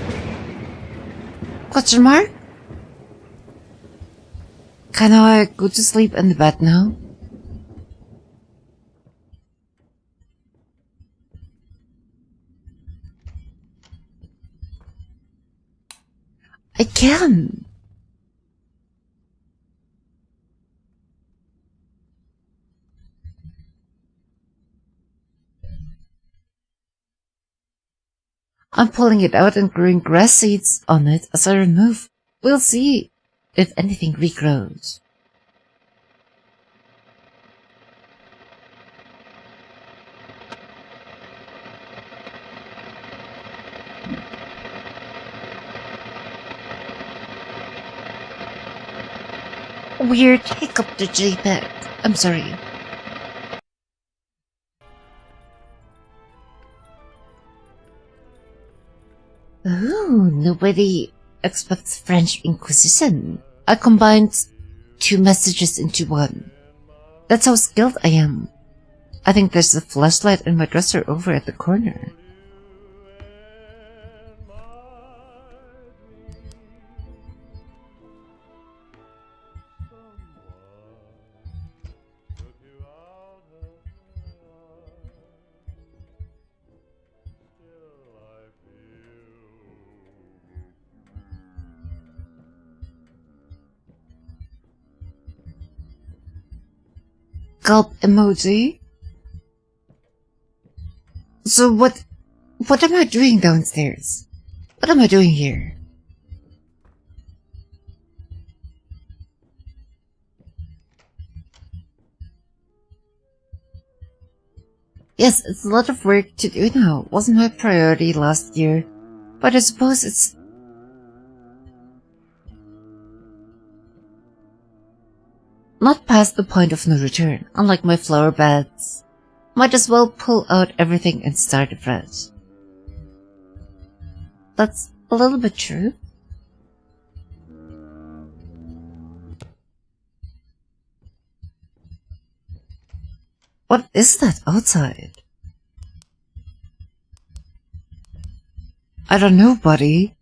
Question mark? Can I go to sleep in the bed now? I can. I'm pulling it out and growing grass seeds on it as I remove. We'll see if anything regrows. Weird hiccup to JPEG. I'm sorry. Ooh, nobody expects French Inquisition. I combined 2 messages into one. That's how skilled I am. I think there's a flashlight in my dresser over at the corner. Gulp emoji? So what am I doing downstairs? What am I doing here? Yes, it's a lot of work to do now. Wasn't my priority last year. But I suppose it's... not past the point of no return, unlike my flower beds. Might as well pull out everything and start afresh. That's a little bit true. What is that outside? I don't know, buddy.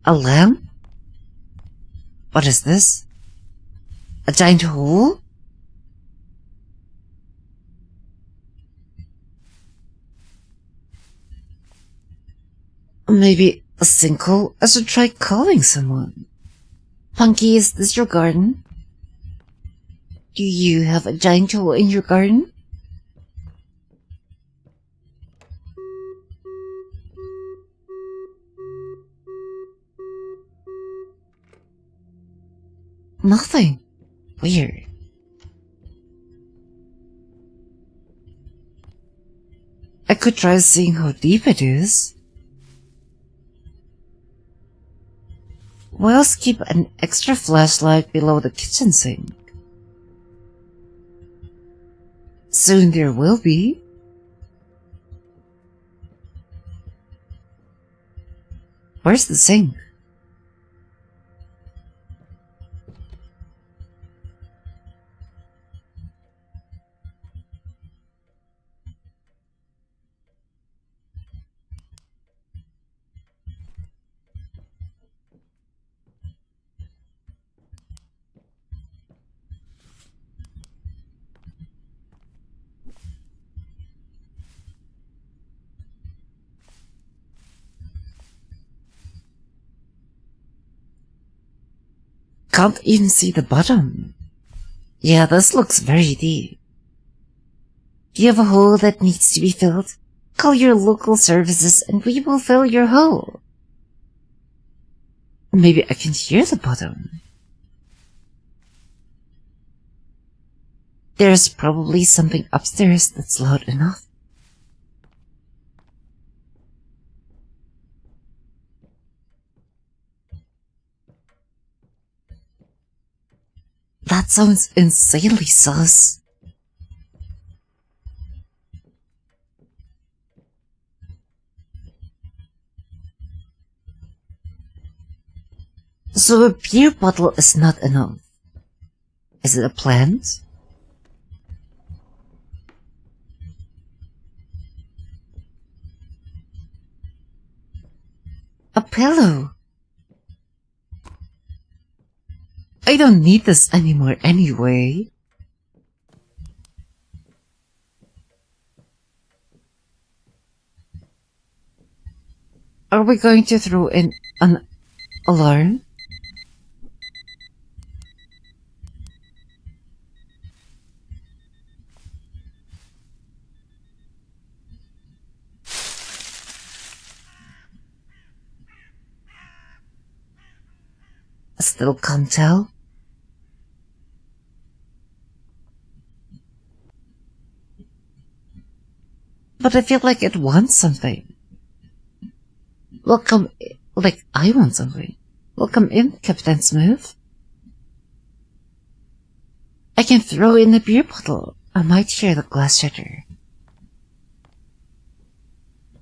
A lamp? What is this? A giant hole? Maybe a sinkhole? I should try calling someone. Punky, is this your garden? Do you have a giant hole in your garden? Nothing. Weird. I could try seeing how deep it is. Why else keep an extra flashlight below the kitchen sink? Soon there will be. Where's the sink? Can't even see the bottom. Yeah, this looks very deep. Do you have a hole that needs to be filled? Call your local services and we will fill your hole. Maybe I can hear the bottom. There's probably something upstairs that's loud enough. That sounds insanely sus. So a beer bottle is not enough. Is it a plant? A pillow. I don't need this anymore anyway. Are we going to throw in an alarm? Still can't tell. But I feel like it wants something. Welcome, like I want something. Welcome in, Captain Smooth. I can throw in a beer bottle. I might hear the glass shatter.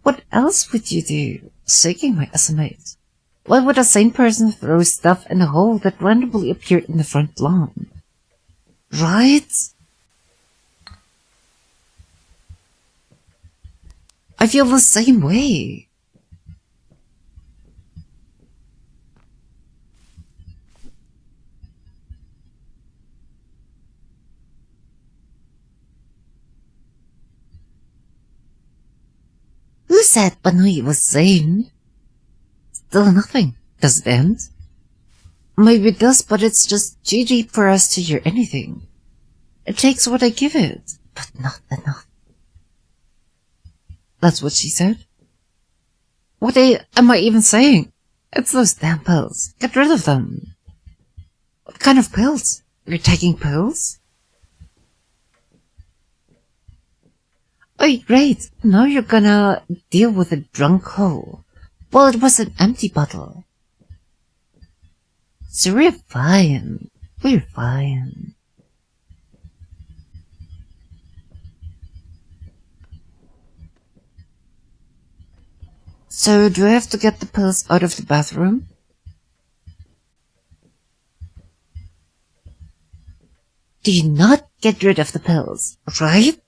What else would you do? Shaking my estimate. Why would a sane person throw stuff in a hole that randomly appeared in the front lawn? Right? I feel the same way. Who said Banui was sane? Still nothing. Does it end? Maybe it does, but it's just too deep for us to hear anything. It takes what I give it, but not enough. That's what she said? What am I even saying? It's those damn pills. Get rid of them. What kind of pills? You're taking pills? Oh, great. Now you're gonna deal with a drunk hole. Well, it was an empty bottle. So we're fine. We're fine. So, do I have to get the pills out of the bathroom? Do you not get rid of the pills, right?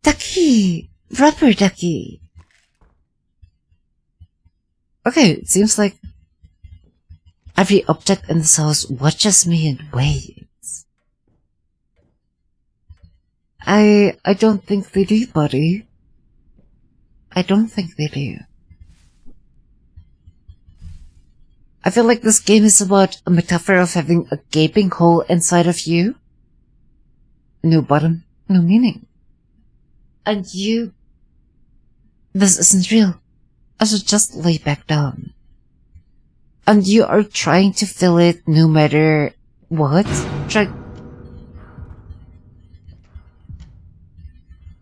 Ducky! Rubber ducky! Okay, it seems like every object in this house watches me and waits. I don't think they do, buddy. I don't think they do. I feel like this game is about a metaphor of having a gaping hole inside of you. No bottom, no meaning. And you... This isn't real. I should just lay back down. And you are trying to fill it no matter what?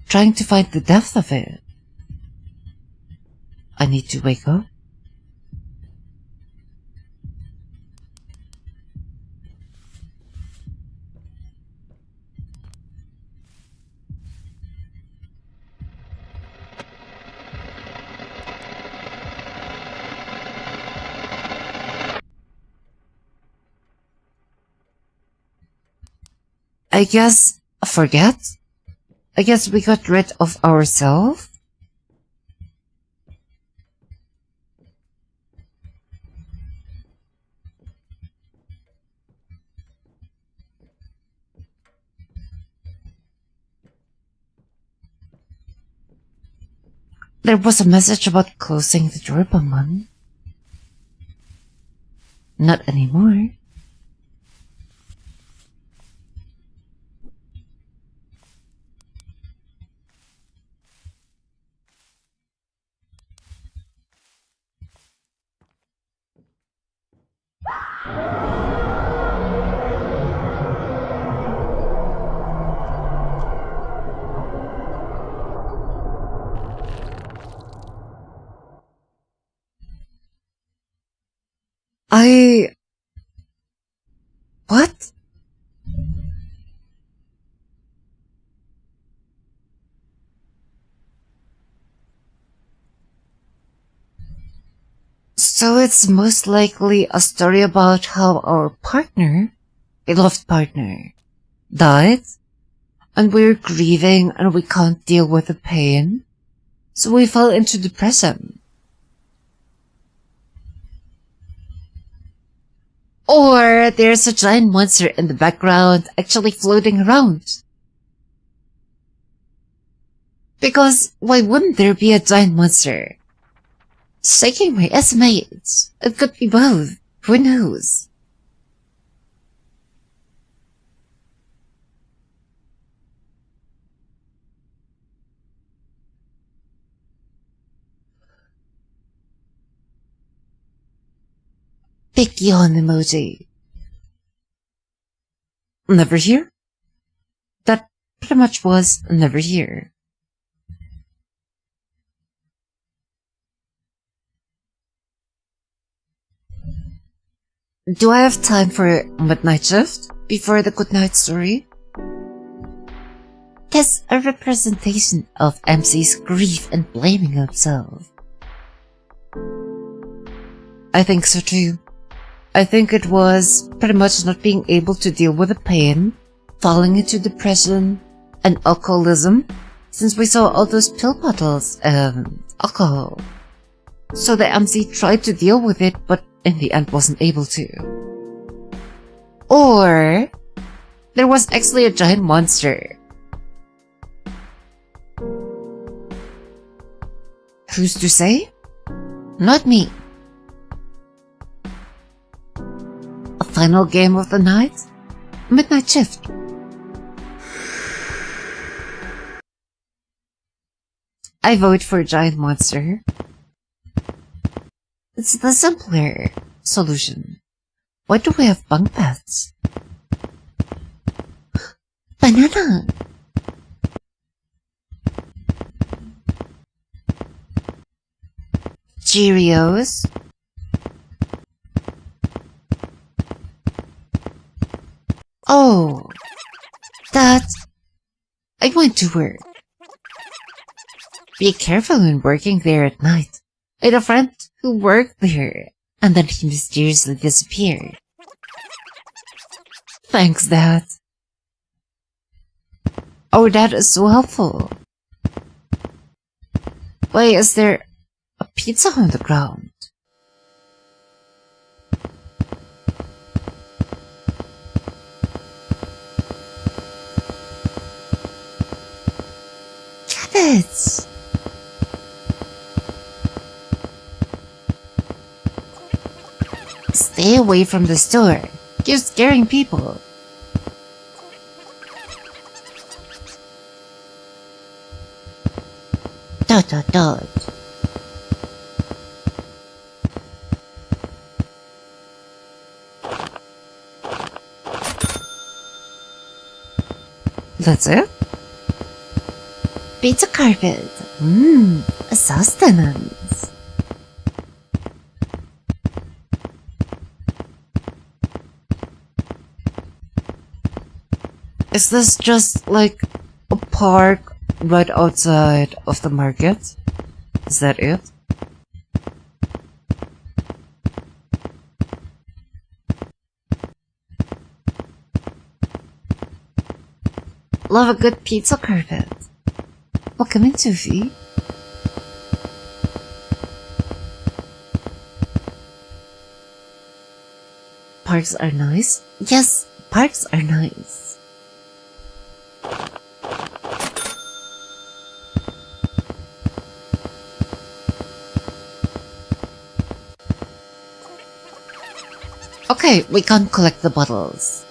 Trying to find the depth of it. I need to wake up. I guess, forget? I guess we got rid of ourselves? There was a message about closing the door, Mom. Not anymore. What? So it's most likely a story about how our partner, beloved partner, died, and we're grieving and we can't deal with the pain, so we fell into depression. Or there's a giant monster in the background actually floating around. Because why wouldn't there be a giant monster? Shaking my estimates. It could be both. Who knows? Big yawn emoji. Never here? That pretty much was never here. Do I have time for midnight shift before the goodnight story? That's a representation of MC's grief and blaming himself. I think so too. I think it was pretty much not being able to deal with the pain, falling into depression, and alcoholism, since we saw all those pill bottles and alcohol. So the MC tried to deal with it, but in the end wasn't able to. Or there was actually a giant monster. Who's to say? Not me. A final game of the night? Midnight shift. I vote for a giant monster. It's the simpler solution. Why do we have bunk beds? Banana! Cheerios? Oh, that... I went to work. Be careful when working there at night. I had a friend who worked there, and then he mysteriously disappeared. Thanks, Dad. Oh, that is so helpful. Why is there a pizza on the ground? Cabbage! Stay away from the store. You're scaring people. Dot dot dot. That's it? Pizza carpet. Sustenance. Is this just like a park right outside of the market? Is that it? Love a good pizza carpet. Welcome in, Sophie. Parks are nice? Yes, parks are nice. Okay, we can collect the bottles.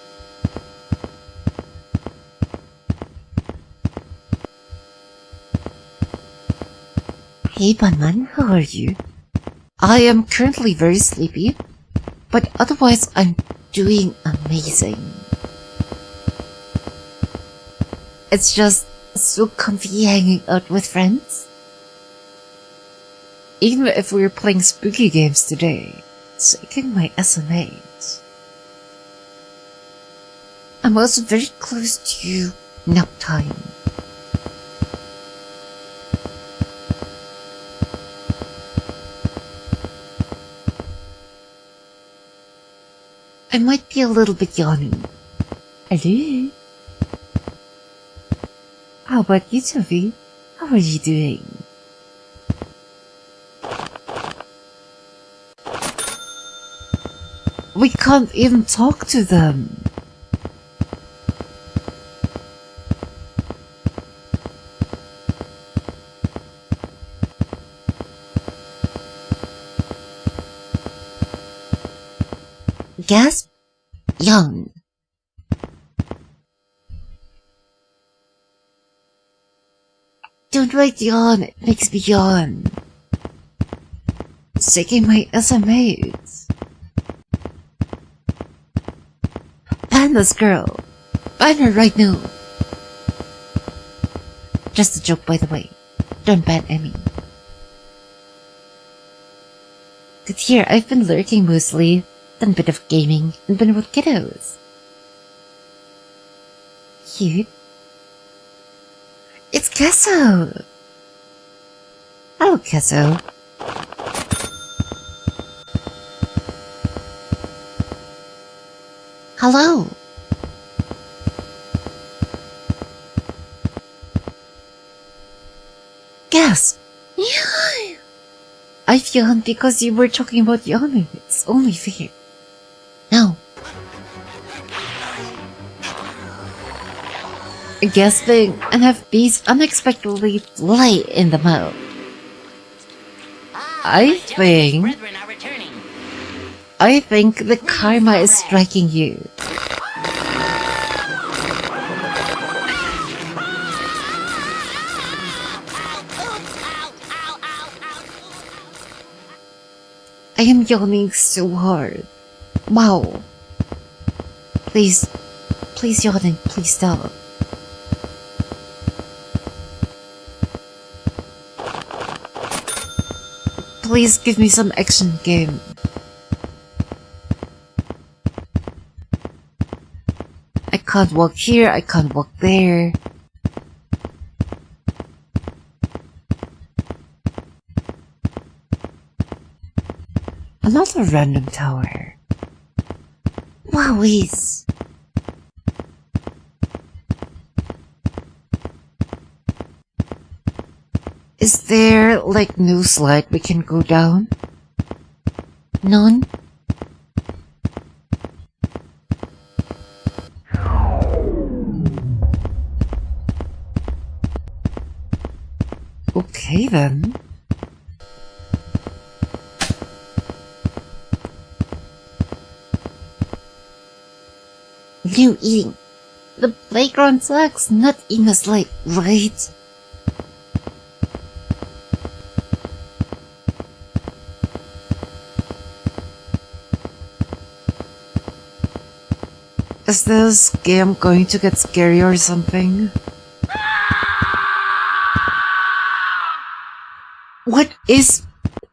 Hey, Banman, how are you? I am currently very sleepy, but otherwise I'm Doing amazing. it's just So comfy hanging out with friends. even if we were playing spooky games today, Taking my SMAs. I'm also very close to nap time. I might be a little bit yawning. hello? How about you, Sophie? How are you doing? We can't even talk to them. Gasp? Young. Don't write yawn, it makes me yawn. Taking my SMAs. Ban this girl. Ban her right now. Just a joke, by the way. Don't ban Emmy. Good here, I've been lurking mostly, done a bit of gaming, and been with kiddos. Cute. It's Kesso. Hello, Kesso. Hello. Gasp! Yeah. I yawned because you were talking about yawning. It's only fair. No. Gasping and have bees unexpectedly fly in the mouth. I think the karma is striking you. I am yawning so hard. Wow. Please yawning, please stop. Please give me some action game. I can't walk here, I can't walk there. Another random tower. WOWIES. Is there like no slide we can go down? None? Okay then. New eating. The playground sucks, not in a slide, right? Is this game going to get scary or something? What is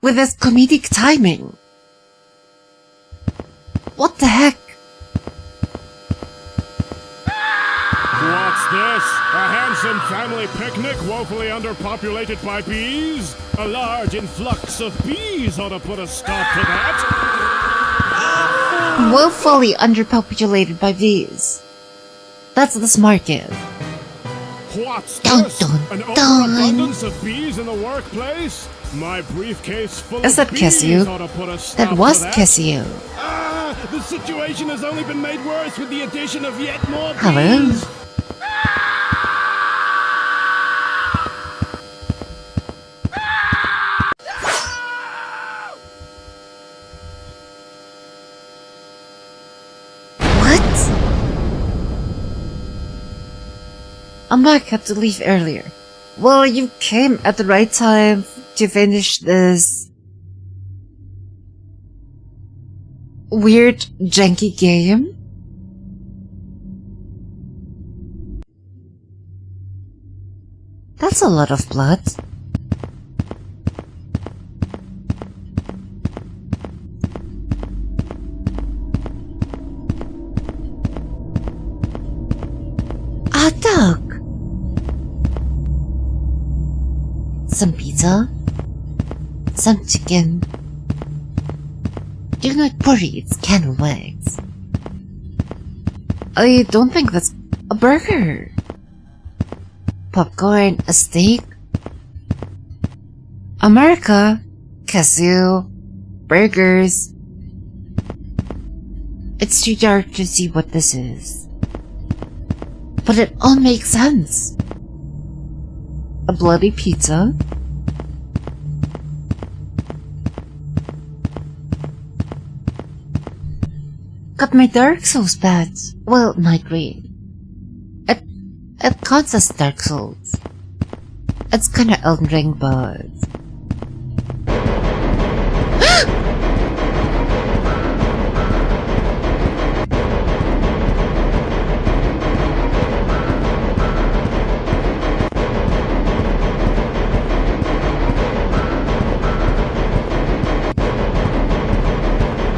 with this comedic timing? What the heck? What's this? A handsome family picnic woefully underpopulated by bees? A large influx of bees ought to put a stop to that. Woefully underpopulated by bees. That's the smart kid. What's Dun, this? dun, An dun. overabundance of bees in the workplace? My briefcase full Is of that bees Casio? ought to put a stop That was to that. Casio. The situation has only been made worse with the addition of yet more bees. Hello? What? Mike had to leave earlier. Well, you came at the right time to finish this weird, janky game. That's a lot of blood. A duck. Some pizza. Some chicken. Do not worry, it's canned legs. I don't think that's a burger. Popcorn, a steak. America, Casio, burgers. It's too dark to see what this is. But it all makes sense. A bloody pizza. Got my Dark Souls bad. Well, not really. It counts as Dark Souls. It's kinda Elden Ring, but...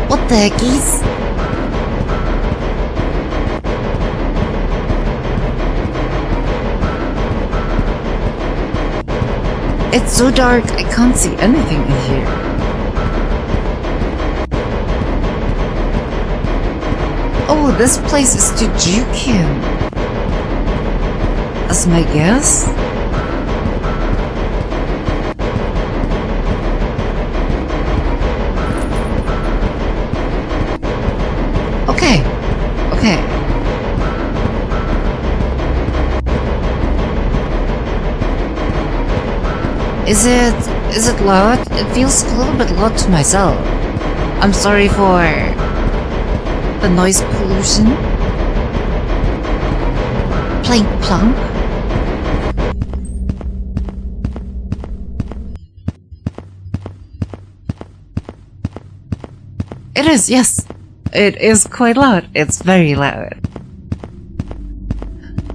What the heckies? It's so dark, I can't see anything in here. Oh, this place is to juke him. As my guess? Okay. Okay. Is it loud? It feels a little bit loud to myself. I'm sorry for the noise pollution. Plink plunk. It is, yes. It is quite loud. It's very loud.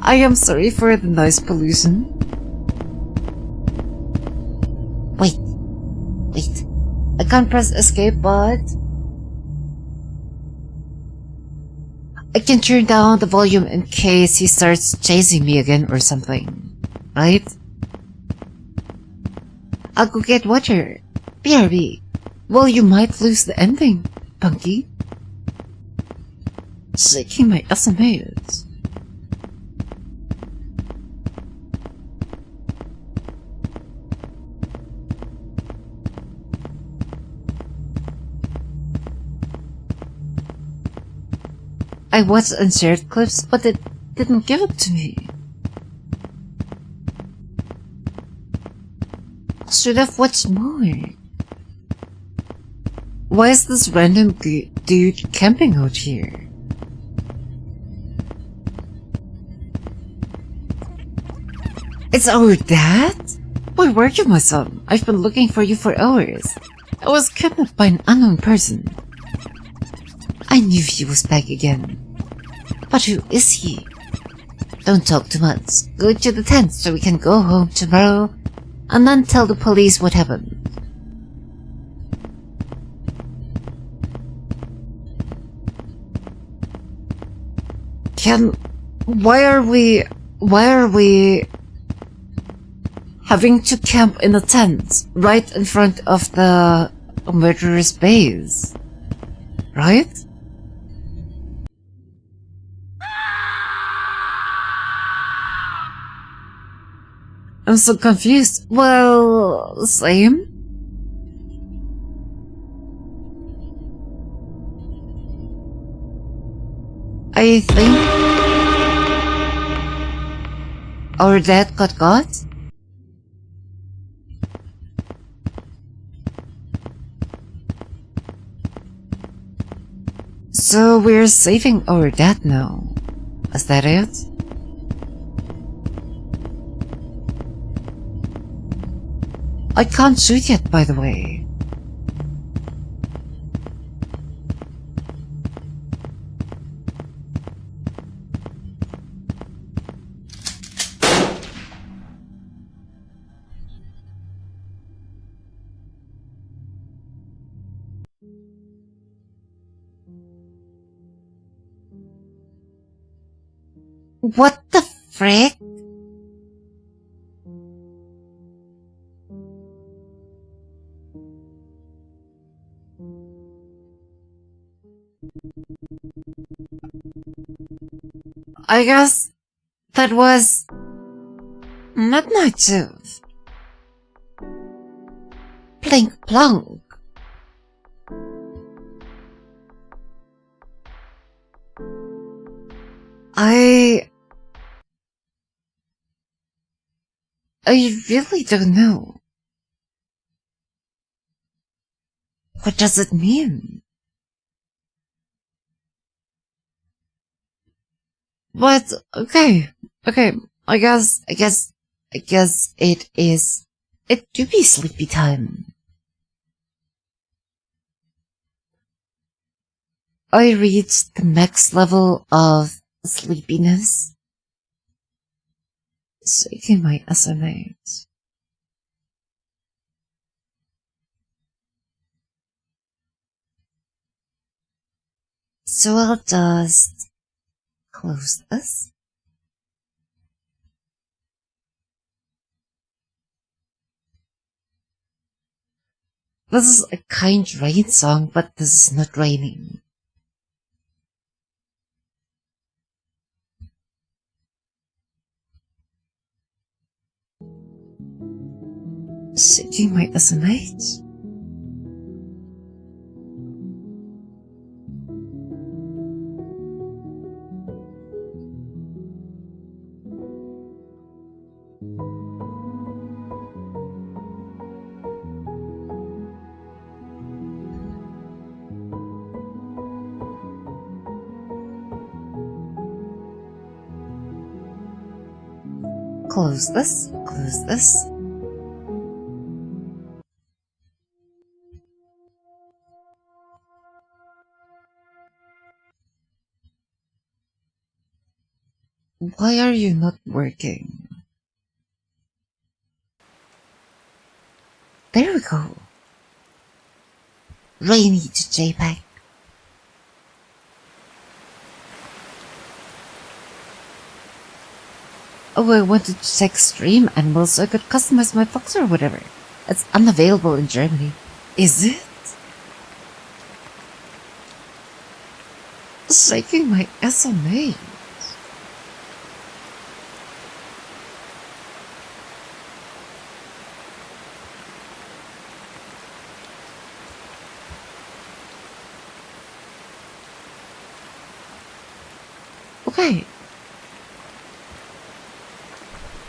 I am sorry for the noise pollution. Wait, I can't press escape, but I can turn down the volume in case he starts chasing me again or something, right? I'll go get water. BRB. Well, you might lose the ending, Punky. Shaking my SMAs. I watched and shared clips, but it didn't give it to me. Should have watched more. Why is this random dude camping out here? It's our dad? Where were you, my son? I've been looking for you for hours. I was kidnapped by an unknown person. I knew he was back again. But who is he? Don't talk too much. Go to the tent so we can go home tomorrow and then tell the police what happened. Why are we having to camp in a tent right in front of the murderer's base? Right? I'm so confused. Well, same. I think our dad got caught. So we're saving our dad now. Is that it? I can't shoot yet, by the way. What the frick? I guess that was not much of plink plonk. I really don't know. What does it mean? But okay, I guess it do be sleepy time. I reached the max level of sleepiness. Shaking my SMH. So I'll just close this. This is a kind rain song, but this is not raining. Shaking my SMH. Close this, close this. Why are you not working? There we go. Rainy to JPEG. Oh, I wanted to check stream animals so I could customize my fox or whatever. It's unavailable in Germany. Is it? Shaking my SMA. Okay.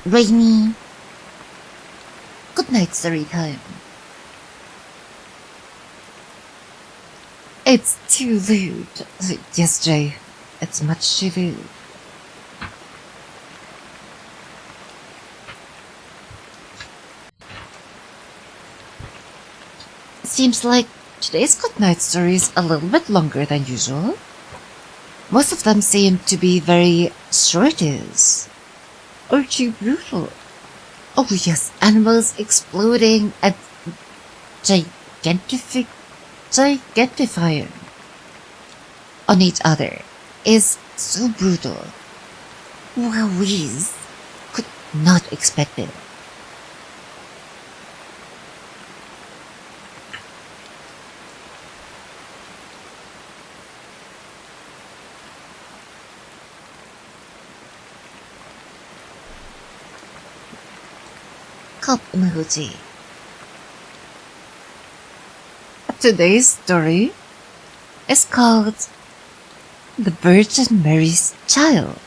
Rainy. Good night, story time. It's too late. Yes, Jay. It's much too late. Seems like today's good night story is a little bit longer than usual. Most of them seem to be very shortish or too brutal. Oh yes, animals exploding and gigantifying on each other is so brutal. WOWIES could not expect it. Cup emoji. Today's story is called The Virgin Mary's Child.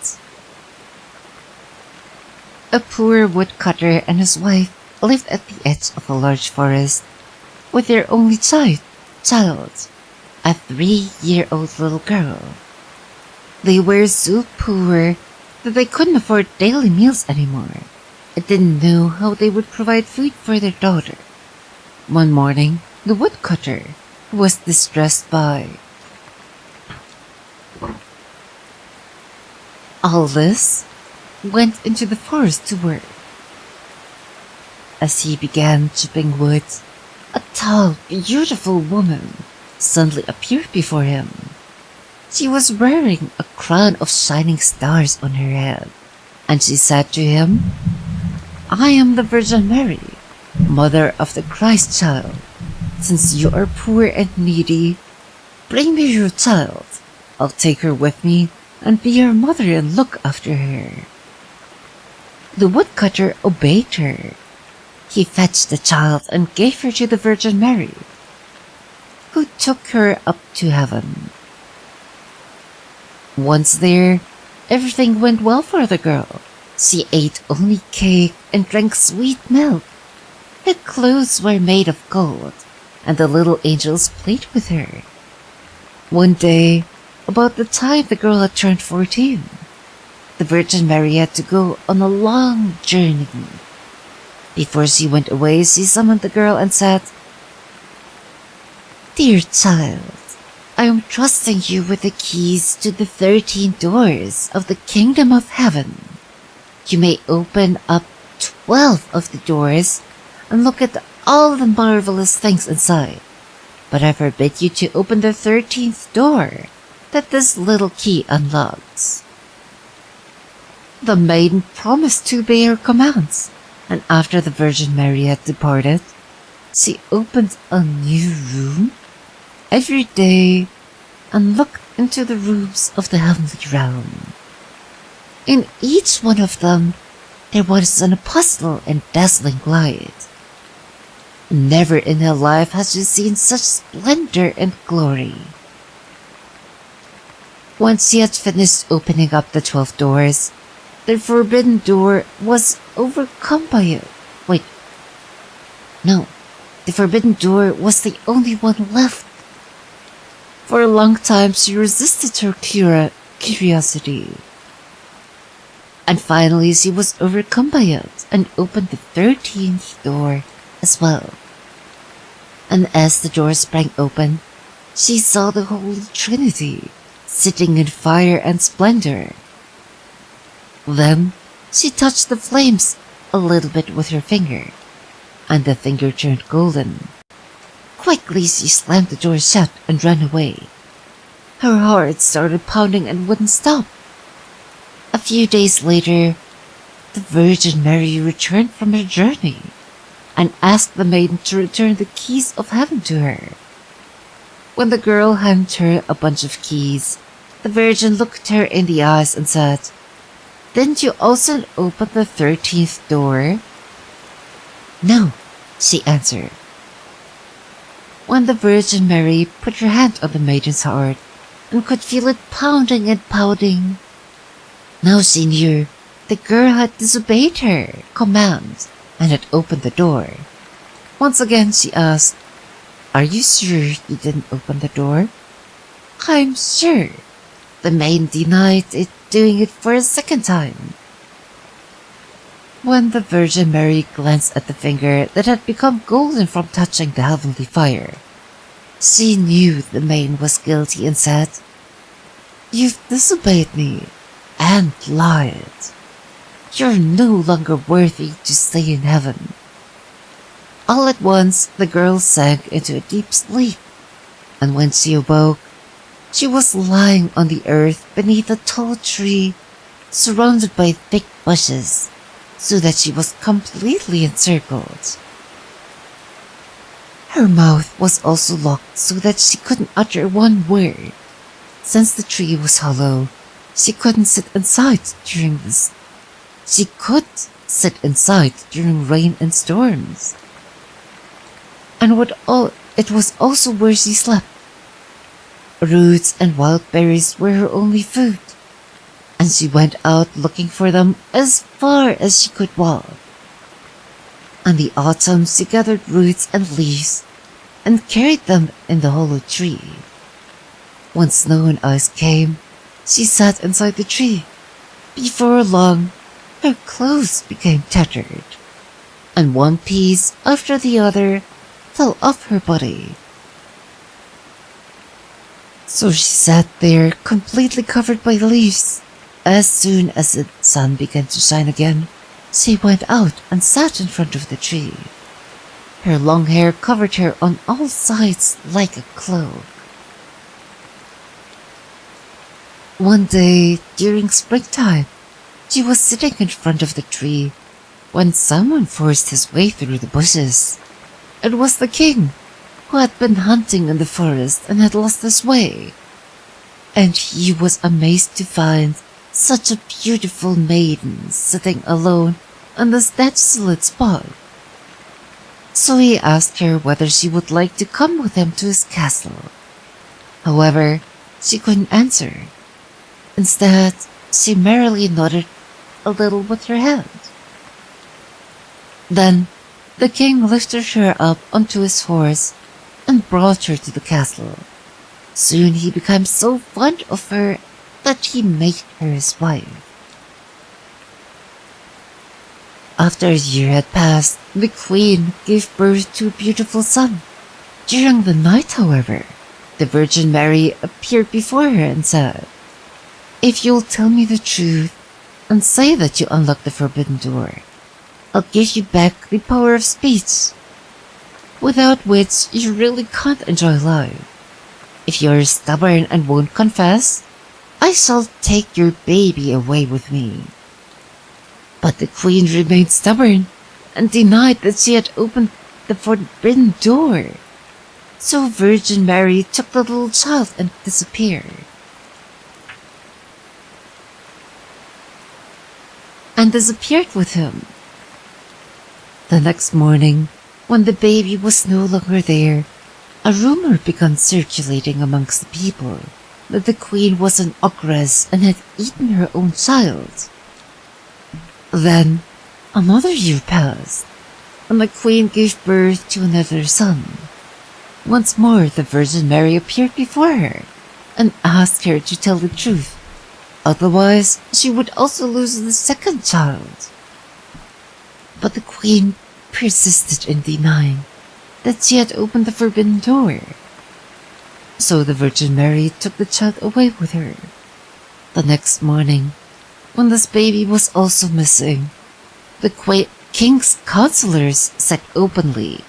A poor woodcutter and his wife lived at the edge of a large forest with their only child, a 3-year-old little girl. They were so poor that they couldn't afford daily meals anymore and didn't know how they would provide food for their daughter. One morning, the woodcutter, who was distressed by all this, went into the forest to work. As he began chopping wood, a tall, beautiful woman suddenly appeared before him. She was wearing a crown of shining stars on her head, and she said to him, "I am the Virgin Mary, mother of the Christ child. Since you are poor and needy, bring me your child. I'll take her with me and be your mother and look after her." The woodcutter obeyed her. He fetched the child and gave her to the Virgin Mary, who took her up to heaven. Once there, everything went well for the girl. She ate only cake and drank sweet milk. Her clothes were made of gold, and the little angels played with her. One day, about the time the girl had turned 14, the Virgin Mary had to go on a long journey. Before she went away, she summoned the girl and said, "Dear child, I am trusting you with the keys to the 13 doors of the kingdom of heaven. You may open up 12 of the doors and look at all the marvelous things inside, but I forbid you to open the 13th door that this little key unlocks." The maiden promised to obey her commands, and after the Virgin Mary had departed, she opened a new room every day and looked into the rooms of the heavenly realm. In each one of them, there was an apostle in dazzling light. Never in her life had she seen such splendor and glory. Once she had finished opening up the 12 doors, the forbidden door was overcome by it. The forbidden door was the only one left. For a long time she resisted her curiosity. And finally she was overcome by it and opened the 13th door as well. And as the door sprang open, she saw the Holy Trinity sitting in fire and splendor. Then she touched the flames a little bit with her finger, and the finger turned golden. Quickly she slammed the door shut and ran away. Her heart started pounding and wouldn't stop. A few days later, the Virgin Mary returned from her journey and asked the maiden to return the keys of heaven to her. When the girl handed her a bunch of keys, the Virgin looked her in the eyes and said, "Didn't you also open the 13th door?" "No," she answered. When the Virgin Mary put her hand on the maiden's heart and could feel it pounding and pounding, now she knew the girl had disobeyed her command and had opened the door. Once again she asked, "Are you sure you didn't open the door?" "I'm sure." The maiden denied it, doing it for a second time. When the Virgin Mary glanced at the finger that had become golden from touching the heavenly fire, she knew the maiden was guilty and said, You've disobeyed me and lied. You're no longer worthy to stay in heaven. All at once, the girl sank into a deep sleep, and when she awoke, she was lying on the earth beneath a tall tree, surrounded by thick bushes, so that she was completely encircled. Her mouth was also locked so that she couldn't utter one word. Since the tree was hollow, she couldn't sit inside during this. She could sit inside during rain and storms. And it was also where she slept. Roots and wild berries were her only food, and she went out looking for them as far as she could walk. In the autumn, she gathered roots and leaves and carried them in the hollow tree. When snow and ice came, she sat inside the tree. Before long, her clothes became tattered, and one piece after the other fell off her body. So she sat there completely covered by leaves. As soon as the sun began to shine again, she went out and sat in front of the tree. Her long hair covered her on all sides like a cloak. One day, during springtime, she was sitting in front of the tree when someone forced his way through the bushes. It was the king, who had been hunting in the forest and had lost his way. And he was amazed to find such a beautiful maiden sitting alone on this desolate spot. So he asked her whether she would like to come with him to his castle. However, she couldn't answer. Instead, she merely nodded a little with her head. Then, the king lifted her up onto his horse and brought her to the castle. Soon he became so fond of her that he made her his wife. After a year had passed, the queen gave birth to a beautiful son. During the night, however, the Virgin Mary appeared before her and said, "If you'll tell me the truth and say that you unlocked the forbidden door, I'll give you back the power of speech, without which you really can't enjoy life. If you're stubborn and won't confess, I shall take your baby away with me." But the queen remained stubborn and denied that she had opened the forbidden door. So Virgin Mary took the little child and disappeared. And disappeared with him. The next morning, when the baby was no longer there, a rumor began circulating amongst the people that the queen was an ogress and had eaten her own child. Then, another year passed, and the queen gave birth to another son. Once more, the Virgin Mary appeared before her and asked her to tell the truth. Otherwise, she would also lose the second child. But the queen persisted in denying that she had opened the forbidden door. So the Virgin Mary took the child away with her. The next morning, when this baby was also missing, the king's counselors said openly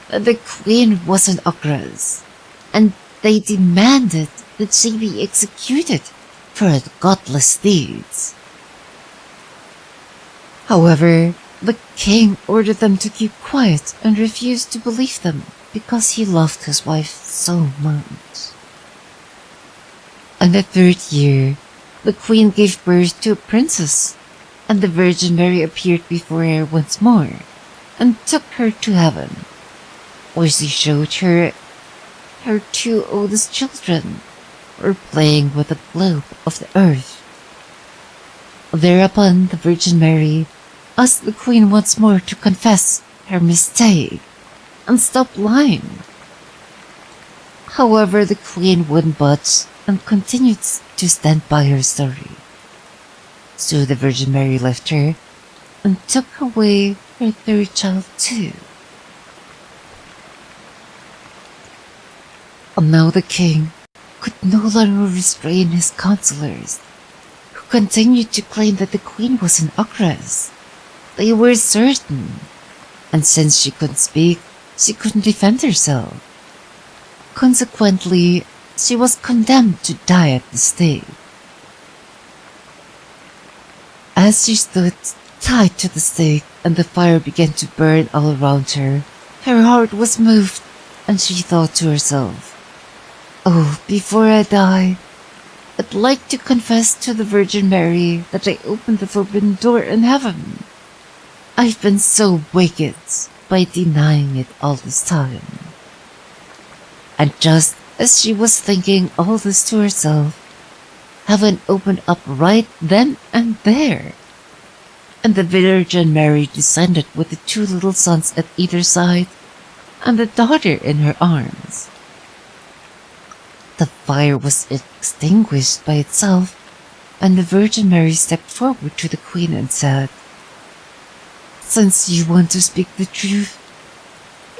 that the queen was an ogress, and they demanded that she be executed for her godless deeds. However, the king ordered them to keep quiet and refused to believe them because he loved his wife so much. In the third year, the queen gave birth to a princess, and the Virgin Mary appeared before her once more and took her to heaven, where she showed her her two oldest children were playing with the globe of the earth. Thereupon the Virgin Mary asked the queen once more to confess her mistake and stop lying. However, the queen wouldn't budge and continued to stand by her story. So the Virgin Mary left her and took away her third child too. And now the king could no longer restrain his counselors, who continued to claim that the queen was an ogress. They were certain, and since she couldn't speak, she couldn't defend herself. Consequently, she was condemned to die at the stake. As she stood tied to the stake and the fire began to burn all around her, her heart was moved, and she thought to herself, "Oh, before I die, I'd like to confess to the Virgin Mary that I opened the forbidden door in heaven. I've been so wicked by denying it all this time." And just as she was thinking all this to herself, heaven opened up right then and there, and the Virgin Mary descended with the two little sons at either side and the daughter in her arms. The fire was extinguished by itself, and the Virgin Mary stepped forward to the queen and said, "Since you want to speak the truth,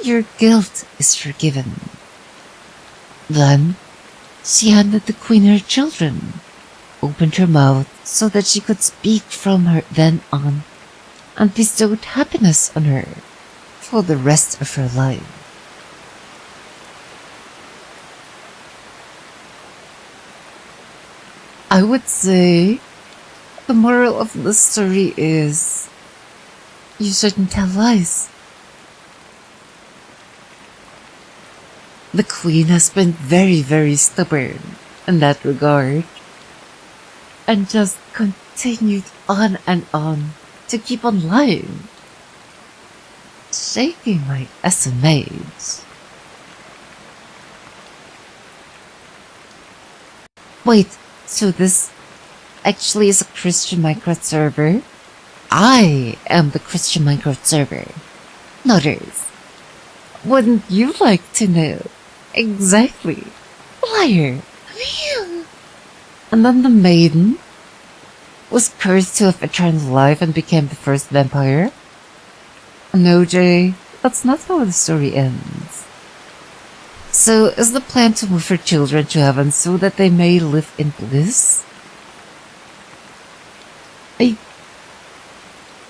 your guilt is forgiven." Then she handed the queen her children, opened her mouth so that she could speak from her then on, and bestowed happiness on her for the rest of her life. I would say the moral of the story is you shouldn't tell lies. The queen has been very, very stubborn in that regard, and just continued on and on to keep on lying, shaking my SMH. Wait, so this actually is a Christian Minecraft server? I am the Christian Minecraft server, not hers. Wouldn't you like to know? Exactly. Liar. And then the maiden was cursed to have eternal life and became the first vampire? No, Jay, that's not how the story ends. So, is the plan to move her children to heaven so that they may live in bliss? I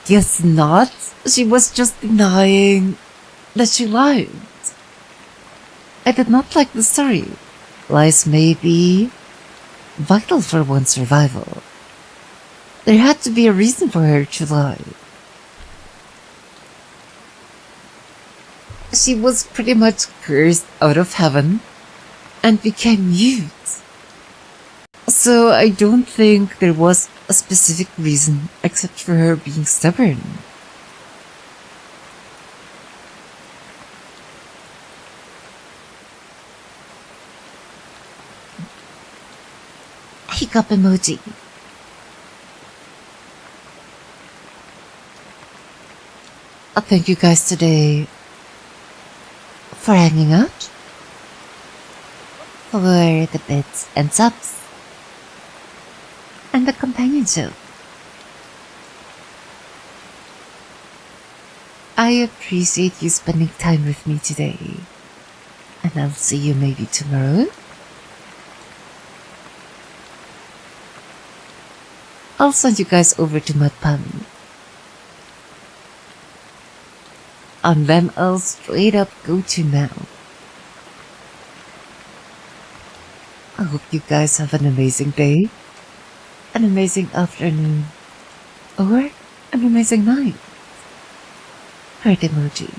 guess not. She was just denying that she lied. I did not like the story. Lies may be vital for one's survival. There had to be a reason for her to lie. She was pretty much cursed out of heaven and became mute. So I don't think there was a specific reason except for her being stubborn. Hiccup emoji. Thank you guys today for hanging out, for the bits and subs, and the companionship. I appreciate you spending time with me today, and I'll see you maybe tomorrow. I'll send you guys over to Mudpun. And then I'll straight up go to now. I hope you guys have an amazing day, an amazing afternoon, or an amazing night. Heart emoji.